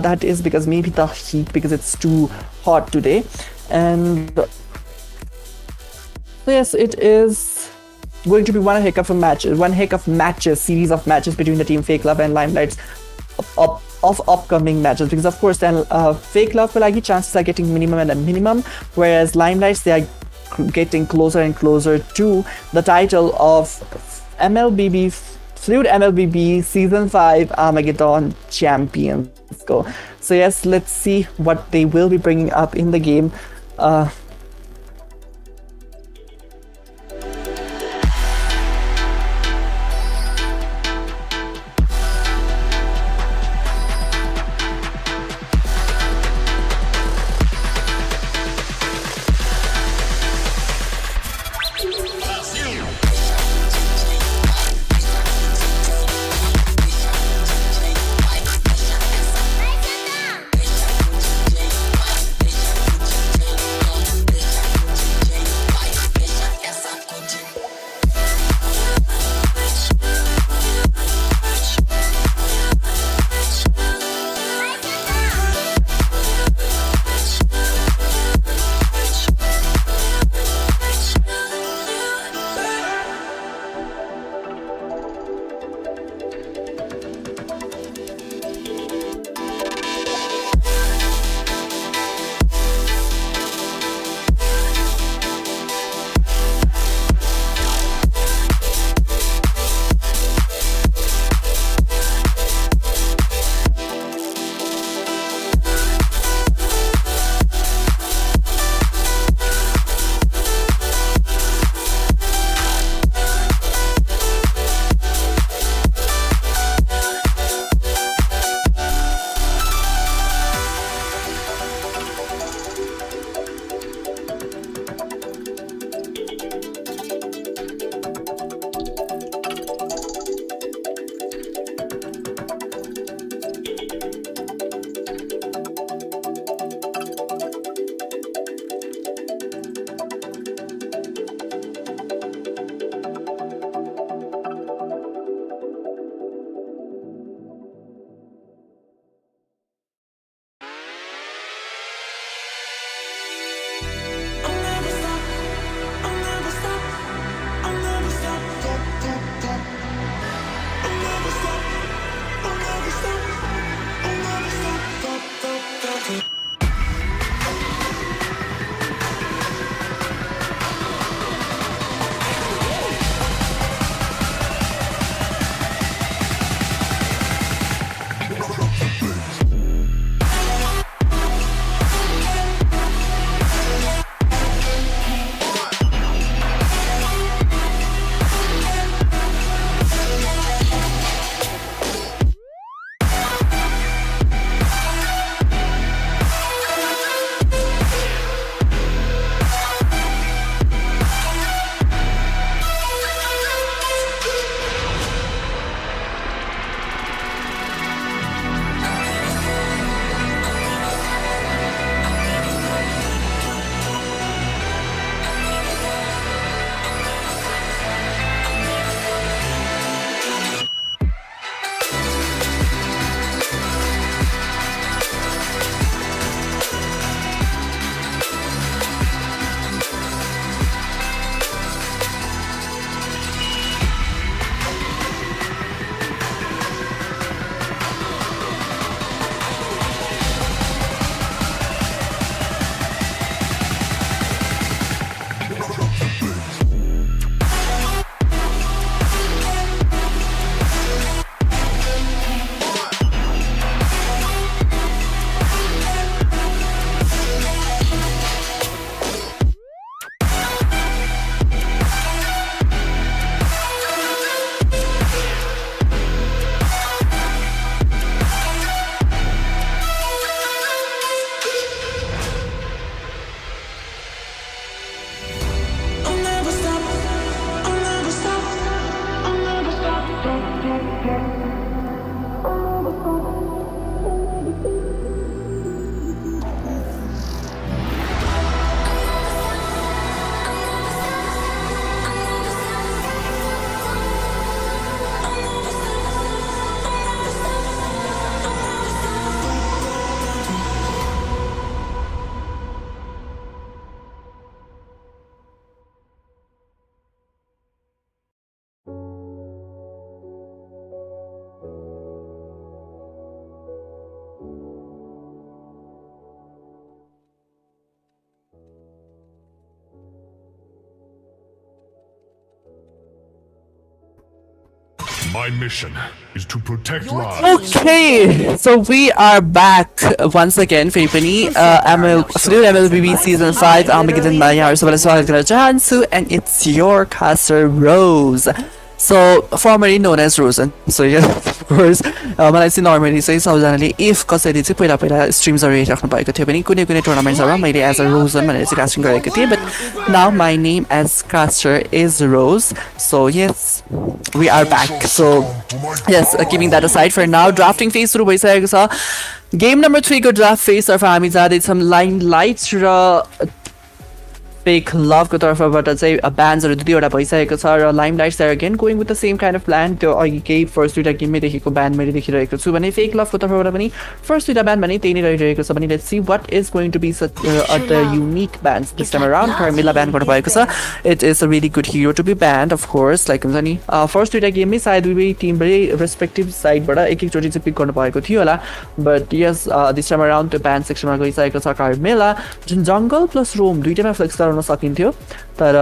that is because maybe the heat, because it's too hot today. And so yes, it is going to be one heck of matches, series of matches between the team Fake Love and Limelights of upcoming matches, because of course then Fake Love ko lagi chances are getting minimum and minimum, whereas Limelights, they are getting closer and closer to the title of MLBB Fluid MLBB Season 5 Armageddon Champions. So yes, let's see what they will be bringing up in the game. My mission is to protect lives. Okay, so we are back once again फेरि पनि Flute MLBB Season 5 Armageddon मा यहाँहरु सबैलाई स्वागत गर्न चाहन्छु and it's your caster Rose. So formerly known as Rosen. So yeah, of course मलाई चाहिँ normally चाहिँ सबैजनाले if कसैले चाहिँ पहिला पहिला स्ट्रिम्सहरु हेरिराख्नु भएको थियो भने कुनै कुनै टुर्नामेन्ट्सहरुमा मैले as a Rosen भनेर चाहिँ कास्टिङ गरेको थिएँ, but now my name as caster is Rose. So yes, we are back. So yes, keeping that aside for now, drafting phase सुरु भइसकेको छ. Game number 3 को draft phase तर्फ हामी जाँदैछौँ. Limelights र Fake Love को तर्फबाट चाहिँ ब्यान्ड्सहरु दुईवटा भइसकेको छ र Limelights are again going with the same kind of plan. त्यो अघिकै फर्स्ट दुईटा गेममै देखेको ब्यान्ड मैले देखिरहेको छु भने Fake Love को तर्फबाट पनि फर्स्ट दुईटा ब्यान्ड भने त्यही नै रहिरहेको छ भने let's see what is going to be such the unique bands this time around. Carmilla band गर्नु भएको छ. It is a really good hero to be banned, of course. Like हुन्छ नि फर्स्ट दुईटा गेममै सायद दुवै टिमले रेस्पेक्टिभ साइडबाट एक एकचोटी चाहिँ पिक गर्नु भएको थियो होला, but yes, this time around त्यो ब्यान्ड सेक्सनमा गइसकेको छ Carmilla, जुन जंगल प्लस रोम दुईटैमा फ्लेक्स गर्न सकिन्थ्यो तर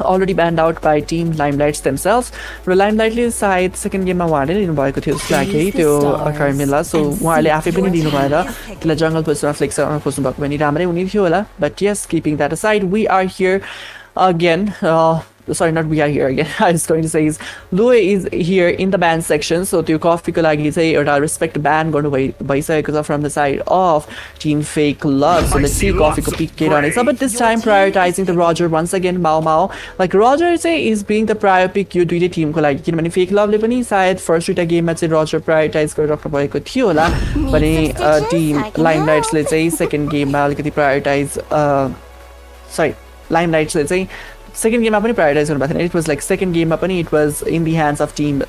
already banned out by team Limelights themselves. र Limelightले सायद सेकेन्ड गेममा उहाँले लिनु भएको थियो जस्तो लाग्यो त्यो Carmilla, सो उहाँले आफै पनि लिनु भएर त्यसलाई जंगल प्लसमा फ्लेक्स गर्न खोज्नु भएको पनि राम्रै हुने थियो होला. But yes, keeping that aside, we are here again. Sorry, not we are here again. I was going to say is Louis is here in the band section. So त्यो कफीको लागि चाहिँ एउटा respect ban गर्नु भइसकेको छ from the side of team Fake Love. So let's see कफीको pick के रहनेछ. But this time prioritizing the Roger once again. Mao. Like Roger चाहिँ is being the prior pick यो दुईटै टिमको लागि, किनभने Fake Love ले पनि सायद फर्स्ट दुईटा गेममा चाहिँ Roger prioritize गरिराख्नु भएको थियो होला भने टिम Limelights ले चाहिँ सेकेन्ड गेममा अलिकति prioritize Limelights ले चाहिँ सेकेन्ड गेममा पनि प्रायोरिटाइज गर्नु भएको थिएन. इट वाज लाइक सेकेन्ड गेममा पनि it was in the hands of team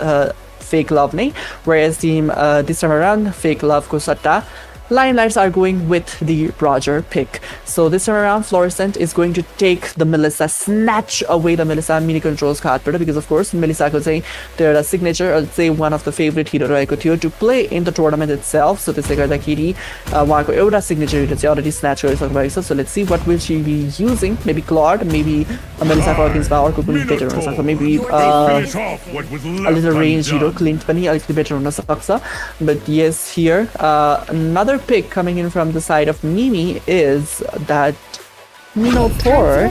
fake love नै, whereas team this time around fake लभको सट्टा Limelights are going with the Roger pick. So this time around, Fluorescent is going to take the Melissa, snatch away the Melissa mini controls card because of course Melissa could say they're a signature, or say one of the favorite hero to play in the tournament itself. So त्यसले गर्दाखेरि उहाँको एउटा signature hero चाहिँ already snatch गरिसक्नु भएको छ. So let's see what will she be using. Maybe Claude, maybe Melissa Perkinsमा अर्को कुनै better हुन सक्छ. Maybe a little range hero, Clint पनि अलिकति better हुन सक्छ. But yes, here another pick coming in from the side of Mimi is that Minotaur,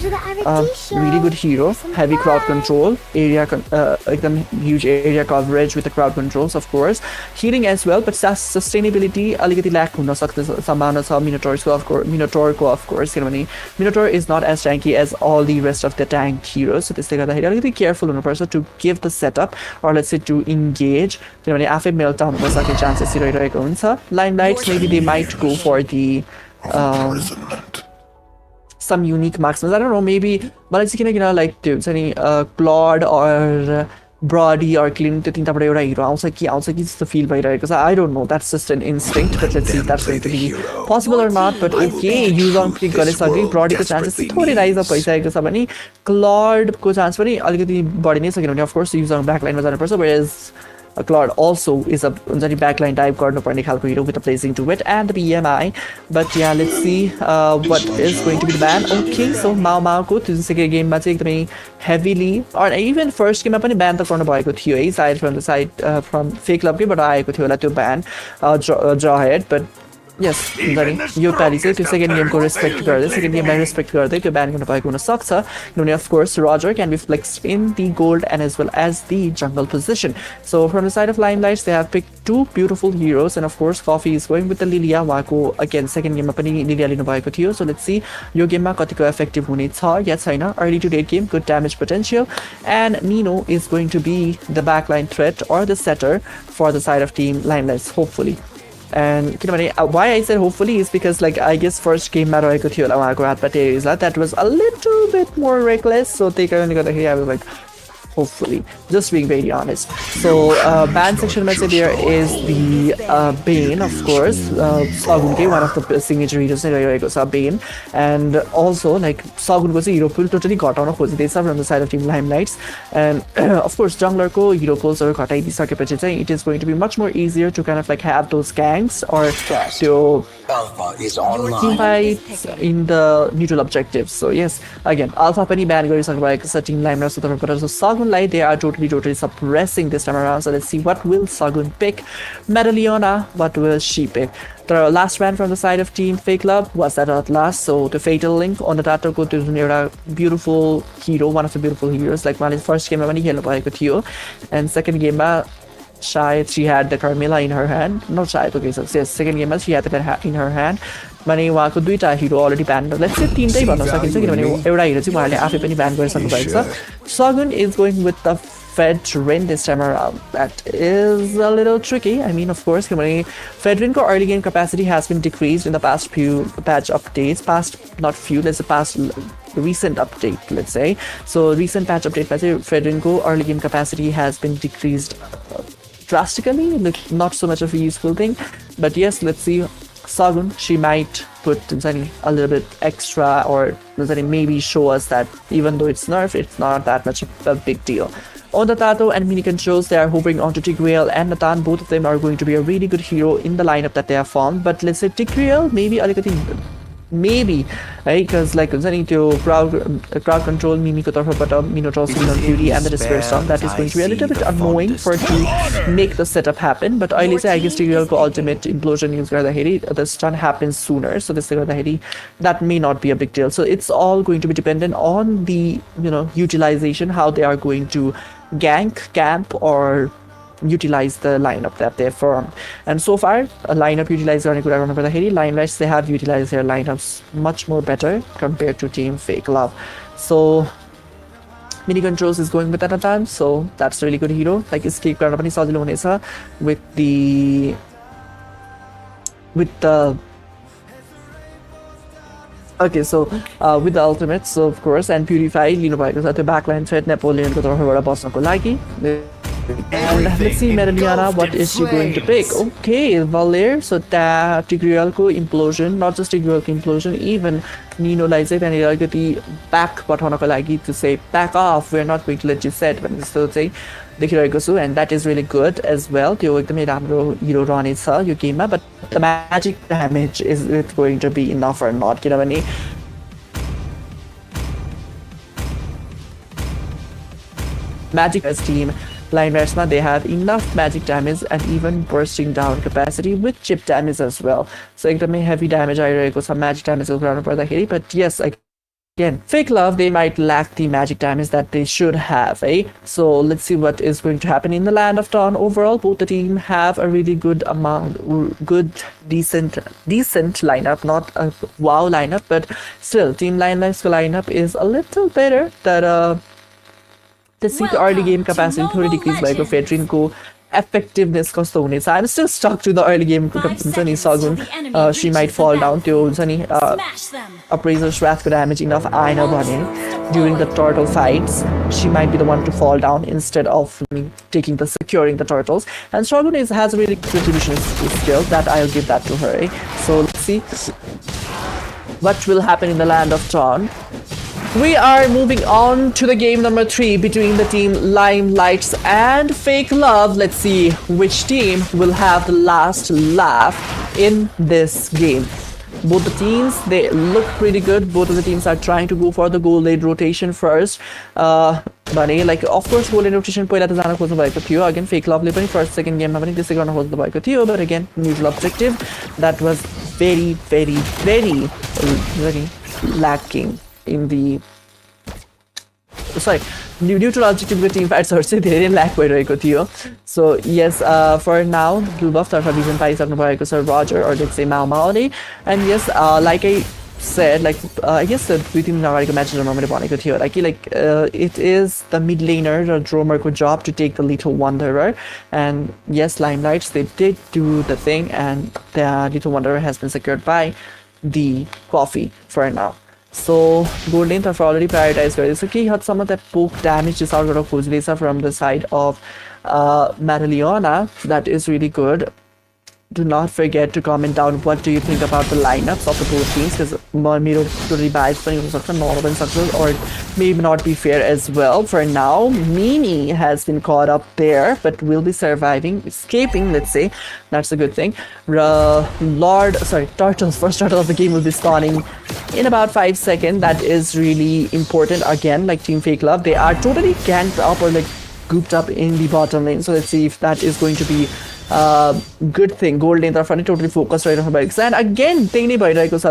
really good hero, heavy crowd control, huge area coverage with the crowd controls, of course, healing as well, but sustainability aligati lack hunna सक्ने सम्भावना छ Minotaurको of course किनभने Minotaur is not as tanky as all the rest of the tank heroes, so त्यसले गर्दाखेरि अलिकति careful हुनुपर्छ to give the setup, or let's say to engage, किनभने आफै meltdown हुन सक्ने chances रहिरहेको हुन्छ. Limelights, maybe they might go for the some unique marksmen. I don't know, maybe but it's like Claude or Brody or Clint hero the feel because I don't know, that's just an instinct, but let's see if that's going to be possible or not. But okay, use on click Brody ko chances thodi rise up Claude ko chance pani alikati body नै of course use on backline was 100%, whereas Claude also is a backline type card hero with a placing to it and the BMI. But yeah, let's see what is going to be the ban. Okay, so Mao ko second game heavily, or even first game ban side from the side from Fake Club, but I could to ban draw ahead. But yes, यो पालि चाहिँ त्यो second game को respect गर्दै, second game लाई respect गर्दै त्यो ban गर्न पाएको हुन सक्छ. Of course, Roger can be flexed in the gold and as well as the jungle position. So from the side of Limelights, they have picked two beautiful heroes, and of course, Coffee is going with the Lilia. उहाँको again second game मा पनि Lilia लिनु भएको थियो. So let's see yo game मा कतिको effective हुने छ या छैन. Early to late game, good damage potential, and Nino is going to be the backline threat or the setter for the side of team Limelights, hopefully. And why I said hopefully is because I guess first game that was a little bit more reckless, so they kind of got I was like hopefully, just being very honest. So ban section message there is the Bane, of course, Sagun, one of the signature heroes Bane, and also Sagun was a hero pool totally got on from the side of team Limelights, and of course jungler ko hero pools or it is going to be much more easier to kind of have those ganks or to team fights in the neutral objectives. So yes, again Alpha pani ban गरिसक्नु team Limelights so Sagun they are totally suppressing this time around. So let's see what will Sagun pick. Medalliona, what will she pick? The last ban from the side of Team Fake Club was that at last. So the Fatal Link on the Tato go to beautiful hero, one of the beautiful heroes. Like one first game and second game she had the Carmilla in her hand. Not Shai, okay, so yes, second game she had the in her hand. Mane wako duita hero already banned. Let's say team type bhanna sakincha kinabhane एउटा hero चाहिँ उहाँले आफै पनि ban गरिसक्नु भएको छ. Sagun is going with the Fedrin this time around. That is a little tricky. I mean, of course, Fedrin ko early game capacity has been decreased in the past few patch updates. Recent update, let's say. So recent patch update, Fedrin ko early game capacity has been decreased drastically. Not so much of a useful thing, but yes, let's see. Sagun, she might put a little bit extra, or maybe show us that even though it's nerfed, it's not that much of a big deal. On the Tato and mini controls, they are hovering onto Tigreal and Natan. Both of them are going to be a really good hero in the lineup that they have formed. But let's say Tigreal, maybe, right? Because crowd control, Mimi ko tarfबाट Minotaur's beauty and the Despair Storm, that is going to be a little bit annoying for to make the setup happen. But I guess Tigreal ko ultimate implosion use गर्दाखेरि the stun happens sooner, so this that may not be a big deal. So it's all going to be dependent on the utilization, how they are going to gank, camp, or utilize the lineup that they formed. And so far, a lineup utilized Limelights, they have utilized their lineups much more better compared to Team Fake Love. So mini controls is going with that at times, so that's a really good hero. Escape गर्न पनि सजिलो हुनेछ with the okay, so with the ultimate, so of course, and Purify लिनु भएको छ त्यो backline threat Napoleon को तर्फबाट बस्नको लागि. And let's see Medalliana, what is she going to pick? Okay, Valir, so that Tigrealको implosion, not just Tigrealको implosion, even Ninoलाई चाहिँ त्यहाँनिर अलिकति back पठाउनको लागि to say back off, we're not going to let you set भन्ने जस्तो चाहिँ देखिरहेको छु, and that is really good as well. त्यो एकदमै राम्रो हिरो रहनेछ यो गेममा, but the magic damage, is it going to be enough or not? किनभने Magic as team Limelights, they have enough magic damage and even bursting down capacity with chip damage as well. So एकदमै heavy damage आइरहेको छ magic damage को कुरामा पर्दाखेरि, but yes, again, Fake Love, they might lack the magic damage that they should have, eh? So let's see what is going to happen in the Land of Dawn. Overall, both the team have a really good decent lineup, not a wow lineup, but still, Team Limelights lineup is a little better. That let's see the early game capacity थोरै decrease भएको फेट्रिनको effectiveness कस्तो हुनेछ. I'm still stuck to the early game हुन्छ नि Sagun, she might fall down. त्यो हुन्छ नि Appraiser's Wrathको damage enough आएन भने during the turtle fights she might be the one to fall down instead of taking the securing the turtles. And Sagun has a really good retribution skill, that I'll give that to her, eh? So let's see what will happen in the Land of Dawn. We are moving on to the game number 3 between the team Limelights and Fake Love. Let's see which team will have the last laugh in this game. Both the teams, they look pretty good. Both of the teams are trying to go for the goal lane rotation first. Like of course goal lane rotation पहिला त जान खोज्नु भएको थियो. Again Fake Love ले पनि first second game मा पनि त्यसै गर्न खोज्नु भएको थियो, but again neutral objective that was very lacking in the neutral objective team fights चाहिँ धेरै ल्याक भइरहेको थियो. So yes, for now blue buff तर्फ vision पाइसक्नु भएको छ Roger, or let's say Mao. And yes, like I said, like I guess the दुई तीन अगाडिको म्याचमा मैले भनेको थियो like it is the mid laner raw dromerको job to take the Little Wanderer. And yes, Limelights, they did do the thing, and the Little Wanderer has been secured by the coffee for now. So gold lane तर्फ already prioritized गरेको छ. केही हदसम्म त poke damage is out खोज्दैछ from the side of Medalliana. That is really good. Do not forget to comment down what do you think about the lineups of the both teams, because मेरो totally biased पनि हुन सक्छ, normal पनि सक्छ, or maybe not be fair as well. For now, Mimi has been caught up there, but will be surviving, escaping, let's say. That's a good thing. Turtles, first turtle of the game will be spawning in about 5 seconds. That is really important. Again, like Team Fake Love, they are totally ganked up or like gooped up in the bottom lane. So let's see if that is going to be good thing. Gold lane तर्फ totally focused right on bikes. And again, त्यही नै भइरहेको छ.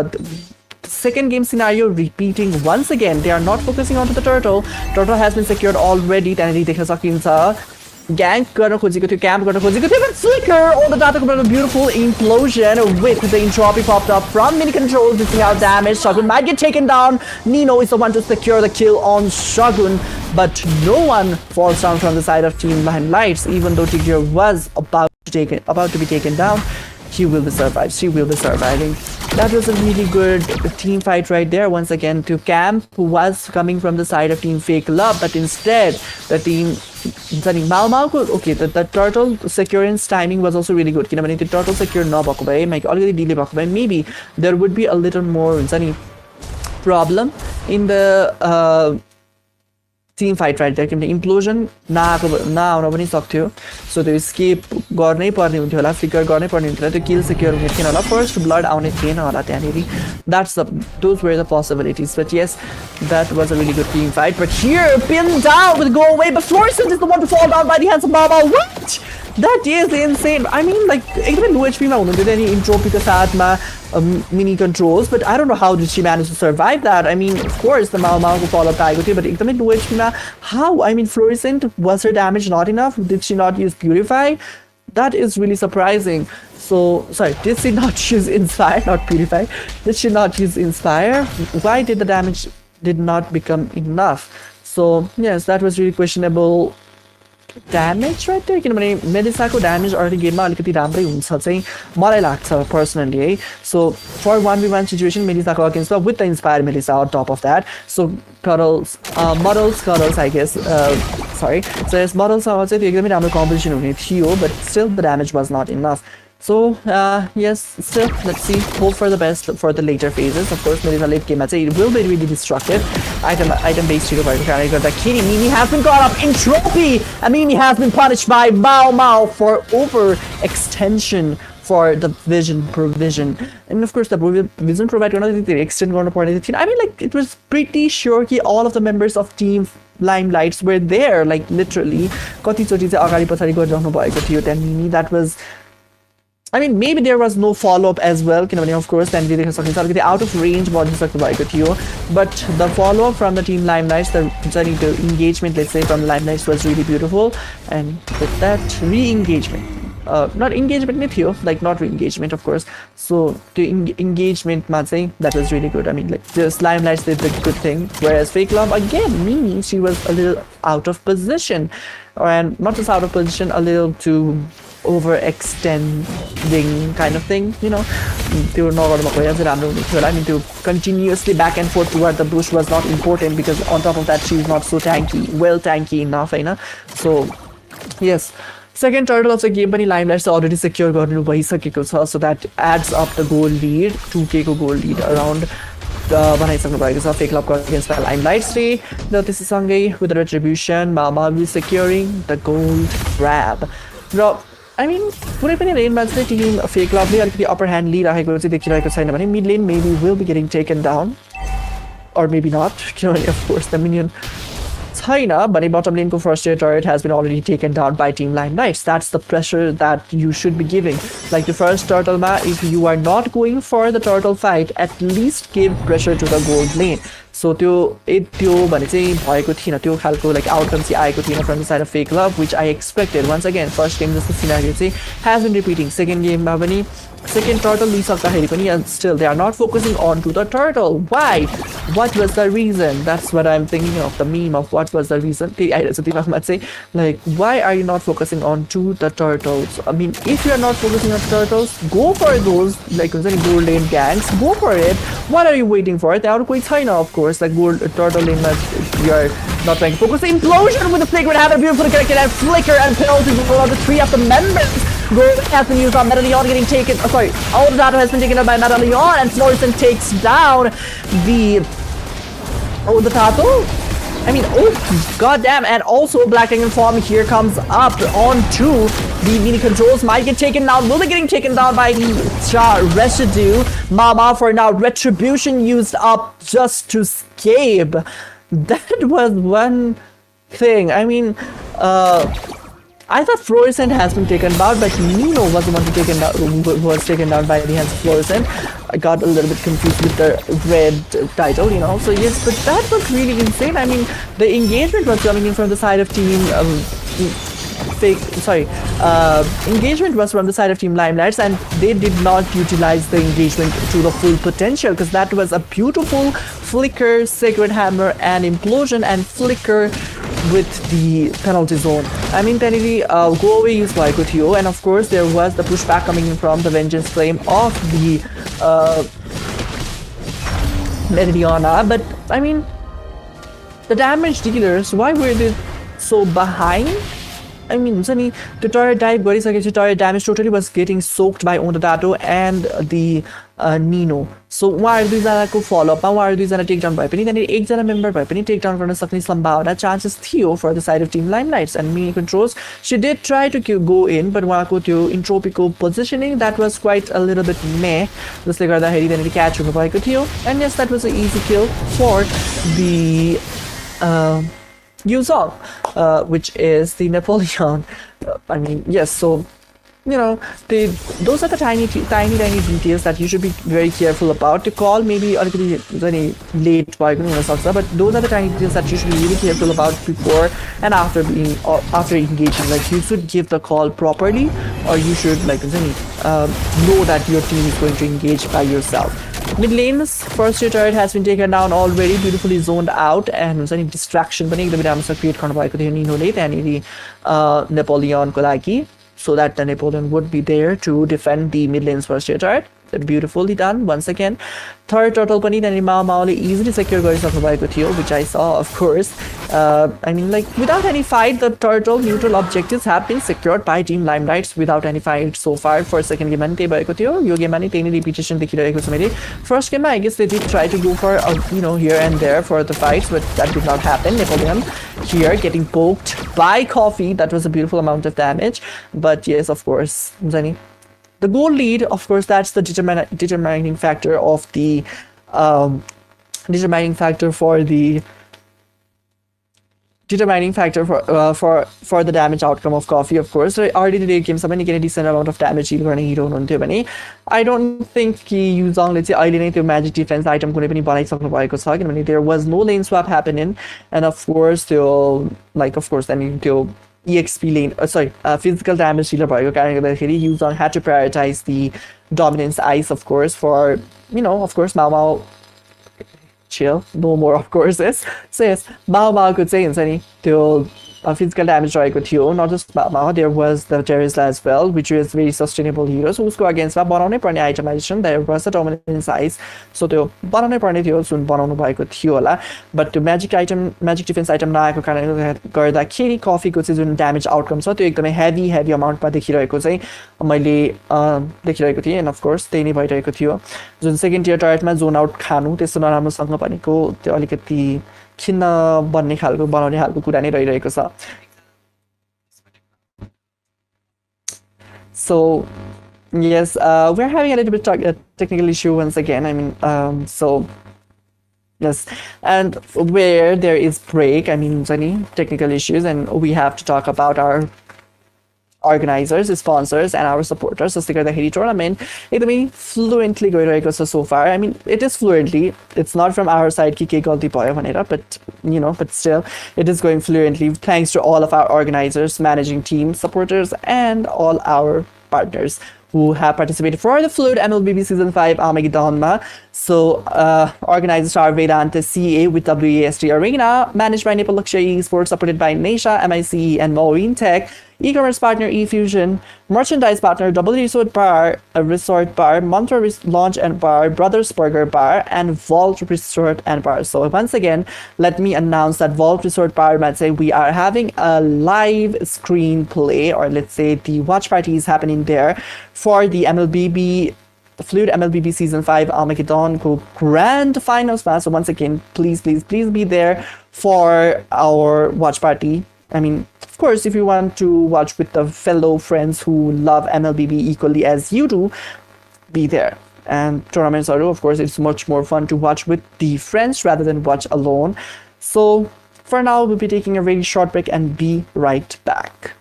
Second game scenario repeating once again. They are not focusing onto the turtle. Turtle has been secured already. त्यहाँनिर देख्न सकिन्छ. Gank गर्न खोजेको थियो, camp गर्न खोजेको थियो, but Flicker on the data command, a beautiful implosion with the entropy popped up from mini controls, missing out damage. Shogun might get taken down. Nino is the one to secure the kill on Shogun, but no one falls down from the side of Team Limelights. Even though Tigger was about to be taken down, he will be survived. She will be surviving. That was a really good team fight right there. Once again to Camp, who was coming from the side of Team Fake Love, but instead the team Mao okay, the turtle securance timing was also really good. किनभने the turtle secure नभएको भए, already delay भएको भए, maybe there would be a little more problem in the team fight right there. Implosion नआउन पनि सक्थ्यो, so त्यो escape गर्नै पर्ने हुन्थ्यो होला, flicker गर्नै पर्ने हुन्थ्यो होला, त्यो kill secure हुने थिएन होला, first blood आउने थिएन होला त्यहाँनिर. Those were the possibilities. But yes, that was a really good team fight. But here, pinned down with go away, but Florissant is the one to fall down by the hands of Baba. What? That is insane. I mean, like एकदमै low HP मा हुनुहुन्थ्यो त्यहाँनि entropy को साथमा mini controls, but I don't know how did she manage to survive that. I mean, of course the Mao को follow up आएको थियो, but एकदमै low HP मा how? I mean, Florissant, was her damage not enough? Did she not use Purify? That is really surprising. So, sorry, did she not use Inspire, not Purify? Did she not use Inspire? Why did the damage did not become enough? So, yes, that was really questionable. damage right there किनभने मेलिसाको damage early गेममा अलिकति राम्रै हुन्छ चाहिँ मलाई लाग्छ personally है. So for 1v1 situation मेलिसाको against with the inspired Melissa on top of that. So models I guess sorry. So yes, models चाहिँ त्यो एकदमै राम्रो combination हुने थियो, but still the damage was not enough. So yes, still let's see, hope for the best for the later phases. Of course Melissa late game it will be really destructive. Item based hero the Kitty Mimi has been caught up in trophy, and Mimi has been punished by Mao for overextension for the vision provision. And of course the vision provider extend going to I mean, like, it was pretty sure all of the members of team Limelights were there, like literally that was, I mean, maybe there was no follow-up as well, of course, then we out of range, but the follow-up from the team Limelights, the engagement, let's say, from Limelights was really beautiful, and with that re-engagement, not engagement, like not re-engagement, of course, so the engagement, that was really good. I mean, like, just Limelights did the good thing, whereas Fake Love, again, Mimi, she was a little out of position, and not just out of position, a little too overextending kind of thing, I mean, to continuously back and forth toward the bush was not important, because on top of that she's not so tanky enough, so yes, second turtle of the game पनि Limelights already secure गर्नु भइसकेको छ, so that adds up the goal lead, 2k को goal lead around बनाइसक्नु भएको छ Fake Love against the Limelights raw त्यससँगै with the retribution Mama will be securing the gold grab. Raw I mean, कुनै पनि लेनमा चाहिँ Tim Fake Love ले अलिकति upper hand लिइराखेको चाहिँ देखिरहेको छैन भने mid lane maybe will be getting taken down, or maybe not, of course the minion छैन भने bottom lane को first tier turret has been already taken down by team Limelights. That's the pressure that you should be giving. Like the first turtle ma, if you are not going for the turtle fight, at least give pressure to the gold lane. So त्यो भने चाहिँ भएको थिएन, त्यो खालको like outcome चाहिँ आएको थिएन from the side of Fake Love, which I expected. Once again, first game जस्तो scenario चाहिँ has been repeating. Second game मा पनि second turtle लिइसक्दाखेरि पनि, and still they are not focusing on to the turtle. Why? What was the reason? That's what I'm thinking of, the meme of what was the reason. Like, why are you not focusing on to the turtles? I mean, if you are not focusing on turtles, go for those like gold lane ganks, go for it. What are you waiting for? They are going China, of course, like gold turtle lane, you are not trying to focus. The implosion with the flicker had a beautiful connected and flicker and penalty for the 3 of the members. Gold has been used on Medallion getting taken. All the data has been taken up by Medallion, and Florison takes down the Tato. I mean, oh goddamn! And also Black Dragon form here comes up onto the mini controls. Might get taken down. Will be getting taken down by the residue. Mama for now. Retribution used up just to escape. That was one thing. I mean, I thought Florissant has been taken down, but Nino was the one who was taken down by the hands of Florissant. I got a little bit confused with the red title, So yes, but that was really insane. I mean, the engagement was coming in from the side of team engagement was from the side of team Limelights, and they did not utilize the engagement to the full potential, because that was a beautiful flicker, sacred hammer, and implosion, and flicker with the penalty zone. I mean, technically, go away used by Kutio, and of course there was the pushback coming in from the vengeance flame of the Meridiana. But I mean, the damage dealers, why were they so behind? I mean, the turret dive, turret damage totally was getting soaked by Ondadato and the Nino. So why are these को follow up? Why are these take down by Penny? Then एक member by Penny take down from सक्ने सम्भावना chances थियो for the side of team Limelights and mini controls. She did try to go in, but उहाँको त्यो entropical positioning that was quite a little bit meh. जसले गर्दाखेरि then catch हुनु भएको थियो. And yes, that was an easy kill for the Yuzong, which is the Napoleon. I mean, yes, so those are the tiny details that you should be very careful about. To call maybe a little late, but those are the tiny details that you should be really careful about before and after engaging. Like, you should give the call properly, or you should know that your team is going to engage by yourself. Mid lane's first tier turret has been taken down already, beautifully zoned out, and हुन्छ नि distraction पनि एकदमै राम्रोसँग create गर्नुभएको थियो निनोले त्यहाँनिर नेपोलियनको लागि, so that the Napoleon would be there to defend the mid lane's first tier turret. Beautifully done once again. Third turtle पनि त्यहाँनिर माओले easily secure गरिसक्नु भएको थियो, which I saw, of course. I mean, like, without any fight, the turtle neutral objectives have been secured by Team Limelights without any fight so far. For second game त्यही भएको थियो, यो गेममा नि त्यही नै repetition देखिरहेको छु मैले. First game I guess they did try to go for here and there for the fights, but that did not happen. Napoleon here getting poked by Coffee. That was a beautiful amount of damage, but yes, of course, the goal lead, of course, that's the determining factor of the determining factor for the damage outcome of Coffee, of course. So already the late game somebody get a decent amount of damage heal गर्ने hero हुनुहुन्थ्यो भने I don't think कि युजङले चाहिँ अहिले नै त्यो magic defense item कुनै पनि बनाइसक्नु भएको छ किनभने there was no lane swap happening, and of course त्यो of course then त्यो EXP lane, physical damage dealer भएको कारणले गर्दाखेरि Yuzong had to prioritize the dominance ice, of course, for of course Mao chill, no more, of course, yes. So yes, Mao could say हुन्छ नि त्यो physical damage रहेको थियो, not just Mao, there was the Terizla as well, which was very sustainable hero. So उसको againstमा बनाउनै पर्ने itemization, there was a dominance ice, so त्यो बनाउनै पर्ने थियो, सुन बनाउनु भएको थियो होला, but त्यो magic defense item नआएको कारणले गर्दाखेरि कफीको चाहिँ जुन damage outcome छ त्यो एकदमै heavy amountमा देखिरहेको चाहिँ मैले देखिरहेको थिएँ, and of course त्यही नै भइरहेको थियो. जुन second tier turretमा zone out खानु त्यस्तो नराम्रोसँग भनेको त्यो अलिकति खिन्न बनाउने खालको कुरा नै रहिरहेको छ. So yes, we're having a little bit technical issue once again. I mean, so yes, and where there is break, I mean, any technical issues, and we have to talk about our organizers, sponsors, and our supporters. So the tournament एकदमै fluently गइरहेको छ so far. I mean, it is fluently. It's not from our side कि के गल्ती भयो भनेर, but but still, it is going fluently thanks to all of our organizers, managing team, supporters, and all our partners who have participated for the Fluid MLBB Season 5 Armageddon. So, organizers are Vedanta CA with WASD Arena, managed by Nepal Luxury Esports, supported by Nasha, MICE, and Maureen Tech. E-commerce partner eFusion, merchandise partner Double Resort Bar, a Resort Bar, Mantra Launch and Bar, Brothers Burger Bar, and Vault Resort and Bar. So once again, let me announce that Vault Resort Bar, let's say we are having a live screen play, or let's say the watch party is happening there for the MLBB Fluid MLBB Season 5 Armageddon Grand Finals match. So once again, please be there for our watch party. I mean, of course, if you want to watch with the fellow friends who love MLBB equally as you do, be there. And tournaments are, of course, it's much more fun to watch with the friends rather than watch alone. So for now, we'll be taking a very short break and be right back.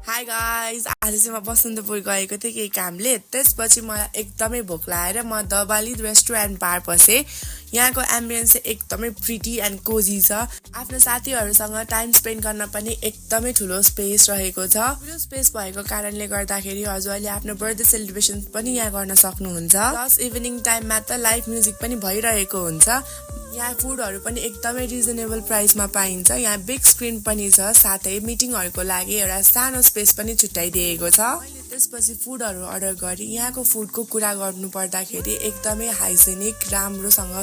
Hi guys, आज चाहिँ म बसन्तपुर गएको थिएँ केही कामले, त्यसपछि मलाई एकदमै भोक लागेर म दबाली रेस्टुरेन्ट बार पसेँ. यहाँको एम्बियन्स चाहिँ एकदमै प्रिटी एन्ड कोजी छ. आफ्नो साथीहरुसँग टाइम स्पेन्ड गर्न पनि एकदमै ठुलो स्पेस रहेको छ. ठुलो स्पेस भएको कारणले गर्दाखेरि हजुरले आफ्नो बर्थडे सेलिब्रेसन पनि यहाँ गर्न सक्नुहुन्छ. प्लस इभिनिङ टाइममा त लाइभ म्युजिक पनि भइरहेको हुन्छ. यहाँ फुडहरु पनि एकदमै रिजनेबल प्राइसमा पाइन्छ. यहाँ बिग स्क्रिन पनि छ, साथै मिटिङहरुको लागि एउटा सानो स्पेस पनि छुट्याइदिएको छ. मैले त्यसपछि फुडहरु अर्डर गरे. यहाँको फुडको कुरा गर्नु पर्दाखेरि एकदमै हाइजेनिक राम्रोसँग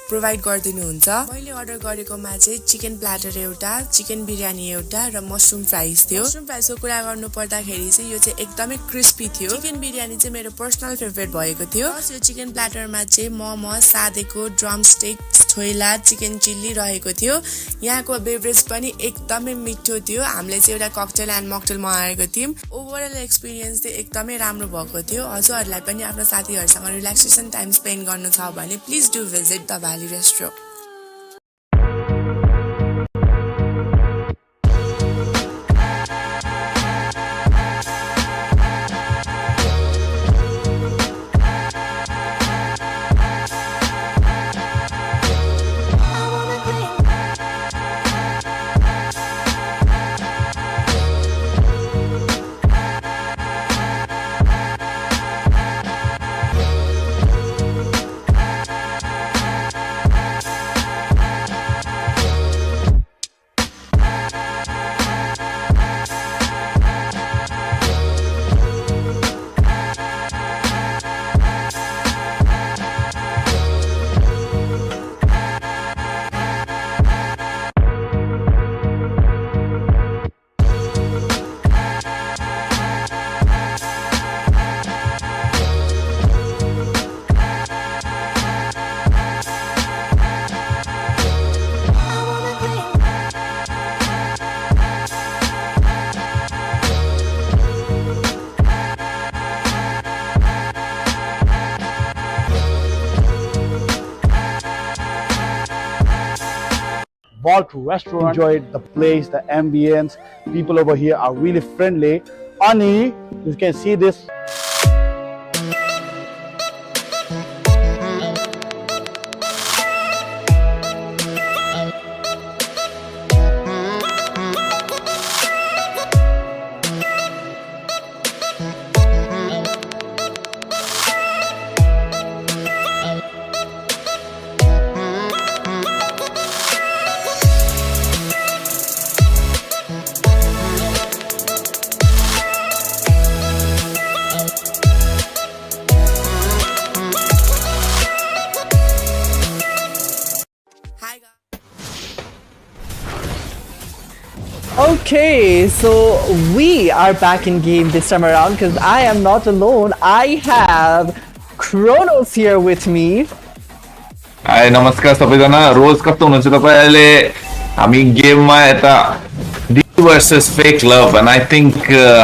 प्रोवाइड गरिदिनुहुन्छ. मैले अर्डर गरेकोमा चाहिँ चिकन प्ल्याटर एउटा, चिकन बिरयानी एउटा र मशरुम फ्राइज थियो. मशरुम फ्राइजको कुरा गर्नु पर्दाखेरि चाहिँ यो चाहिँ एकदमै क्रिस्पी थियो. चिकन बिरयानी चाहिँ मेरो पर्सनल फेभरेट भएको थियो. यो चिकन प्ल्याटरमा चाहिँ मोमो, सादेको, ड्रम स्टिक, छोइला, चिकन चिल्ली रहेको थियो. यहाँको बेभरेज पनि एकदमै मिठो थियो. हामीले चाहिँ एउटा ककटेल एन्ड मकटेल मगाएको थियौं. ओभरअल एक्सपिरियन्स चाहिँ एकदमै राम्रो भएको थियो. हजुरहरुलाई पनि आफ्नो साथीहरुसँग रिल्याक्सेसन टाइम स्पेन्ड गर्नु छ भने please do visit the valley restaurant. Vault restaurant. Enjoyed the place, the ambience. People over here are really friendly. Ani, you can see this. Hi guys. Okay, so we are back in game this time around because I am not alone. I have Kronos here with me. Hi नमस्कार सबैजना Rose कस्तो हुनुहुन्छ तपाईहरुले हामी गेममा यता D versus fake love and I think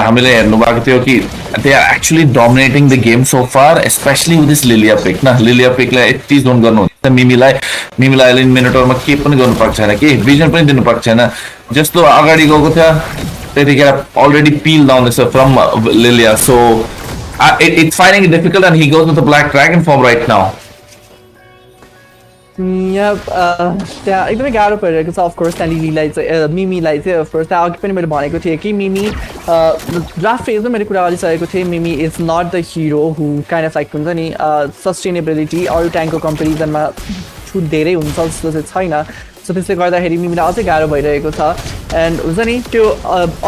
हामीले हेर्नु भएको थियो कि they are actually dominating the game so far especially with this Lillia pick न लिलिया पिकलाई यति जोन गर्नु हुन्छ मिमीलाई मिनेटरमा के पनि गर्नु पर्छ छैन के भिजन पनि दिनु पर्छ छैन जस्तो अगाडि गएको थियो त्यतिखेर already peel down this from Lillia so it's finding it difficult and he goes with the black dragon form right now. Yep, त्यहाँ एकदमै गाह्रो परिरहेको छ अफ कोर्स त्यहाँ लिलीलाई चाहिँ मिमीलाई चाहिँ अफ कोर्स त्यहाँ अघि पनि मैले भनेको थिएँ कि मिमी ड्राफ्ट फेजमा मैले कुरा गरिसकेको थिएँ मिमी is not the hero who kind of like हुन्छ नि सस्टेनेबिलिटी अरू ट्याङ्कको कम्पेरिजनमा छुट धेरै हुन्छ जस्तो चाहिँ छैन सो त्यसले गर्दाखेरि मिमीलाई अझै गाह्रो भइरहेको छ एन्ड हुन्छ नि त्यो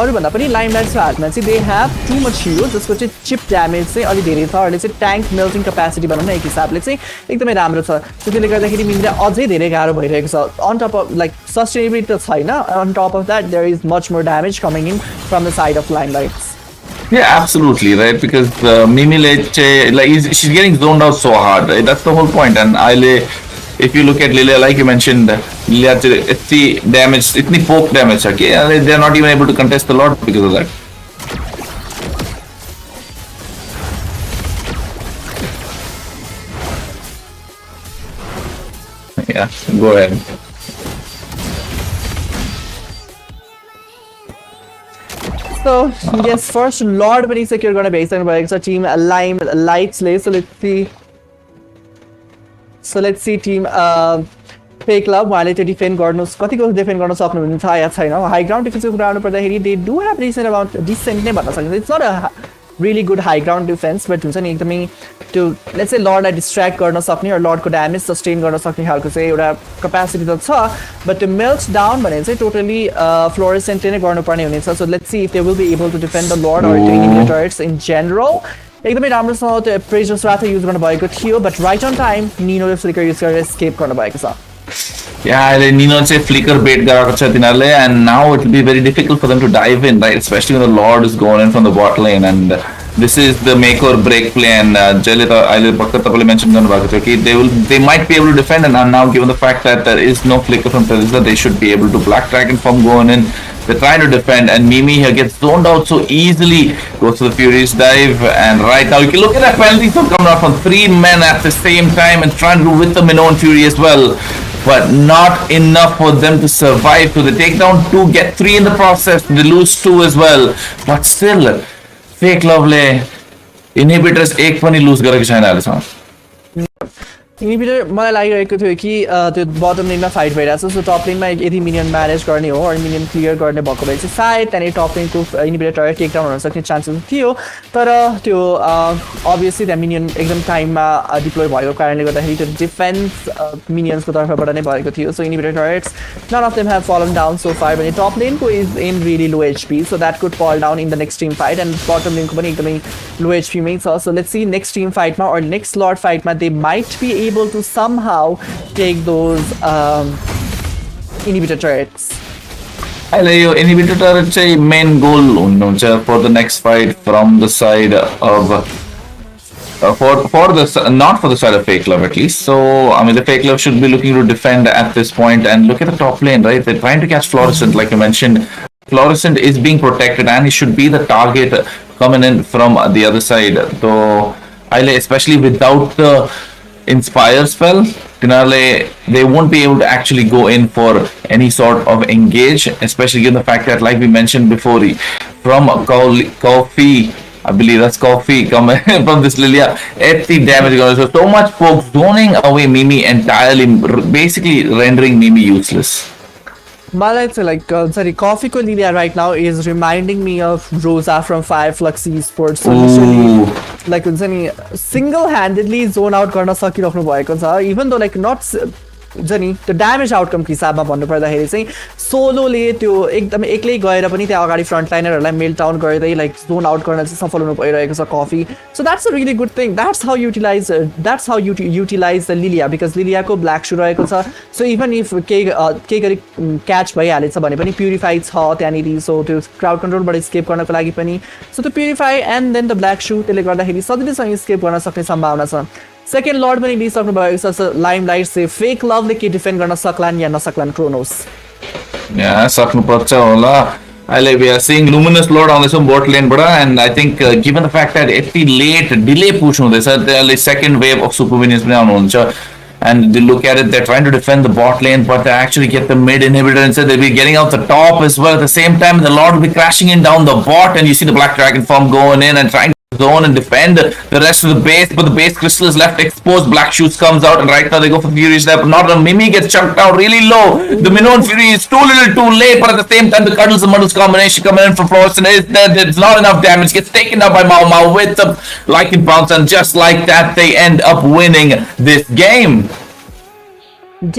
अरूभन्दा पनि लाइमलाइट्सको हातमा चाहिँ दे हेभ टु मच हिरो जसको चाहिँ चिप ड्यामेज चाहिँ अलिक धेरै छ अरूले चाहिँ ट्याङ्क मेल्टिङ क्यापेसिटी भनौँ न एक हिसाबले चाहिँ एकदमै राम्रो छ सो त्यसले गर्दाखेरि मिमीलाई अझै धेरै गाह्रो भइरहेको छ on top of like sustainability त छैन on top of that there is much more damage coming in from the side of limelights Yeah, absolutely, right? Because Mimi she's getting zoned out so hard, right? That's the whole point. And if you look at Lilia, like you mentioned, Lilia, it's the damage, it's the poke damage, okay? And they're not even able to contest a lot because of that. Yeah, go ahead. So yes, first Lord पनि secure गर्न भइसक्नु भएको छ team लाइम्लाइट्सले so let's see team fake love उहाँले त्यो defend गर्नु कतिको डिफेन्ड गर्न सक्नुहुन्छ या छैन हाई ग्राउन्ड डिफेन्सको कुरा गर्नुपर्दाखेरि they do have recent about decent नै भन्न सकिन्छ it's not a really good high ground defence but हुन्छ नि एकदमै त्यो लेट्स से लर्डलाई डिस्ट्र्याक्ट गर्न सक्ने र लर्डको ड्यामेज सस्टेन गर्न सक्ने खालको चाहिँ एउटा क्यापेसिटी त छ बट त्यो मेल्ट डाउन भने चाहिँ टोटली फ्लोरेसेन्टले नै गर्नुपर्ने हुनेछ so let's see if they will be able to defend the lord or the turrets in general एकदमै राम्रोसँग त्यो प्रेजर्स रातो युज गर्नुभएको थियो बट राइट अन टाइम निनोले फ्लिकर युज गरेर एस्केप गर्नुभएको छ Yeah, Nino say flicker bait garako cha tinarle and now it will be very difficult for them to dive in, right? Especially when the Lord is going in from the bot lane and this is the make or break play and Jalita I mentioned they might be able to defend and now given the fact that there is no flicker from Telizla, they should be able to black dragon form going in. They're trying to defend and Mimi here gets zoned out so easily, goes to the Furious dive and right now you can look at that penalty from coming out from 3 men at the same time and trying to do with the Minoan Fury as well. But not enough for them to survive. So they take down 2, get 3 in the process. They lose 2 as well. But still, fake lovely inhibitors एक पनि lose गरेको छैन अहिलेसम्म inhibitor मलाई लागिरहेको थियो कि त्यो बटम लेनमा फाइट भइरहेको छ सो टप लेनमा यदि मिनियन म्यानेज गर्ने हो अनि मिनियन क्लियर गर्ने भएको भए चाहिँ सायद त्यहाँनिर टप लेनको इनिबिटर टर्रेट टेक डाउन हुन सक्ने चान्सेस थियो तर त्यो अभियसली त्यहाँ मिनियन एकदम टाइममा डिप्लोय भएको कारणले गर्दाखेरि त्यो डिफेन्स मिनियन्सको तर्फबाट नै भएको थियो so inhibitor turrets none of them have fallen down so far भने टप लेनको is in really low HP so that could fall down in the next team fight and bottom लेनको पनि एकदमै लो एचपीमै छ so let's see next team फाइटमा or next lord फाइटमा they might be able to somehow take those inhibitor turrets. Your inhibitor turret चाहिँ main goal हुनुहुन्छ for the next fight from the side of not for the side of fake love at least. So I mean the fake love should be looking to defend at this point and look at the top lane, right? They're trying to catch Fluorescent like you mentioned. Fluorescent is being protected and he should be the target coming in from the other side. So especially without the Inspire spell, Tinale, they won't be able to actually go in for any sort of engage, especially given the fact that, like we mentioned before, from Coffee, I believe that's Coffee coming from this Lilia, 80 damage going. So much folks zoning away Mimi entirely, basically rendering Mimi useless. मलाई चाहिँ like sorry, कफीको Lillia right now is reminding me of Rosa from Fireflux Esports. So literally, like हुन्छ नि single handedly zone out गर्न सकिराख्नु भएको छ, even though like not हुन्छ नि त्यो ड्यामेज आउटकमको हिसाबमा भन्नुपर्दाखेरि चाहिँ सोलोले त्यो एकदम एक्लै गएर पनि त्यहाँ अगाडि फ्रन्ट लाइनरहरूलाई मेल्ट डाउन गर्दै लाइक जोन आउट गर्न चाहिँ सफल हुनु भइरहेको छ coffee. So that's a really good thing. That's how utilize the Lillia, because लिलियाको ब्ल्याक सू रहेको छ. सो इभन इफ केही गरी क्याच भइहालेछ भने पनि प्युरिफाई छ त्यहाँनिर. सो त्यो क्राउड कन्ट्रोलबाट स्केप गर्नको लागि पनि सो त्यो purify and then the black sue, त्यसले गर्दाखेरि सजिलैसँग स्केप गर्न सक्ने सम्भावना छ. सेकेन्ड लर्ड पनि लिइसक्नु भएको छ. लाइमलाइट चाहिँ फेक लभले के डिफेन्ड गर्न सक्लान् या नसक्लान् क्रोनोस? सक्नुपर्छ होला. We are seeing Luminous Lord on this bot lane, and I think given the fact that FT late delay push हुँदैछ, the second wave of super minions पनि आउनुहुन्छ, and they look at it, they're trying to defend the bot lane, but they actually get the mid inhibitor instead. They'll be getting out the top as well at the same time. The Lord will be crashing in down the bot, and you see the Black Dragon form going in and trying zone and defend the rest of the base, but the base crystal is left exposed. Black Shoes comes out, and right now they go for Fury's there, but not a Mimi gets chunked down really low. The Minoan Fury is too little too late, but at the same time the Cuddles and Muddles combination coming in from Florison is there. There's not enough damage, gets taken up by Mau Mau with the Lycan Pounce, and just like that they end up winning this game.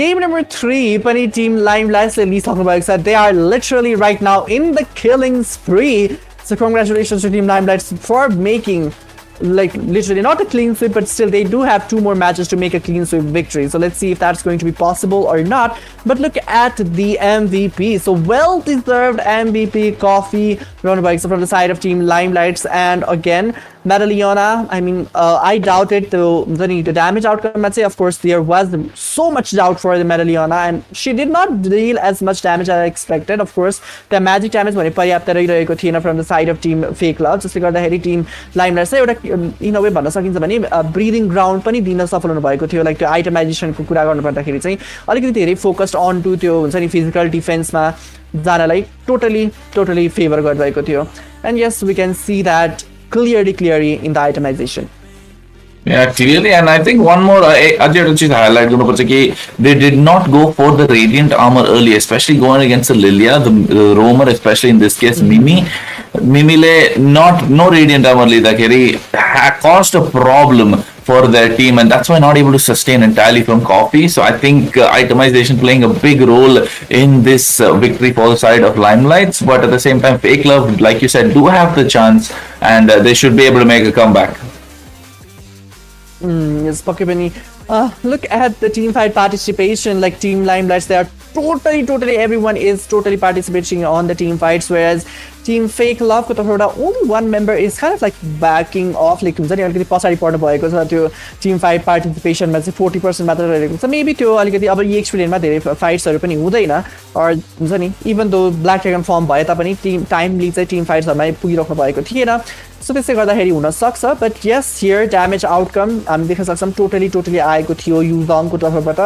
Game number 3, पनि team Limelights ले लिइसक्नु भएको छ. They are literally right now in the killing spree. So congratulations to Team Limelights for making like literally not a clean sweep, but still they do have 2 more matches to make a clean sweep victory. So let's see if that's going to be possible or not. But look at the MVP. So well-deserved MVP Coffee from the side of Team Limelights, and again Madaliona. I mean, I doubted the damage outcome. I'd say, of course, there was so much doubt for the Madaliona, and she did not deal as much damage as I expected. Of course, the magic damage भने पर्याप्त रहिरहेको थिएन from the side of Team Fake Love, जसले गर्दाखेरि Team Limelight चाहिँ एउटा इन अ वे भन्न सकिन्छ भने ब्रिदिङ ग्राउन्ड पनि दिन सफल हुनुभएको थियो. लाइक त्यो आइटमाइजेसनको कुरा गर्नुपर्दाखेरि चाहिँ अलिकति धेरै फोकस्ड अन टु त्यो हुन्छ नि फिजिकल डिफेन्समा जानलाई टोटली फेभर गरिरहेको थियो. And yes we can see that clearly in the itemization. Yeah, clearly, and I think one more highlight they did not go for the radiant armor early, especially going against the Lilia, the roamer, especially in this case Mimi no radiant armor caused a problem for their team, and that's why not able to sustain entirely from Coffee. So I think itemization playing a big role in this victory for the side of Limelights, but at the same time Fake Love, like you said, do have the chance, and they should be able to make a comeback. Yes, Pokebani. Look at the team fight participation. Like Team Limelights, they are totally everyone is totally participating on the team fights, whereas Team Fake Love को तर्फबाट only one member is kind of like backing off. Like हुन्छ नि अलिकति पछाडि पर्नु भएको छ. त्यो टिम फाइट पार्टिसिपेसनमा चाहिँ 40% मात्र रहेको छ. मेबी त्यो अलिकति अब यो एक्सपिरियन्समा धेरै फाइट्सहरू पनि हुँदैन, और हुन्छ नि even though black dragon firm भए तापनि टिम टाइमली चाहिँ टिम फाइट्सहरूमा पुगिराख्नु भएको थिएन. सो त्यसले गर्दाखेरि हुन सक्छ. But yes, here damage outcome हामी देख्न सक्छौँ टोटली आएको थियो युजङको तर्फबाट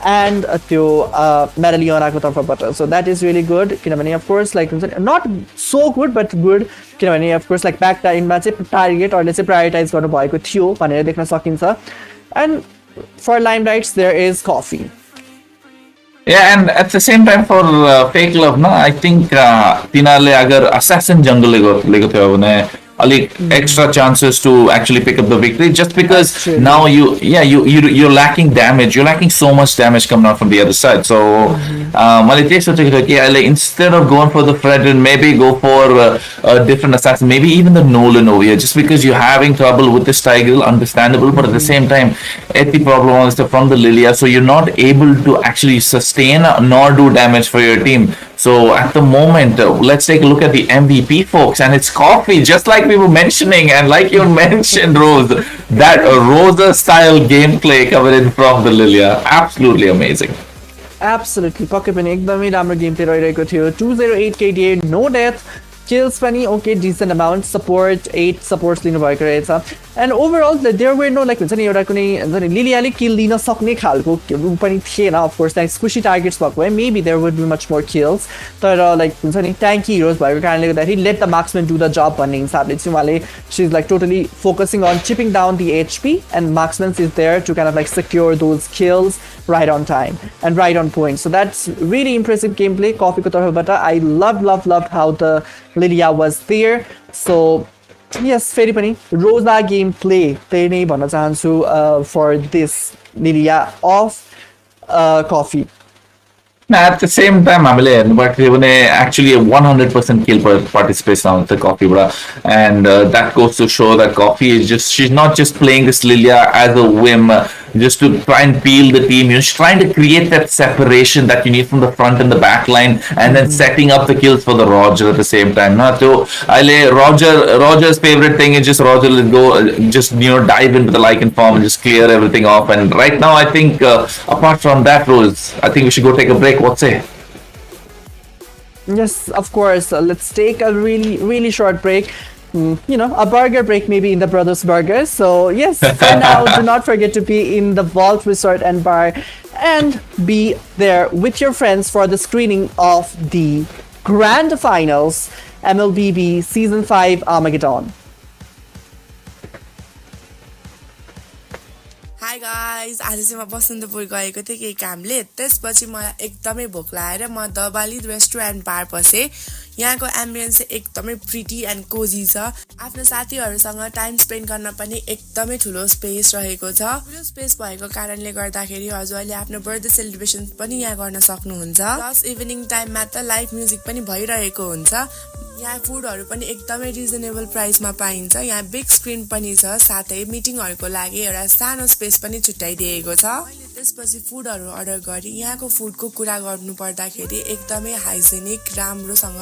एन्ड त्यो म्याडलियोनाको तर्फबाट. सो द्याट इज रियली गुड, किनभने अफकोर्स लाइक हुन्छ नि नट सो गुड बट गुड, किनभने अफकोर्स लाइक ब्याक टाइममा चाहिँ टार्गेटहरूले चाहिँ प्रायोरिटाइज गर्नुभएको थियो भनेर देख्न सकिन्छ. And for Limelights there is Coffee. Yeah, and at the same time for Fake Love, no, I think तिनीहरूले अगर assassin jungle लेको थियो भने extra chances to actually pick up the victory, just because now you're lacking damage, you're lacking so much damage coming out from the other side. So instead of going for the Fred, and maybe go for a different assassin, maybe even the Nolan over here, just because you're having trouble with this Tiger, understandable, but at the same time the problem is from the Lilia, so you're not able to actually sustain nor do damage for your team. So at the moment, let's take a look at the MVP, folks, and it's Coffee, just like we were mentioning, and like you mentioned, Rose, that Rosa style gameplay coming in from the Lilia, absolutely amazing. Absolutely, Pokemon एकदमै राम्रो game play रहिरहेको थियो. 208 KDA, no death, kills पनि okay decent amount, support 8 supports लिनुभएको रहेछ, and overall there were no like हुन्छ नि एउटा कुनै हुन्छ नि लिलियाले kill लिन सक्ने खालको पनि थिएन. Of course like squishy targets भएको भए maybe there would be much more kills, तर like हुन्छ नि tanky heroes भएको कारणले गर्दाखेरि let the marksman do the job भन्ने हिसाबले चाहिँ उहाँले she's like totally focusing on chipping down the HP, and marksman is there to kind of like secure those kills right on time and right on point. So that's really impressive gameplay Coffee ko tarfबाट. I loved how the Lilia was there. So yes, फेरि पनि रोजा gameplay त्यही नै भन्न चाहन्छु for this Lilia of Coffee. At the same time, but actually a 100% kill participation on the Coffee, and that goes to show that Coffee is she's not just playing this Lilia as a whim, just to try and peel the team. She's trying to create that separation that you need from the front and the back line, and then setting up the kills for the Roger at the same time. So Roger's favorite thing is just Roger will go, just dive into the Lycan farm and just clear everything off. And right now, I think apart from that, Rose, I think we should go take a break. What say? Yes, of course. Let's take a really short break. A burger break maybe in the Brothers Burgers. So yes, for now, do not forget to be in the Vault Resort and Bar and be there with your friends for the screening of the grand finals MLBB Season 5 Armageddon. Hi guys, आज चाहिँ म बसन्तपुर गएको थिएँ केही कामले. त्यसपछि मलाई एकदमै भोक लागेर म दबाली रेस्टुरेन्ट बार पसेँ. यहाँको एम्बियन्स चाहिँ एकदमै प्रिटी एन्ड कोजी छ. आफ्नो साथीहरूसँग टाइम स्पेन्ड गर्न पनि एकदमै ठुलो स्पेस रहेको छ. ठुलो स्पेस भएको कारणले गर्दाखेरि हजुरले आफ्नो बर्थडे सेलिब्रेसन पनि यहाँ गर्न सक्नुहुन्छ. प्लस इभिनिङ टाइममा त लाइभ म्युजिक पनि भइरहेको हुन्छ. यहाँ फुडहरू पनि एकदमै रिजनेबल प्राइसमा पाइन्छ. यहाँ बिग स्क्रिन पनि छ, साथै मिटिङहरूको लागि एउटा सानो स्पेस पनि छुट्याइदिएको छ. मैले त्यसपछि फुडहरू अर्डर गरेँ. यहाँको फुडको कुरा गर्नु पर्दाखेरि एकदमै हाइजेनिक, राम्रोसँग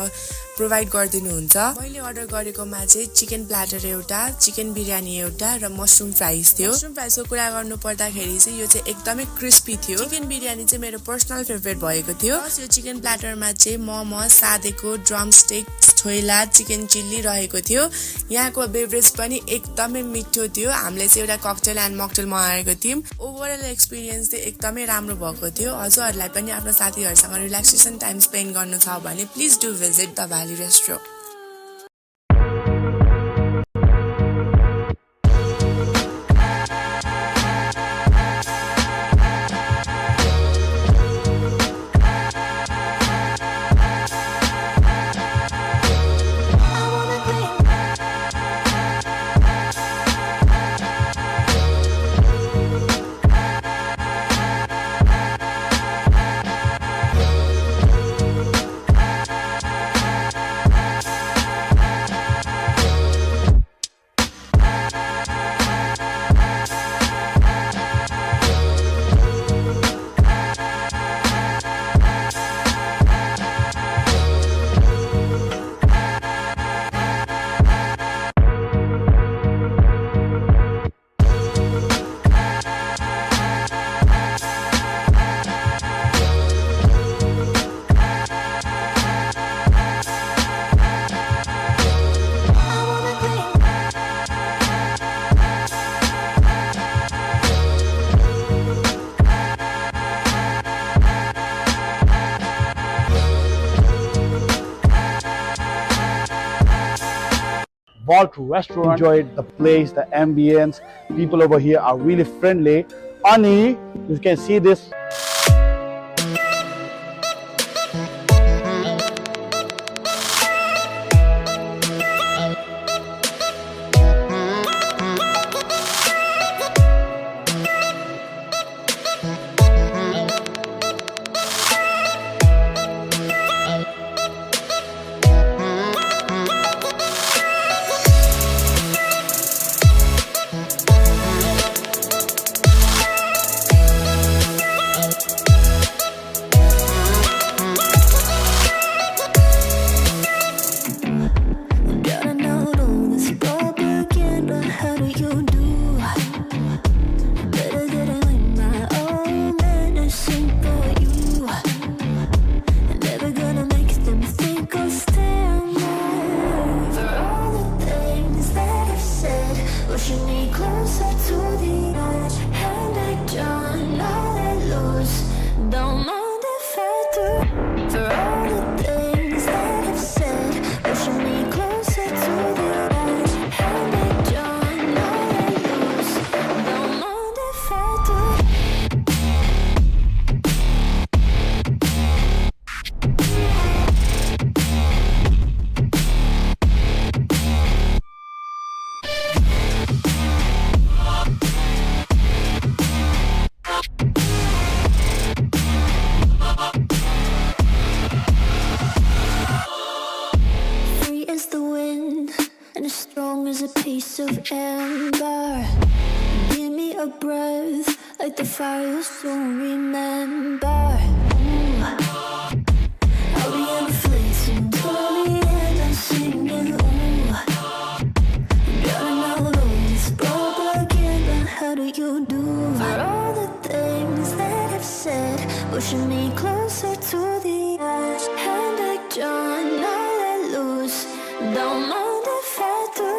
प्रोभाइड गरिदिनुहुन्छ. मैले अर्डर गरेकोमा चाहिँ चिकन प्ल्याटर एउटा, चिकन बिरयानी एउटा र मसरुम फ्राइज थियो. मसरुम फ्राइजको कुरा गर्नु पर्दाखेरि चाहिँ यो चाहिँ एकदमै क्रिस्पी थियो. चिकन बिरयानी चाहिँ मेरो पर्सनल फेभरेट भएको थियो. यो चिकन प्ल्याटरमा चाहिँ मोमो, सादेको, ड्रम स्टिक, छोइला, चिकन चिल्ली रहेको थियो. यहाँको बेभरेज पनि एकदमै मिठो थियो. हामीले चाहिँ एउटा ककटेल एन्ड मकटेल मगाएको थियौँ. ओभरअल एक्सपिरियन्स चाहिँ एकदमै राम्रो भएको थियो. हजुरहरूलाई पनि आफ्नो साथीहरूसँग रिल्याक्सेसन टाइम स्पेन्ड गर्नु छ भने please do visit the valley restaurant. Vault Restaurant. Enjoyed the place, the ambience. People over here are really friendly. Ani, you can see this. pushing me closer to the edge. Hand back down, now let loose. Don't mind if I do. For all the things that I've said, pushing me closer to the edge. Hand back down, now let loose. Don't mind if I do. Free as the wind and as strong as a piece of amber. Give me a breath like the fire you'll soon remember. Ooh. I'll be inflating till the end. I'm singing. Ooh, drowning out those broke again. But how do you do? For all the things that I've said, pushing me closer to the edge. Hand back down, now let loose. Don't mind if I do.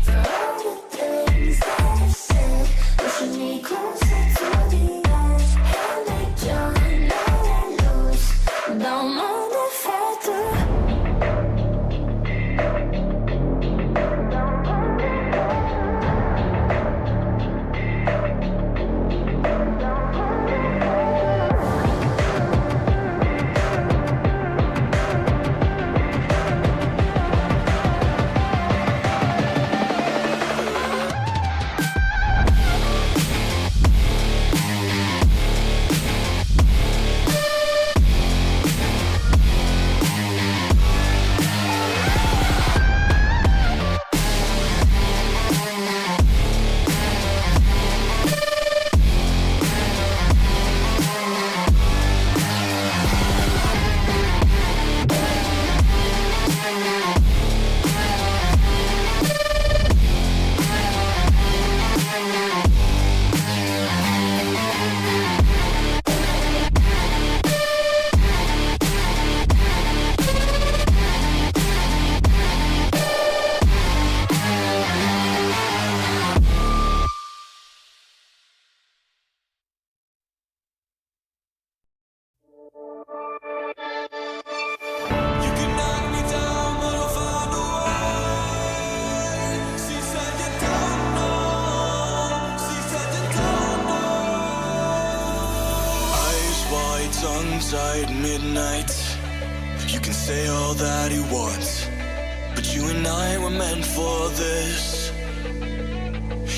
For all the things that I've said, pushing me closer to the edge. Hand back down, now let loose. Don't mind if I do. You can knock me down, but I'll find a way. She said you don't know. She said you don't know. Eyes wide, tongue tied, midnight. You can say all that you want, but you and I were meant for this.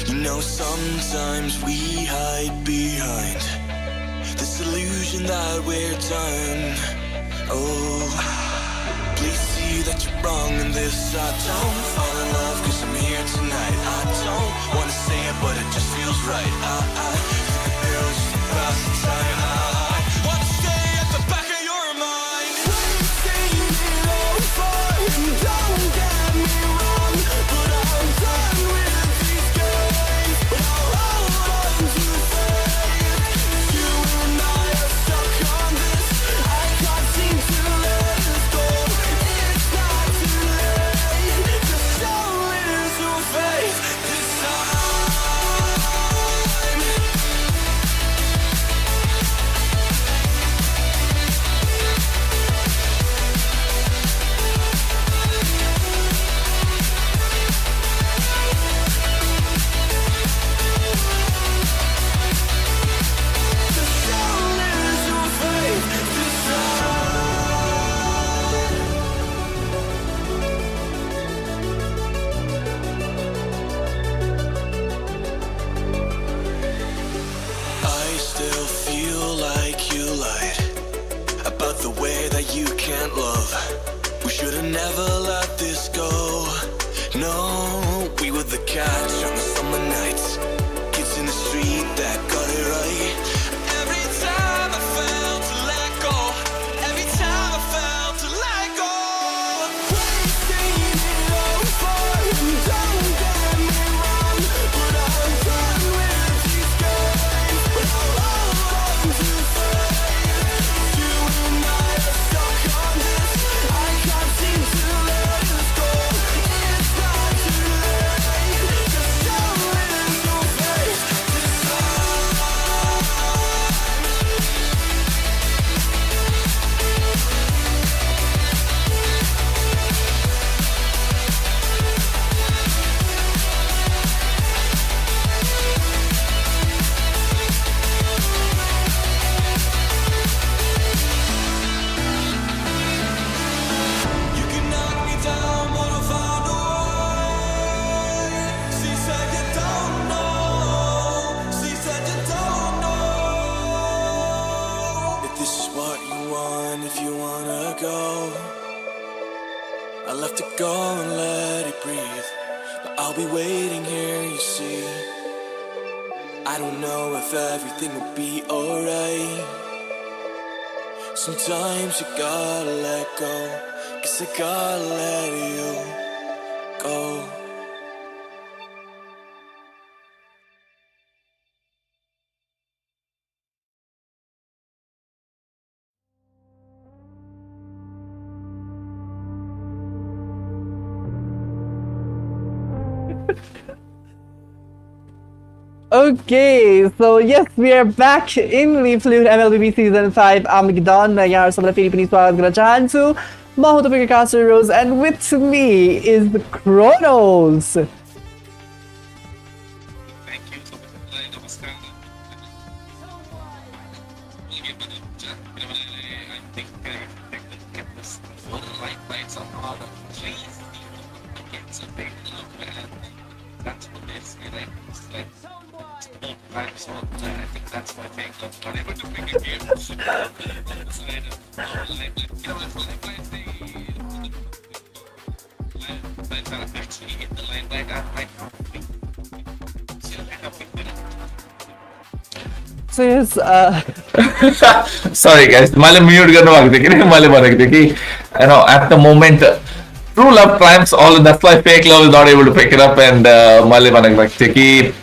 You know, sometimes we hide behind this illusion that we're done. Oh, please see that you're wrong in this. I don't fall in love cause I'm here tonight. I don't wanna say it but it just feels right. I think the barrel just to pass the time. I wanna stay at the back of your mind. Wasting it over. Don't get me wrong, but I'm done with these games. But I'll hold on to faith. You and I are stuck on this. I can't seem to let it go. It's not too late. Just show little faith this time. Just show little faith this I still feel like you lied about the way that you can't love. We should've never let this go. No, we were the catch on the summer nights, kids in the street that got it right. Every time I felt to let go, every time I felt to let go. Wasting it over. Don't get me wrong, but I'm done with these games. But I'll hold on to faith. You and I are stuck on this. I can't seem to let it go. It's not too late. Just show be waiting here, you see. I don't know if everything will be alright. Sometimes you gotta let go, 'cause I gotta let you go. Okay, so yes, we are back in the Fluid MLBB Season 5 Armageddon. मैं यहाँ सबलाई फेरि पनि स्वागत गर्न चाहन्छु। म हुँ तपाईँको caster Rose and with me is Kronos. So yes, sorry guys, मैले म्युट गर्नु भएको थियो किन मैले भनेको थिएँ कि at the moment true love triumphs all, and that's why fake love is not able to pick it up. And मैले भनेको थिएँ कि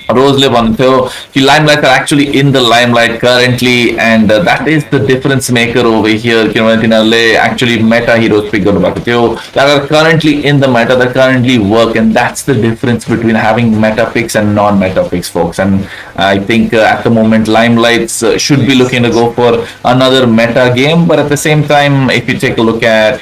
रोजले भन्थ्यो कि Limelights are actually in the limelight currently, and that is the difference maker over here. किनभने तिनीहरूले actually meta heroes pick गर्नु भएको थियो that are currently in the meta, that currently work, and that's the difference between having meta picks and non-meta picks, folks. And I think at the moment Limelights should be looking to go for another meta game, but at the same time, if you take a look at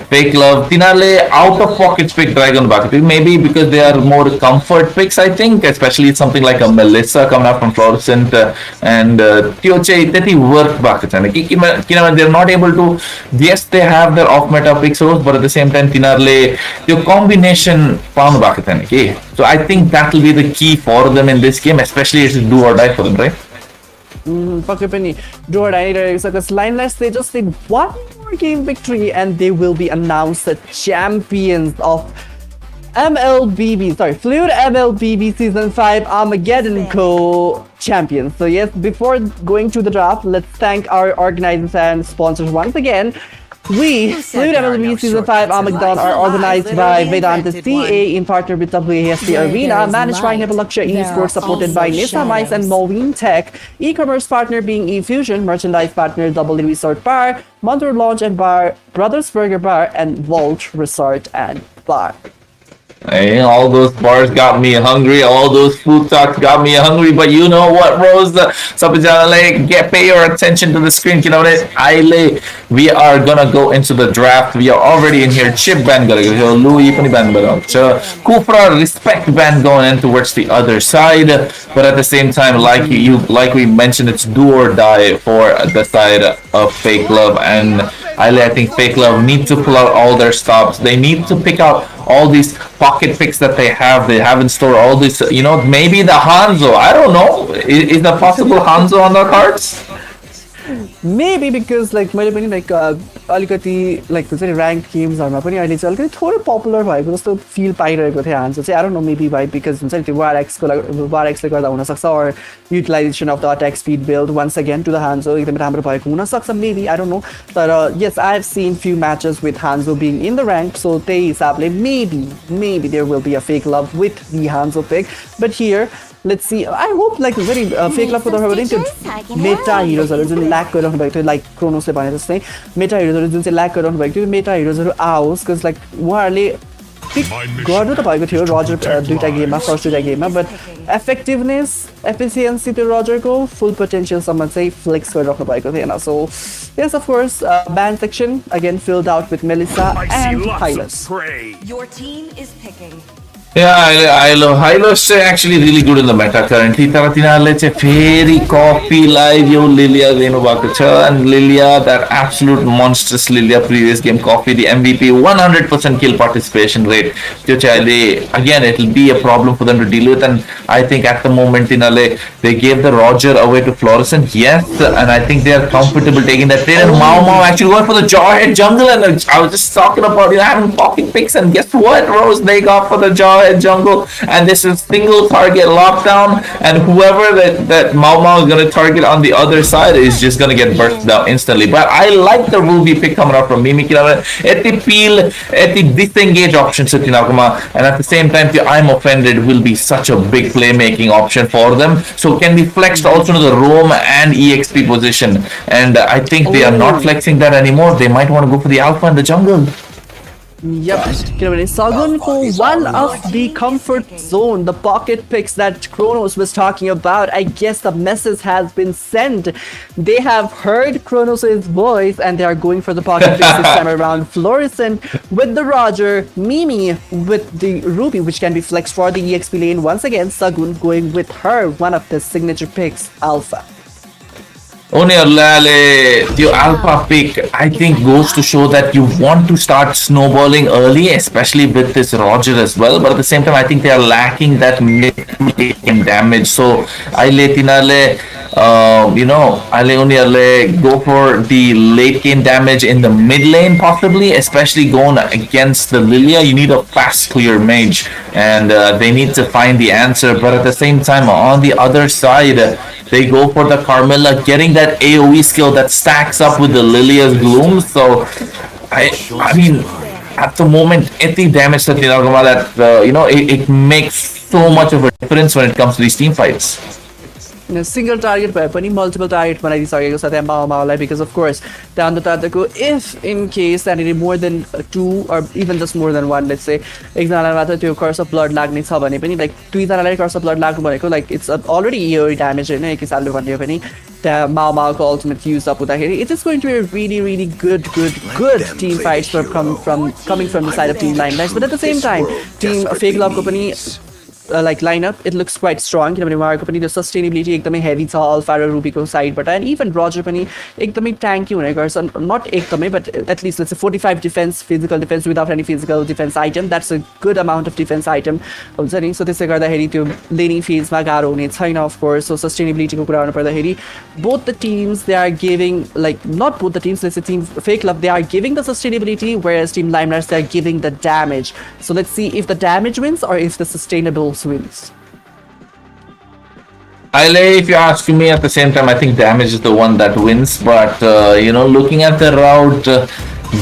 fake love, तिनीहरूले out of pocket pick try गर्नु भएको थियो, maybe because they are more comfort picks, I think, especially something like a Melissa coming out from Fluorescent, and त्यो चाहिँ त्यति work भएको छैन कि किनभने they are not able to, yes they have their off meta picks, but at the same time तिनीहरूले त्यो combination पाउनु भएको छैन कि. So I think that will be the key for them in this game, especially it's do or die for them, right? पक्कै पनि do or die रहेको छ, because Limelights they just need one more game victory and they will be announced the champions of Fluid MLBB Season 5 Armageddon co-champions. So yes, before going to the draft, let's thank our organizers and sponsors once again. Fluid MLBB Season 5 Armageddon are organized by Vedanta CA in partner with WASD Arena, managed by Nepalaksha Esports, supported by Nisa Mice and Moeen Tech, e-commerce partner being eFusion, merchandise partner Double Resort Bar, Montour Lounge and Bar, Brothers Burger Bar, and Vault Resort and Bar. Hey, all those bars got me hungry. All those food talks got me hungry. But you know what, Rose? Pay your attention to the screen. You know what? We are gonna go into the draft. We are already in here. Chip band Louis band Kufra respect band going in towards the other side. But at the same time, like we mentioned, it's do or die for the side of fake love. And I think fake love need to pull out all their stops. They need to pick out all these pocket picks that they have in store, all this, maybe the Hanzo, I don't know, is the possible Hanzo on the cards? Maybe because मैले पनि अलिकति rank गेम्सहरुमा पनि अहिले चाहिँ अलिकति थोरै popular भएको जस्तो फिल पाइरहेको थिए हान्सो चाहिँ. I don't know, maybe by because हुन्छ नि त्यो War X ले गर्दा हुन सक्छ, or utilization of the attack speed build once again to the Hanzo एकदमै राम्रो भएको हुन सक्छ, maybe, I don't know. But yes, I have seen few matches with Hanzo being in the rank, so त्यही हिसाबले maybe there will be a fake love with the Hanzo pick. But here let's see. I hope very fake love for the meta heroes जुन lack गरिरहनु भएको थियो, like Kronosले भने जस्तै meta heroes जुन चाहिँ lack गरिरहनु भएको थियो, meta heroes आओस्, because उहाँहरूले पिक गर्नु त भएको थियो रजर दुईटा गेममा, फर्स्ट दुईटा गेममा, but effectiveness, efficiency त्यो रजरको full potential सम्म चाहिँ flex गरिराख्नु भएको थिएन. So yes, of course, band section again filled out with Melissa and Hylas. Your team is picking. Yeah, Hylos actually really good in the meta currently. Taratina let's a fairy copy live yo Lilia Venubakacha and Lilia, that absolute monstrous Lilia previous game copy, the MVP 100% kill participation rate. Again, it'll be a problem for them to deal with, and I think at the moment Tinale they gave the Roger away to Florissant, yes, and I think they are comfortable taking that trade. And Mao actually going for the Jawhead jungle, and I was just talking about having popping picks, and guess what, Rose, they got for the Jawhead jungle, and this is single target lockdown, and whoever that Mao is going to target on the other side is just going to get burst down instantly. But I like the Ruby pick coming up from Mimi Kirana at the peel, at the disengage option, Sutinakuma, and at the same time the I'm offended will be such a big playmaking option for them, so can be flexed also to the roam and EXP position, and I think they are not flexing that anymore. They might want to go for the alpha in the jungle. Yep, Sagun for one of the comfort zone, the pocket picks that Kronos was talking about. I guess the message has been sent. They have heard Kronos' voice and they are going for the pocket picks this time around. Florissant with the Roger, Mimi with the Ruby, which can be flexed for the EXP lane. Once again, Sagun going with her, one of the signature picks, Alpha. The alpha pick, I think, goes to show that you want to start snowballing early, especially with this Roger as well. But at the same time, I think they are lacking that mid-game damage. So, I Tinale, go for the late game damage in the mid lane, possibly, especially going against the Lilia. You need a fast clear mage, and they need to find the answer. But at the same time, on the other side, they go for the Carmilla, getting that AoE skill that stacks up with the Lilia's Gloom. So, I mean, at the moment, any damage that it makes so much of a difference when it comes to these team fights. Single target weapon, multiple target when because of course down the Tatako, if in case that it is more than two or even just more than one, let's say to curse of blood lag needs like two curse of blood lag like it's already AoE damage in the Mao ultimate used up with that. It is going to be a really good team fights coming from the side of Team Limelights, but at the same time Team Fake Love Company lineup, it looks quite strong. The sustainability एकदमै heavy छ Alpha र Ruby को side बाट, and even Roger पनि एकदमै tanky हुने गर्छ, not एकदमै but at least let's say 45 defense, physical defense without any physical defense item. That's a good amount of defense item हुन्छ नि. So त्यसले गर्दाखेरि त्यो laning phase मा गाह्रो हुने छैन of course. So sustainability को कुरा गर्नु पर्दाखेरि both the teams, they are giving, like not both the teams, let's say Team Fake Love, they are giving the sustainability, whereas Team Limelights, they are giving the damage. So let's see if the damage wins or if the sustainable wins. If you ask me, at the same time, I think damage is the one that wins. But looking at the route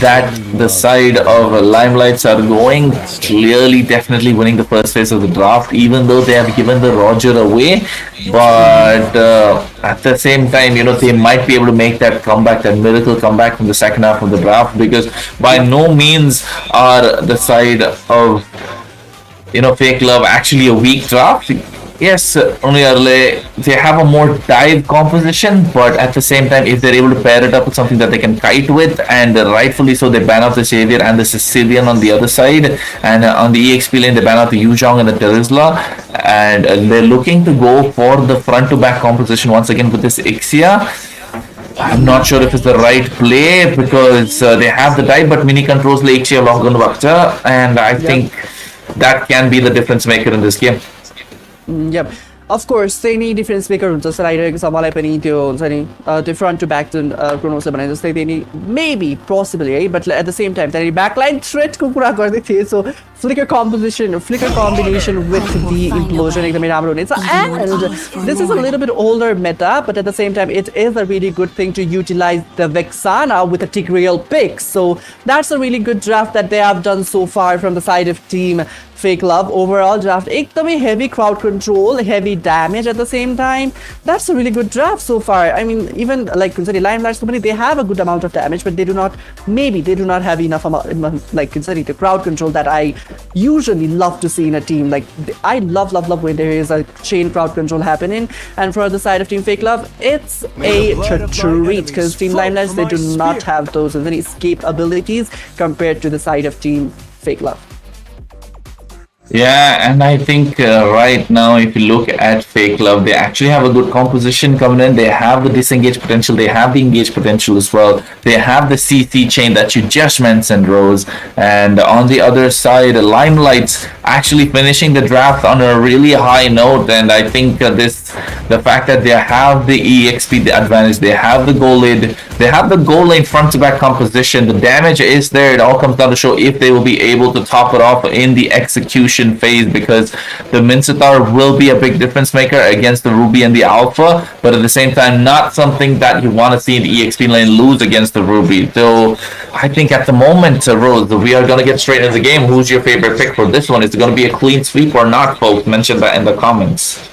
that the side of Limelights are going, clearly, definitely winning the first phase of the draft, even though they have given the Roger away. But at the same time, they might be able to make that comeback, that miracle comeback from the second half of the draft, because by no means are the side of Fake Love actually a weak draft. Yes, only they have a more dive composition, but at the same time, if they're able to pair it up with something that they can kite with, and rightfully so, they ban out the Savior and the Sicilian on the other side, and on the EXP lane, they ban out the Yuzhong and the Terizla, and they're looking to go for the front-to-back composition once again with this Ixia. I'm not sure if it's the right play, because they have the dive, but mini controls the Ixia Logan Vakta, and I think that can be the difference maker in this game. Yep. Of course, they need difference maker हुन्छ राइडरको समयलाई पनि त्यो हुन्छ नि त्यो front to back जुन क्रोनोसले भने जस्तै त्यही maybe possibly है, but at the same time त्यही ब्याकलाइन थ्रेटको कुरा गर्दै थिए. So flicker combination with the implosion एकदमै राम्रो हुनेछ, and this is a little bit older meta, but at the same time it is a really good thing to utilize the Vexana with a Tigreal pick. So that's a really good draft that they have done so far from the side of Team Fake Love. Overall draft एकदमै heavy crowd control, heavy damage at the same time. That's a really good draft so far. I mean, even like Limelights company, they have a good amount of damage, but they do not have enough amount, like the crowd control that I usually love to see in a team. Like I love when there is a chain crowd control happening, and for the side of Team Fake Love, it's a treat, because Team Limelights, they do not have those escape abilities compared to the side of Team Fake Love. Yeah, and I think right now, if you look at Fake Love, they actually have a good composition coming in. They have the disengage potential, they have the engage potential as well. They have the CC chain that you just mentioned, Rose. And on the other side, Limelights actually finishing the draft on a really high note. And I think the fact that they have the EXP the advantage, they have the goal lead, they have the goal lane front to back composition. The damage is there. It all comes down to show if they will be able to top it off in the execution phase, because the Mincetar will be a big difference maker against the Ruby and the Alpha, but at the same time, not something that you want to see in the EXP lane lose against the Ruby. So I think at the moment, Rose, we are going to get straight into the game. Who's your favorite pick for this one? Is it going to be a clean sweep or not, folks? Mention that in the comments.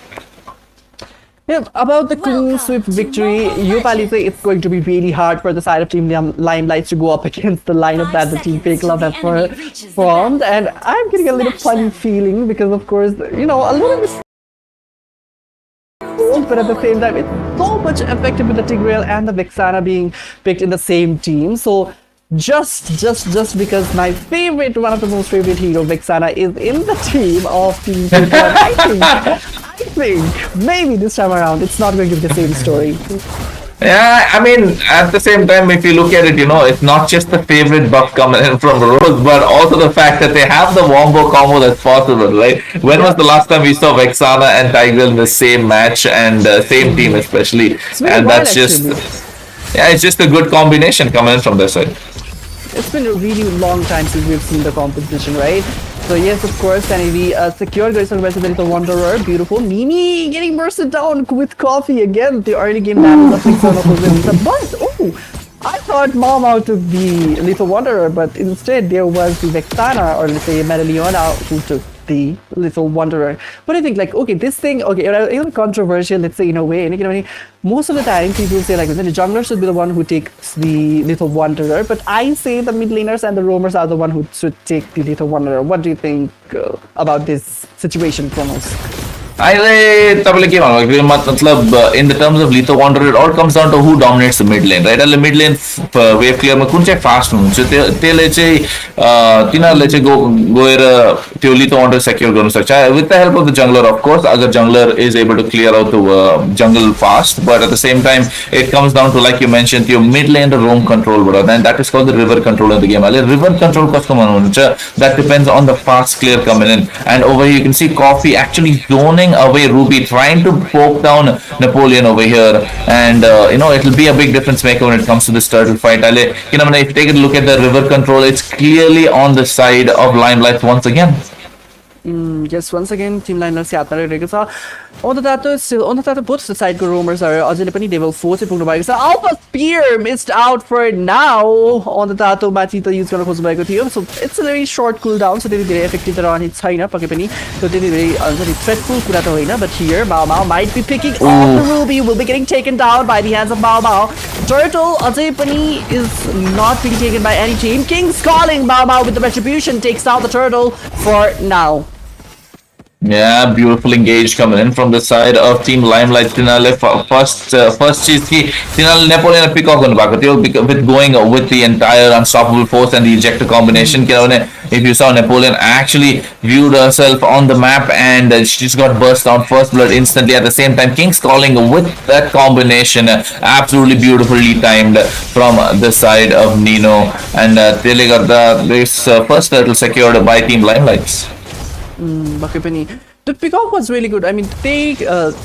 Yeah, about the clean sweep victory, Yopali say it's going to be really hard for the side of Team Limelights to go up against the lineup that the Team Fake Love have formed, and I'm getting a little funny feeling because, of course, you know, a little bit cold, but at the same time, it's so much effective with the Tigreal and the Vexana being picked in the same team. So just because my favorite, one of the most favorite hero, Vexana, is in the team of Team Fake Love, I think maybe this time around it's not going to be the same story. Yeah, I mean, at the same time, if you look at it, you know, it's not just the favorite buff coming in from Rose, but also the fact that they have the wombo combo that's possible, right? When was the last time we saw Vexana and Tigreal in the same match and same team especially? And that's just, yeah, it's just a good combination coming in from their side. It's been a really long time since we've seen the competition, right? So yes, of course, Sanity secured Grayson versus the Little Wanderer. Beautiful. Mimi getting bursted down with coffee again. The early game battles of Vexana. But, oh, I thought Mama took the Little Wanderer, but instead there was the Vexana, or let's say Medalliona, who took the Little Wanderer. But I think, like, okay, this thing, okay, it's controversial, let's say, in a way. And most of the time, people say, like, the jungler should be the one who takes the Little Wanderer, but I say the mid laners and the roamers are the one who should take the Little Wanderer. What do you think about this situation, Kronos? I तबले के मतलब in the terms of Lethal Wanderer, it all comes down to who dominates the mid lane, right? अहिले mid lane wave clear मा कुन चाहिँ fast हुनुहुन्छ त्यसले चाहिँ तिनीहरूले चाहिँ गएर त्यो Lethal Wanderer secure गर्न सक्छ with the help of the jungler, of course. अगर jungler is able to clear out the jungle fast, but at the same time it comes down to, like you mentioned, your mid lane the roam control, and that is called the river control in the game. अहिले river control कस्तो हुनुहुन्छ, that depends on the fast clear coming in, and over here you can see Coffee actually zoning away Ruby, trying to poke down Napoleon over here, and you know, it'll be a big difference maker when it comes to this turtle fight. If you take a look at the river control, it's clearly on the side of Limelight once again. Yes, once again, Team Limelight से हातमा रहेको छ. On the that both the side rumors are अझैले पनि level 4 चाहिँ पुग्नु भएको छ. Alpha Spear missed out for now. On the that माथि त युज गर्न खोज्नु भएको थियो. So it's a very short cooldown, so त्यति धेरै effective त रहने छैन पक्कै पनि. So त्यति धेरै अझै threatful कुरा त होइन, but here Mao Mao might be picking off the Ruby, will be getting taken down by the hands of Mao Mao. Turtle अझै पनि is not being taken by any team. King's calling. Mao Mao with the retribution takes down the turtle for now. Yeah, beautiful engage coming in from the side of Team Limelight. First चीज की तिनीहरूले Napoleon pick off गर्नु भएको थियो with going with the entire unstoppable force and the ejector combination. किनभने if you saw, Napoleon actually viewed herself on the map and she just got burst down first blood instantly. At the same time, King's calling with that combination, absolutely beautifully timed from the side of Nino, and त्यसले गर्दा this first turtle secured by Team Limelights. The pick-off was really good. I mean, they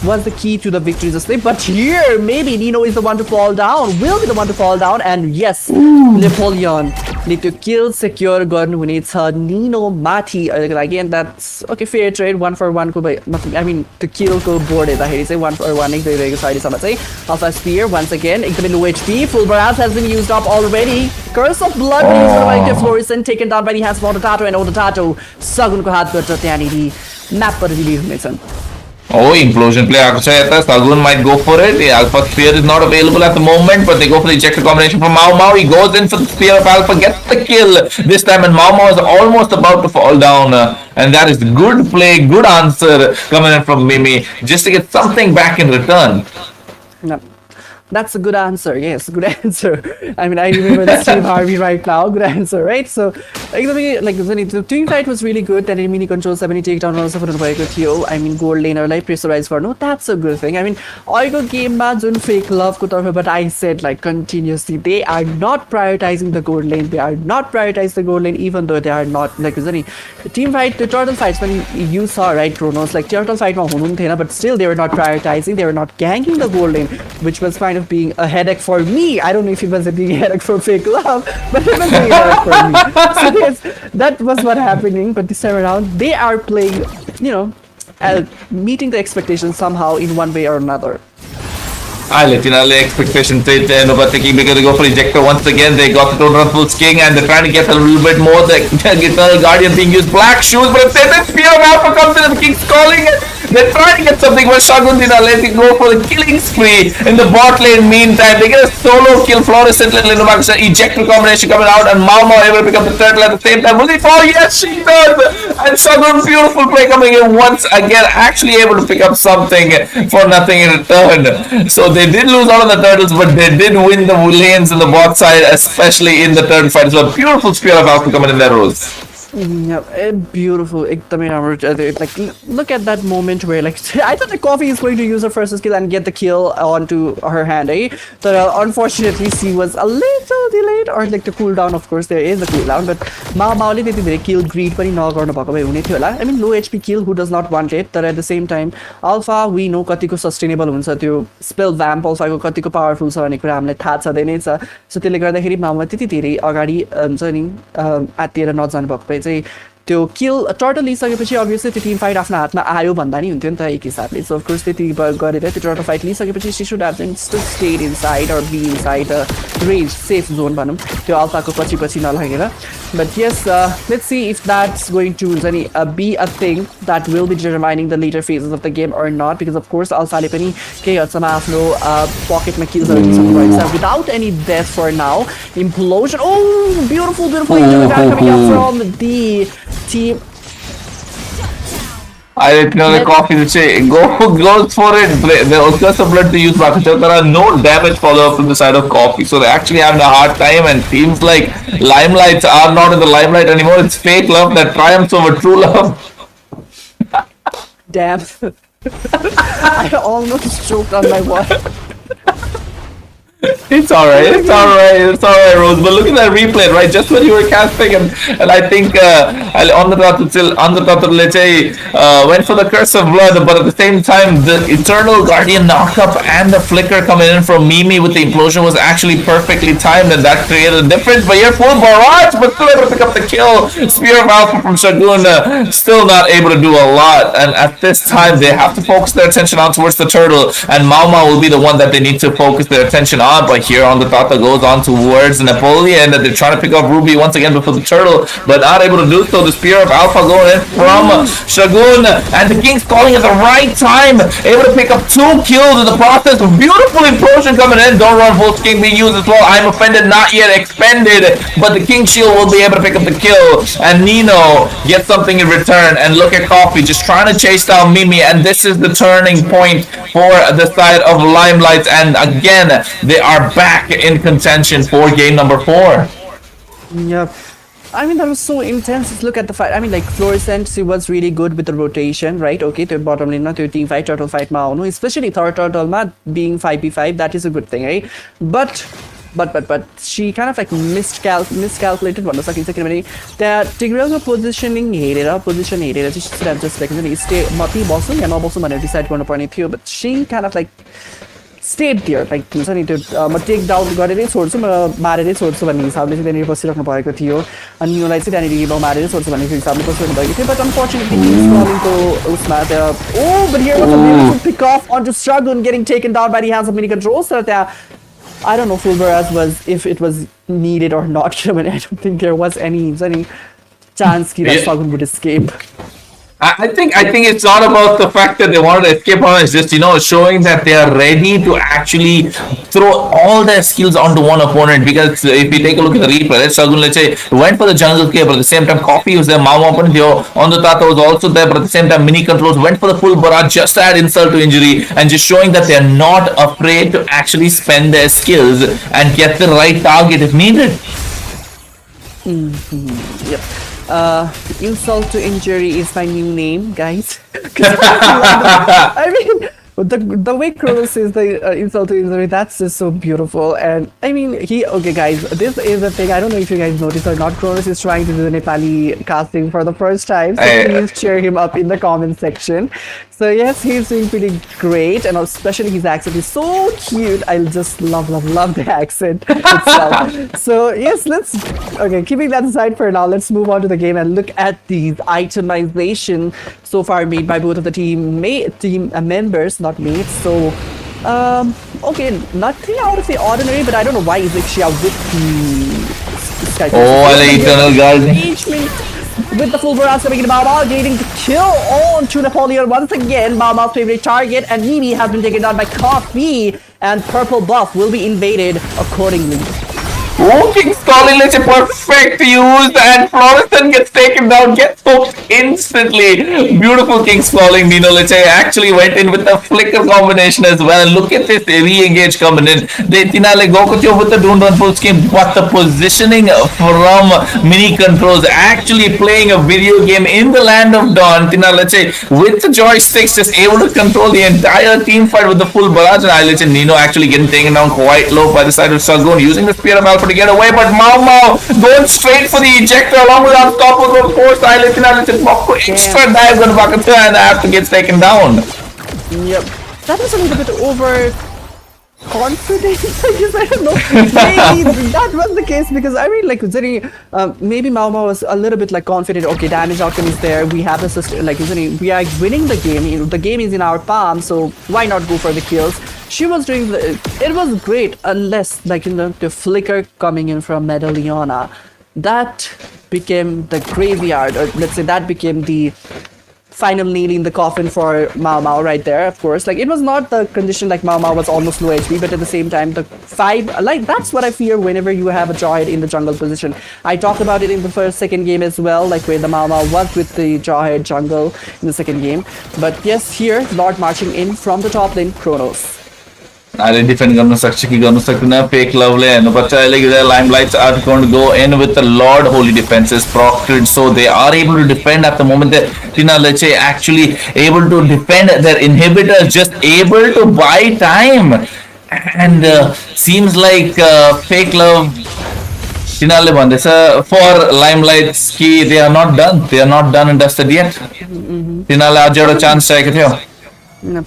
was the key to the victory this day. But here, maybe Nino is the one to fall down. Will be the one to fall down. And yes, Napoleon need to kill, secure, gun when it's Nino Mati. Again, that's okay. Fair trade, 1-for-1. I mean, to kill ko board it. I say 1-for-1. Alpha Spear once again. Low HP. Full Barrage has been used up already. Curse of Blood used by Florison, taken down by the hands of Odotato, and Odotato Sagun ko hat garcha त्यहाँनिर map पर release हुनेछन्. Oh, implosion play आएको छ यता. Sagun might go for it. The Alpha Spear is not available at the moment, but they go for the ejector combination from Mao Mao. He goes in for the Spear of Alpha, gets the kill this time, and Mao Mao is almost about to fall down. And that is good play, good answer coming in from Mimi, just to get something back in return. No. That's a good answer. Yes, good answer. I mean, I remember the Steve Harvey right now. Good answer, right? So, the team fight was really good. Then mini controls, I mean, takedown also for the I mean, gold laner like pressurize for no. That's a good thing. I mean, all the game match fake love, but I said like continuously they are not prioritizing the gold lane. They are not prioritizing the gold lane, even though they are not like the team fight, the turtle fights when you saw right, Kronos, like turtle fight, but still they were not prioritizing. They were not ganking the gold lane, which was kind of being a headache for me. I don't know if it was a big headache for fake love, but it was a big headache for me. So yes, that was what happening. But this time around, they are playing, meeting the expectations somehow in one way or another. I let you know the expectation but thinking they're gonna go for ejector once again. They got the total full king and they're trying to get a little bit more. The Eternal Guardian being used black shoes, but instead the spear of Alpha comes in and the king's calling it. They're trying to get something, but Shogun did not let it go for the killing spree in the bot lane. Meantime, they get a solo kill. Fluorescent little ejector combination coming out, and Mao able to pick up the turtle at the same time. Will he fall? Yes, she does. And Shogun, beautiful play coming in once again, actually able to pick up something for nothing in return. So they did lose out on the turtles, but they did win the lanes in the bot side, especially in the turtle fight. So a beautiful spear of Alpha coming in there, Rose. Yeah, beautiful. Like, look at that moment where, like, I thought the coffee is going to use her first skill and get the kill onto her hand, eh? But unfortunately, she was a little delayed, or like the cooldown. Of course, there is the cooldown, but Mao'le त्यति kill greed पनि नगर्नु भएको भए हुने थियो होला. I mean, low HP kill, who does not want it? But at the same time, Alpha, we know कतिको sustainable हुन्छ त्यो spell vamp also कतिको powerful छ भन्ने कुरा हामीलाई थाहा छँदै नै छ. So त्यसले गर्दाखेरि मामा त्यति धेरै अगाडि हुन्छ नि आत्तिएर नजानु भएको भए चाहिँ त्यो किल टर्टल लिइसकेपछि obviously त्यो टिम फाइट आफ्नो हातमा आयो भन्दा नि हुन्थ्यो नि त एक हिसाबले. So of course त्यति गरेर त्यो टर्टल फाइट लिइसकेपछि she should have still stayed inside or be inside a range safe zone भनौँ त्यो अल्फाको पछि नलागेर. But yes, let's see if that's going to be a thing that will be determining the later phases of the game or not, because of course Alphaले पनि केही हदसम्म आफ्नो pocketमा kills without any death for now. Implosion. Oh, beautiful coming up from the team. I didn't know the coffee to say goes for it. The curse of blood to use back. There are no damage follow up from the side of coffee, so they're actually having a hard time. And teams like Limelights are not in the limelight anymore. It's fake love that triumphs over true love. Damn! I almost choked on my water. It's alright, Rose. But look at that replay, right? Just when you were casting, and I think on the went for the curse of blood, but at the same time, the Eternal Guardian knockup and the flicker coming in from Mimi with the implosion was actually perfectly timed, and that created a difference. But you're full barrage, but still able to pick up the kill. Spear of Alpha from Shogun, still not able to do a lot. And at this time, they have to focus their attention on towards the turtle, and Mao will be the one that they need to focus their attention on. But here on the Tata goes on towards Napoleon, and they're trying to pick up Ruby once again before the turtle, but not able to do so. The Spear of Alpha going in from Shogun, and the King's calling at the right time, able to pick up 2 kills in the process. Beautiful implosion coming in. Don't run full King being used as well. I'm offended, not yet expended, but the King Shield will be able to pick up the kill, and Nino gets something in return. And look at Coffee just trying to chase down Mimi, and this is the turning point for the side of Limelights, and again they are back in contention for game number 4. Yep. I mean, that was so intense. Just look at the fight. I mean, like, Fluorescent, she was really good with the rotation, right? Okay, the bottom lane, the team fight, turtle fight, especially third turtle, being 5v5, that is a good thing, right? But she kind of like miscalculated one second the Tigreal's position heरेर she should have just like stay mathi bosu ya nabosu भनेर decide गर्नु पर्ने थियो, but she kind of like stayed there, like हुन्छ नि त्यो म take down गरेरै छोड्छु, म मारेरै छोड्छु भन्ने हिसाबले चाहिँ त्यहाँनिर बसिराख्नु भएको थियो. अनि नियोलाई चाहिँ त्यहाँनिर रिभाउ मारेरै छोड्छु भन्ने हिसाबले बसिराख्नु भएको थियो. But unfortunately he's falling to उसमा त्यहाँ. Oh, but here was a beautiful pick off onto Shogun, getting taken down by the hands of mini controls. So त्यहाँ I don't know Fulberaz was if it was needed or not. I mean, I don't think there was any chance that Shogun would escape. I think it's not about the fact that they wanted to escape on. It's just showing that they are ready to actually throw all their skills onto one opponent. Because if you take a look at the replay, let's say went for the jungle cave, but at the same time Coffee was there, Mama opponent on the Tata was also there, but at the same time mini controls went for the full barrage just to add insult to injury, and just showing that they are not afraid to actually spend their skills and get the right target if needed. Yep. Insult to injury is my new name, guys. I mean, the way Kronos says the insult to injury, that's just so beautiful. And I mean, okay, guys, this is the thing. I don't know if you guys noticed or not. Kronos is trying to do the Nepali casting for the first time. So please cheer him up in the comment section. So yes, he's doing pretty great, and especially his accent is so cute. I just love the accent itself. So yes, keeping that aside for now, let's move on to the game and look at the itemization so far made by both of the team members, not mates. So okay, nothing out of the ordinary, but I don't know why is Ixia with the the Eternal Guard. With the full barrage coming in, Mama getting the kill on to Napoleon once again. Mama's favorite target, and Mimi has been taken down by Coffee, and purple buff will be invaded accordingly. Oh, King's Calling Lich perfect used, and Florestan gets taken down, gets hooked instantly. Beautiful King's Calling. Nino Lich actually went in with the flicker combination as well. Look at this re-engage coming in. They Tinale go with the don't run full scheme, but the positioning from mini controls actually playing a video game in the land of Dawn. Tinale with the joysticks just able to control the entire team fight with the full barrage, and Lich and Nino actually getting taken down quite low by the side of Sargon using the Spear of Alpha to get away, but Mau going straight for the ejector along with unstoppable force. Extra dives on Bakata, and after gets taken down. Yep, that was a little bit over confident. I guess, I don't know. Maybe that was the case, because I mean, like Zeri, maybe Mau was a little bit like confident. Okay, damage outcome is there. We have the system. Like Zeri, we are winning the game. The game is in our palm, so why not go for the kills? She was doing it was great, unless like the flicker coming in from Medalliona, that became the graveyard, or let's say that became the final nail in the coffin for Mau right there. Of course, like it was not the condition like Mau was almost low HP, but at the same time the 5, like that's what I fear whenever you have a Jawhead in the jungle position. I talked about it in the second game as well, like where the Mau was with the Jawhead jungle in the second game. But yes, here Lord marching in from the top lane, Kronos. I defend fake lovely, and but Limelights are going to go in with the Lord Holy defenses proctored, so they are able to defend at the moment. That Tina Leche actually able to defend their inhibitors, just able to buy time, and seems like fake love. Tina Leban, for Limelight's key, they are not done. They are not done and dusted yet. Tina Le ajaro chance check it.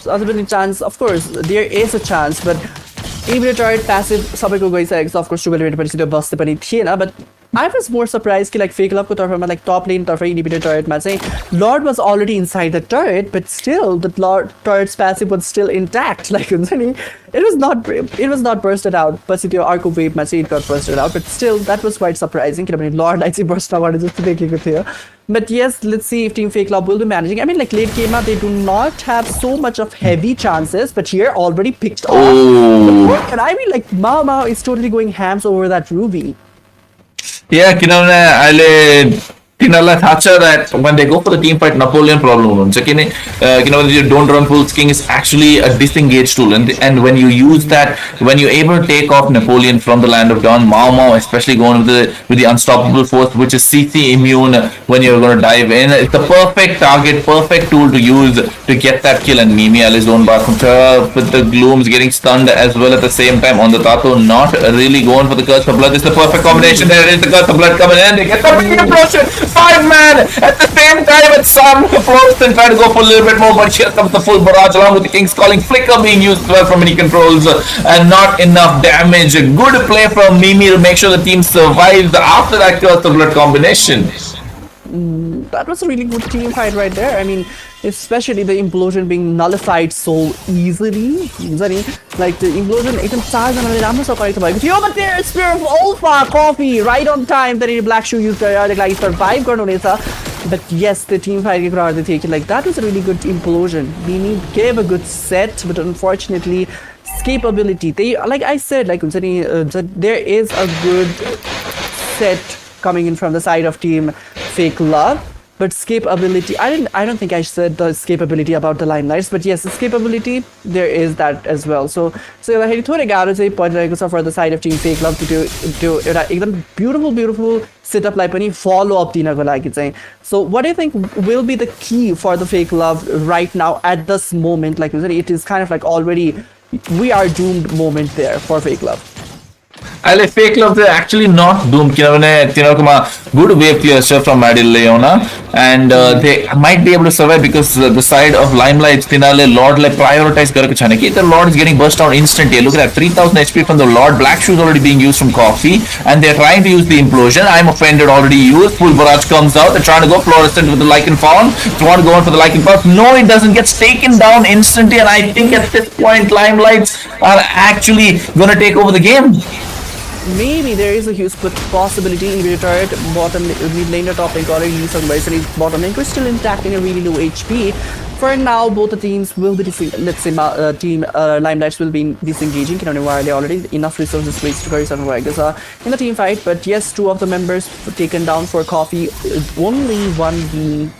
Possibility chance, of course, there is a chance, but inhibitor turret passive सबैको गइसकेको छ. Of course सुगरले पनि त्यो बस्दै पनि थिएन, but I was more surprised कि like fake love को तर्फमा like top lane तर्फ inhibitor turret मा चाहिँ Lord was already inside the turret, but still the Lord turret's passive was still intact. Like हुन्छ नि, it was not bursted out. पछि त्यो अर्को wave मा चाहिँ it got bursted out, but still that was quite surprising किनभने Lord लाई चाहिँ burst नगर्ने जस्तो देखेको थियो. But yes, let's see if Team Fake Love will be managing. I mean, like late game, they do not have so much of heavy chances, but here already picked off. And I mean, like Mau is totally going hams over that Ruby. Yeah, that when they go for the team fight, Napoleon problem. You don't run full skin is actually a disengage tool, and when you use that, when you're able to take off Napoleon from the land of Dawn, Mau, especially going with the unstoppable force, which is CC immune when you're going to dive in, it's the perfect target, perfect tool to use to get that kill. And Mimi Alice own with the glooms getting stunned as well at the same time on the Tato, not really going for the curse of blood. It's the perfect combination. There it is, the curse of blood coming in. They get the implosion. 5-man at the same time. It's Sam Florence trying to go for a little bit more, but here comes the full barrage along with the King's Calling flicker being used well from many controls, and not enough damage. A good play from Mimi to make sure the team survives after that curse of blood combination. That was a really good team fight right there. I mean, especially the implosion being nullified so easily. Like the implosion, but there, Spear of Alpha, Coffee, right on time. The Black Shoe used to survive. But yes, the team fight they take it like that was a really good implosion. Mimi gave a good set, but unfortunately, escapability. They like I said, like there is a good set coming in from the side of team Fake Love. But escapability, I don't think I said the escapability about the Limelights, but yes, escapability, there is that as well. So हेरी थोरै गाह्रो चाहिँ परिरहेको छ for the side of team Fake Love to त्यो एउटा एकदम beautiful setup लाई पनि follow up दिनको लागि चाहिँ. So what do you think will be the key for the Fake Love right now at this moment? Like it is kind of like already we are doomed moment there for Fake Love. अहिले Fake Love they're actually not doomed किनभने तिनीहरुकोमा good wave clear छ from Adil Leona and they might be able to survive because the side of Limelights तिनीहरुले Lord lie prioritize गरेको छैन कि the Lord is getting burst down instantly. Look at that 3000 HP from the Lord. Black Shoes already being used from Coffee and they're trying to use the implosion. I'm offended already used. Full barrage comes out. They're trying to go fluorescent with the Lycan Fawn. They want to go on for the Lycan Fawn. No, it doesn't. Gets taken down instantly and I think at this point Limelights are actually gonna take over the game. Maybe there is a huge possibility in the turret bottom mid laner top lane already used on Bison bottom lane. We're still intact in a really low HP. For now, both the teams will be let's say team Limelights will be disengaging. They already enough resources wasted to carry some in the team fight. But yes, 2 of the members taken down for Coffee. Only one being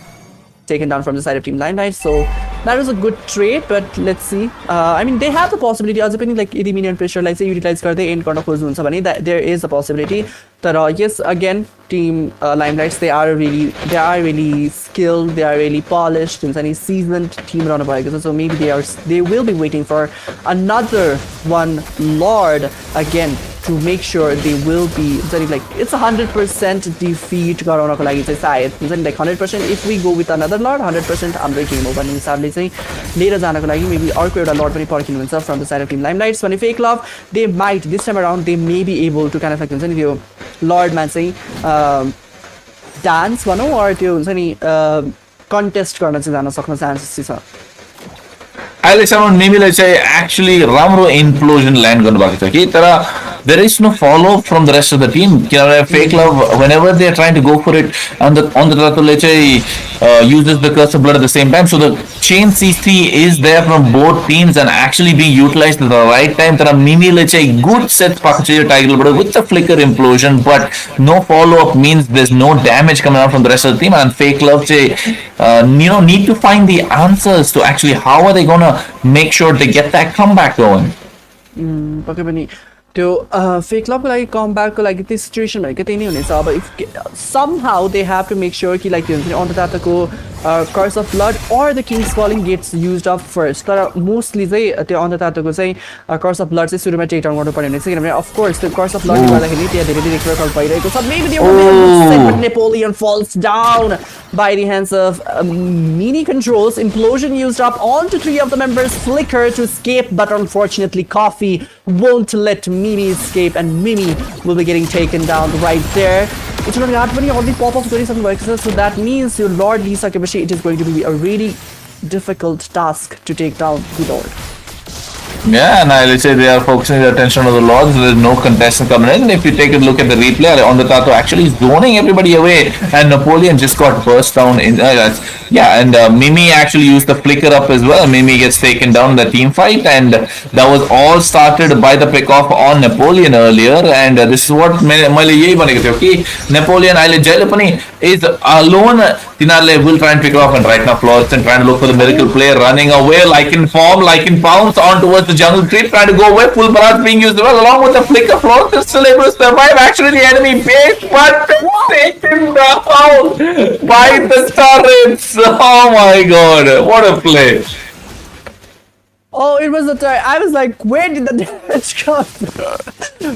taken down from the side of team Limelight, so that was a good trade. But let's see. I mean, they have the possibility as a like minion pressure like say utilize karte end kind of that there is a possibility that yes, again team Limelights they are really skilled, they are really polished and any seasoned team around, so maybe they will be waiting for another one Lord again to make sure they will be like it's 100% defeat गराउनको लागि चाहिँ सायद like 100% if we go with another Lord 100% हाम्रो game हो भन्ने हिसाबले चाहिँ लिएर जानको लागि maybe अर्को एउटा Lord पनि पर्खिनुहुन्छ from the side of team Limelights. When Fake Love they might this time around they may be able to kind of like हुन्छ नि त्यो Lord मा चाहिँ dance भनौं or त्यो हुन्छ नि contest गर्न चाहिँ जान सक्ने chances छ. अहिलेसम्म मिमीले चाहिँ actually राम्रो implosion land गर्नुभएको छ कि तर there is no follow up from the rest of the team. Fake Love whenever they are trying to go for it on the Ratule uses the Curse of Blood at the same time, so the chain CC is there from both teams and actually being utilized at the right time. Tara Mimi leche good set title with the flicker implosion, but no follow up means there's no damage coming out from the rest of the team. And Fake Love need to find the answers to actually how are they gonna make sure they get that comeback going. To Fake Love like comeback like this situation like but if somehow they have to make sure like on the Curse of Blood or the King's Calling gets used up first. Mostly they on the say Curse of Blood is to take down of course the Curse of Blood so maybe they will set, but Napoleon falls down by the hands of mini controls. Implosion used up onto 3 of the members. Flicker to escape, but unfortunately Coffee won't let Mimi escape and Mimi will be getting taken down right there. It's going to only pop off 27 workers, so that means your Lord Lisa Kibashi, it is going to be a really difficult task to take down the Lord. Yeah, and let's say they are focusing their attention on the Lords. There's no contestant coming in. If you take a look at the replay, on the Tato actually zoning everybody away, and Napoleon just got burst down in. And Mimi actually used the flicker up as well. Mimi gets taken down in the team fight, and that was all started by the pick off on Napoleon earlier. And this is what Napoleon is alone. Tinale will try and pick off, and right now Florence and trying to look for the miracle play, running away like in form, like in pounce on towards the jungle creep, trying to go away. Full barrage being used well along with the flicker. Florence is still able to survive. Actually, the enemy base, but taken down by the turrets. Oh my god, what a play! Oh, it was the turret. I was like, where did the damage come from?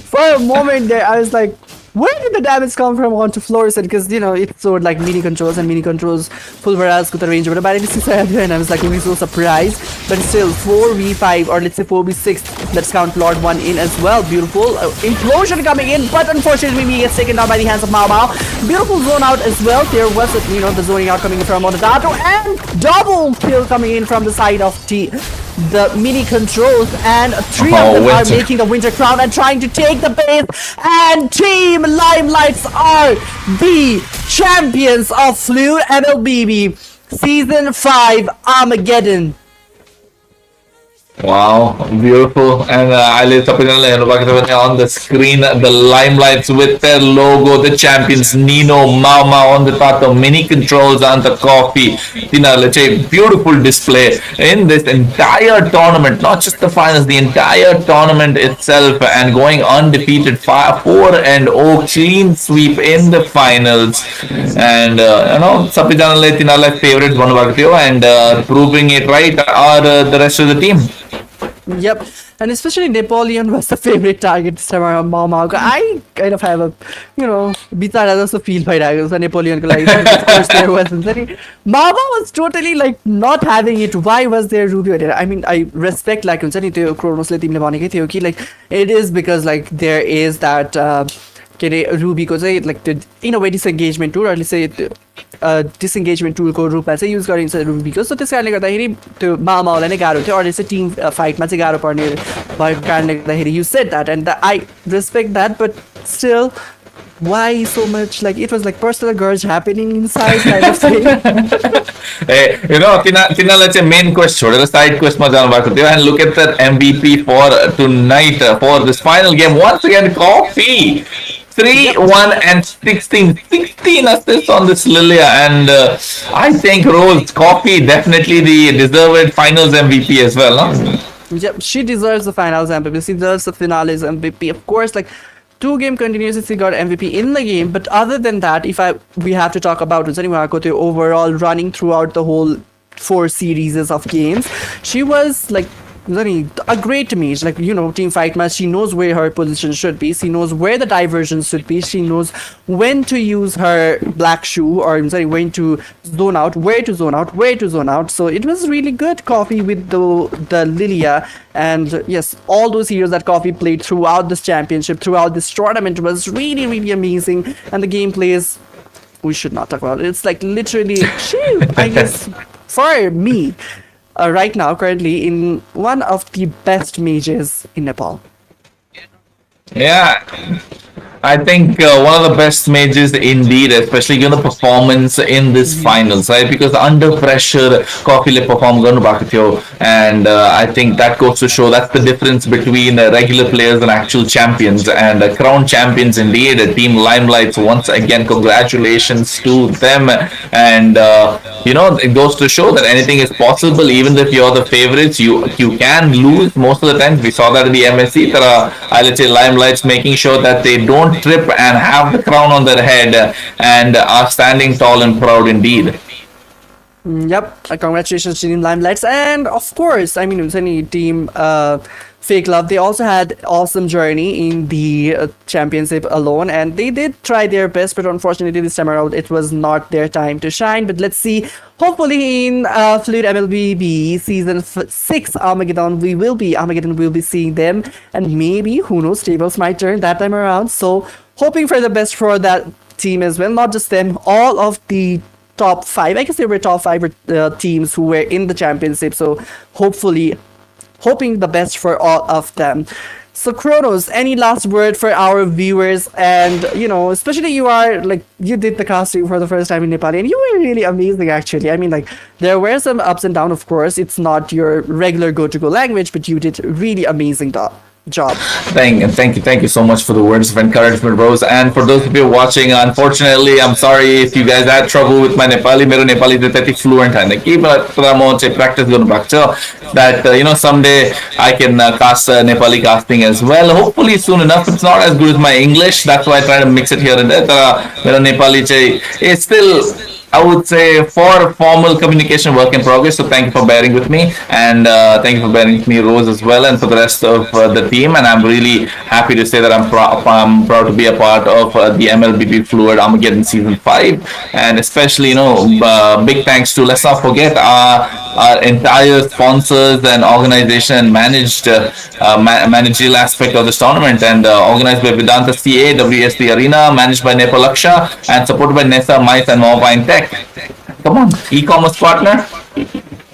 For a moment there, I was like, where did the damage come from onto Fluorescent? Because it's sort like mini controls full barrage with the range of and I was like really so surprised. But still 4v5 or let's say 4v6. Let's count Lord 1 in as well. Beautiful implosion coming in, but unfortunately Mimi gets taken down by the hands of Mao Mao. Beautiful zone out as well. There was the zoning out coming in from Onatato, and double kill coming in from the side of the mini controls, and three of them are making the winter crown and trying to take the base, and Team Limelights are the champions of Fluid MLBB Season 5 Armageddon. Wow, beautiful. And I'll on the screen the Limelights with their logo, the champions Nino, Mama on the top, the mini controls and the coffee. Let's say beautiful display in this entire tournament, not just the finals, the entire tournament itself, and going undefeated 4-0 clean sweep in the finals. And Sapijana Tinala favorite one and proving it right are the rest of the team. Yep, and especially Napoleon was the favorite target this time around. Mama, I kind of have a, Bitara also feel by Napoleon. Like, of course, there wasn't any. Mama was totally like not having it. Why was there Ruby there? I mean, I respect like Kronos like it is because like there is that Ruby ko like the way disengagement tool, or let's say disengagement tool को रूपमा चाहिँ use गरिन्छ रुबीको. सो त्यस कारणले गर्दाखेरि त्यो मामालाई नै गाह्रो थियो, अरू चाहिँ टिम फाइटमा चाहिँ गाह्रो पर्ने भएको कारणले गर्दाखेरि you said that, and I respect that, but still why so much, like it was like personal grudge happening inside kind of thing. Hey, Tina, let's say main quest छोडेर side quest मा जानु भएको थियो, and look at that MVP for tonight for this final game. Once again, Coffee 3-1 and 16 assists on this Lilia, and I think Rose Coffee definitely the deserved finals MVP as well, no? Yep, she deserves the finals MVP. She deserves the finales MVP. Of course, like 2-game continuously she got MVP in the game, but other than that, we have to talk about the overall running throughout the whole 4 series of games. She was like a great mage, like team fight match. She knows where her position should be, she knows where the diversions should be, she knows when to use her black shoe, or when to zone out, where to zone out. So it was really good Coffee with the Lilia, and yes, all those heroes that Coffee played throughout this championship, throughout this tournament was really, really amazing. And the gameplays, we should not talk about it. It's like literally I guess for me right now, currently in one of the best mages in Nepal. Yeah, I think one of the best mages indeed, especially given the performance in this finals, right? Because under pressure, Coffee le perform garnu bhako थियो, and I think that goes to show that's the difference between regular players and actual champions, and crown champions indeed. Team Limelights, once again, congratulations to them, and it goes to show that anything is possible. Even if you're the favorites, you can lose most of the time. We saw that in the MSC. Let's say Limelights making sure that they don't trip and have the crown on their head, and are standing tall and proud indeed. Yep, congratulations to Team Limelights, and of course, I mean, it was any team Fake Love. They also had awesome journey in the championship alone, and they did try their best, but unfortunately this time around it was not their time to shine. But let's see, hopefully in Fluid MLBB Season 6 Armageddon will be seeing them, and maybe, who knows, tables might turn that time around. So hoping for the best for that team as well, not just them, all of the top 5, I guess they were top 5 teams who were in the championship. So hoping the best for all of them. So Kronos, any last word for our viewers? And especially you did the casting for the first time in Nepali, and you were really amazing actually. I mean, like, there were some ups and downs, of course. It's not your regular go-to-go language, but you did really amazing job. Thank you so much for the words of encouragement, Rose. And for those of you watching, unfortunately, I'm sorry if you guys had trouble with my Nepali. Mero Nepali is very fluent, and practice that someday I can cast Nepali casting as well. Hopefully soon enough. It's not as good as my English. That's why I try to mix it here and there. Mero Nepali is still, I would say, for formal communication, work in progress. So thank you for bearing with me, and thank you for bearing with me, Rose, as well, and for the rest of the team. And I'm really happy to say that I'm proud to be a part of the MLBB Fluid Armageddon Season 5, and especially big thanks to, let's not forget, our entire sponsors and organization and managerial aspect of this tournament, and organized by Vedanta CA, WSD Arena, managed by Nepalaksha, and supported by Nessa, Mice, and Mobile Tech. Come on, e-commerce partner.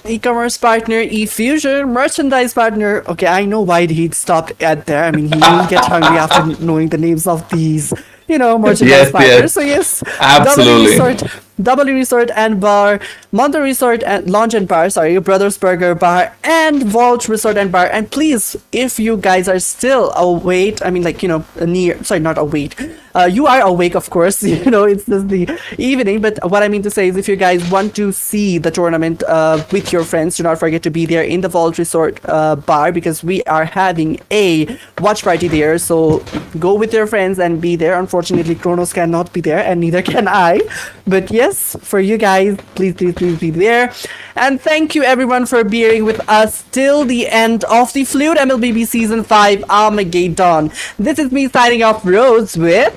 e-commerce partner eFusion, merchandise partner. Okay, I know why he stopped at there. I mean, he will get hungry after knowing the names of these, merchandise Yes, partners. yes, So yes, absolutely. W Resort and Bar, Monte Resort and Lounge and Bar, sorry, Brothers Burger Bar, and Vault Resort and Bar. And please, if you guys are still awake, I mean, not awake. You are awake, of course. It's just the evening. But what I mean to say is, if you guys want to see the tournament with your friends, do not forget to be there in the Vault Resort Bar, because we are having a watch party there. So go with your friends and be there. Unfortunately, Kronos cannot be there, and neither can I. But yes, for you guys, please be there. And thank you everyone for bearing with us till the end of the Fluid MLBB Season 5 Armageddon. This is me signing off, Rose, with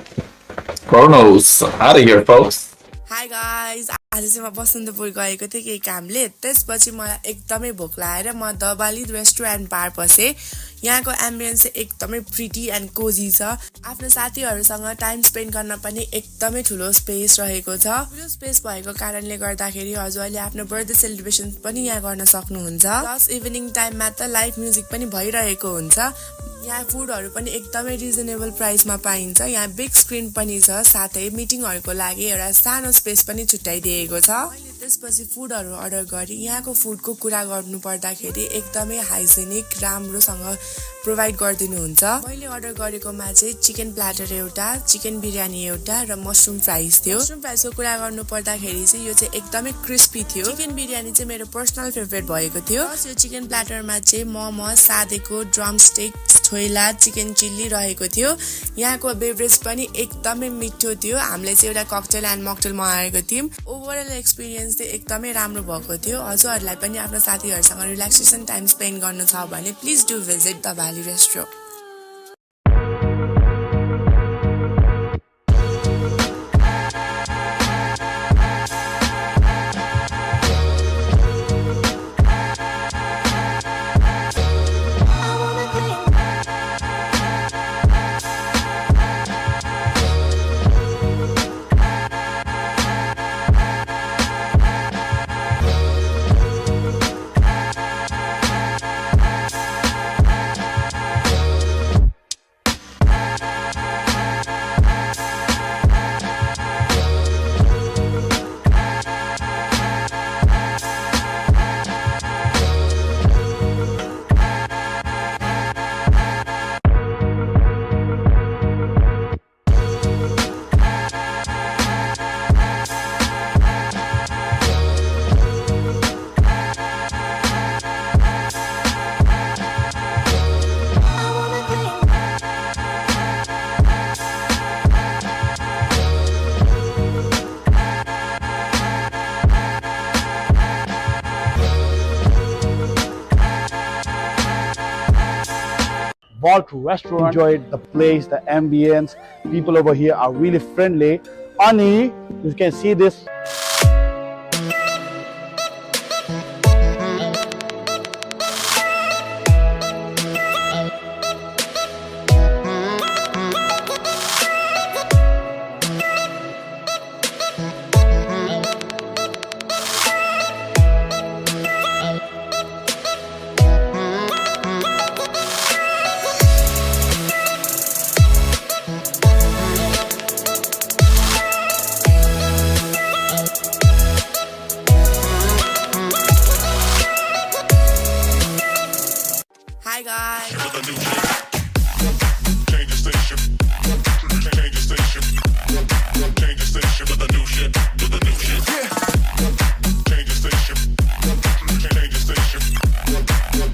Chronos, out of here, folks. Hi guys आज चाहिँ म बसन्तपुर गएको थिएँ केही कामले त्यसपछि मलाई एकदमै भोक लागेर म दबाली रेस्टुरेन्ट बार पसेँ यहाँको एम्बियन्स चाहिँ एकदमै प्रिटी एन्ड कोजी छ आफ्नो साथीहरूसँग टाइम स्पेन्ड गर्न पनि एकदमै ठुलो स्पेस रहेको छ ठुलो स्पेस भएको कारणले गर्दाखेरि हजुरले आफ्नो बर्थडे सेलिब्रेसन पनि यहाँ गर्न सक्नुहुन्छ प्लस इभिनिङ टाइममा त लाइभ म्युजिक पनि भइरहेको हुन्छ यहाँ फुडहरू पनि एकदमै रिजनेबल प्राइसमा पाइन्छ यहाँ बिग स्क्रिन पनि छ साथै मिटिङहरूको लागि एउटा सानो स्पेस पनि छुट्याइदिएको छ मैले त्यसपछि फुडहरू अर्डर गरेँ यहाँको फुडको कुरा गर्नु पर्दाखेरि एकदमै हाइजेनिक राम्रोसँग प्रोभाइड गरिदिनुहुन्छ मैले अर्डर गरेकोमा चाहिँ चिकन प्ल्याटर एउटा चिकन बिरयानी एउटा र मसरुम फ्राइज थियो मसरुम फ्राइजको कुरा गर्नु पर्दाखेरि चाहिँ यो चाहिँ एकदमै क्रिस्पी थियो चिकन बिरयानी चाहिँ मेरो पर्सनल फेभरेट भएको थियो यो चिकन प्ल्याटरमा चाहिँ मोमो सादेको ड्रम स्टिक छोइला चिकन चिल्ली रहेको थियो यहाँको बेभरेज पनि एकदमै मिठो थियो हामीले चाहिँ एउटा ककटेल एन्ड मकटेल मगाएको थियौँ ओभरअल एक्सपिरियन्स चाहिँ एकदमै राम्रो भएको थियो हजुरहरूलाई पनि आफ्नो साथीहरूसँग रिल्याक्सेसन टाइम स्पेन्ड गर्नु छ भने please do visit the valley restaurant Vault restaurant. Enjoyed the place, the ambience. People over here are really friendly. Ani, you can see this. Hi guys. Change the station. Change the station. Change the station with the new shit. With the new shit. Change the station. Change the station.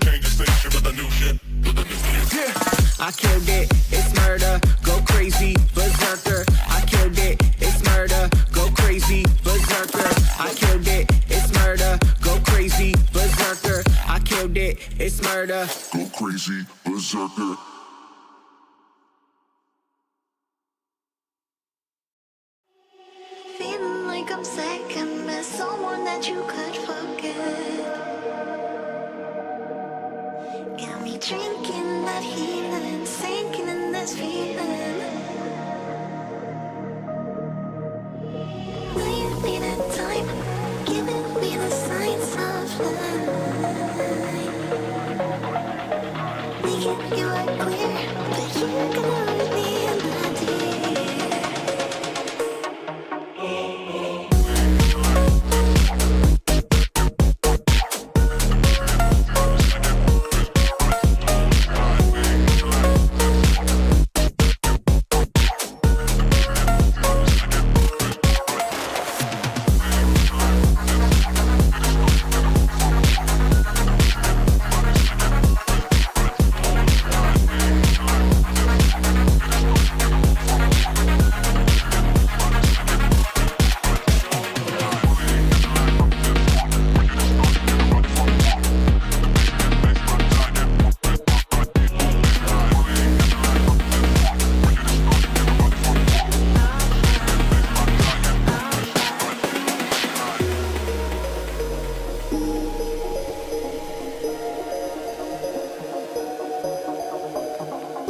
Change the station with the new shit. With the new shit. I killed it, it's murder, go crazy, berserker. I killed it, it's murder, go crazy, berserker. I killed it, it's murder, go crazy, berserker. I killed it, it's murder, Go crazy, berserker. Feeling like I'm second best, someone that you could forget. Got me drinking that healing, sinking in this feeling. Leave me the time, giving me the signs of love. Making you are clear, but you're gonna leave me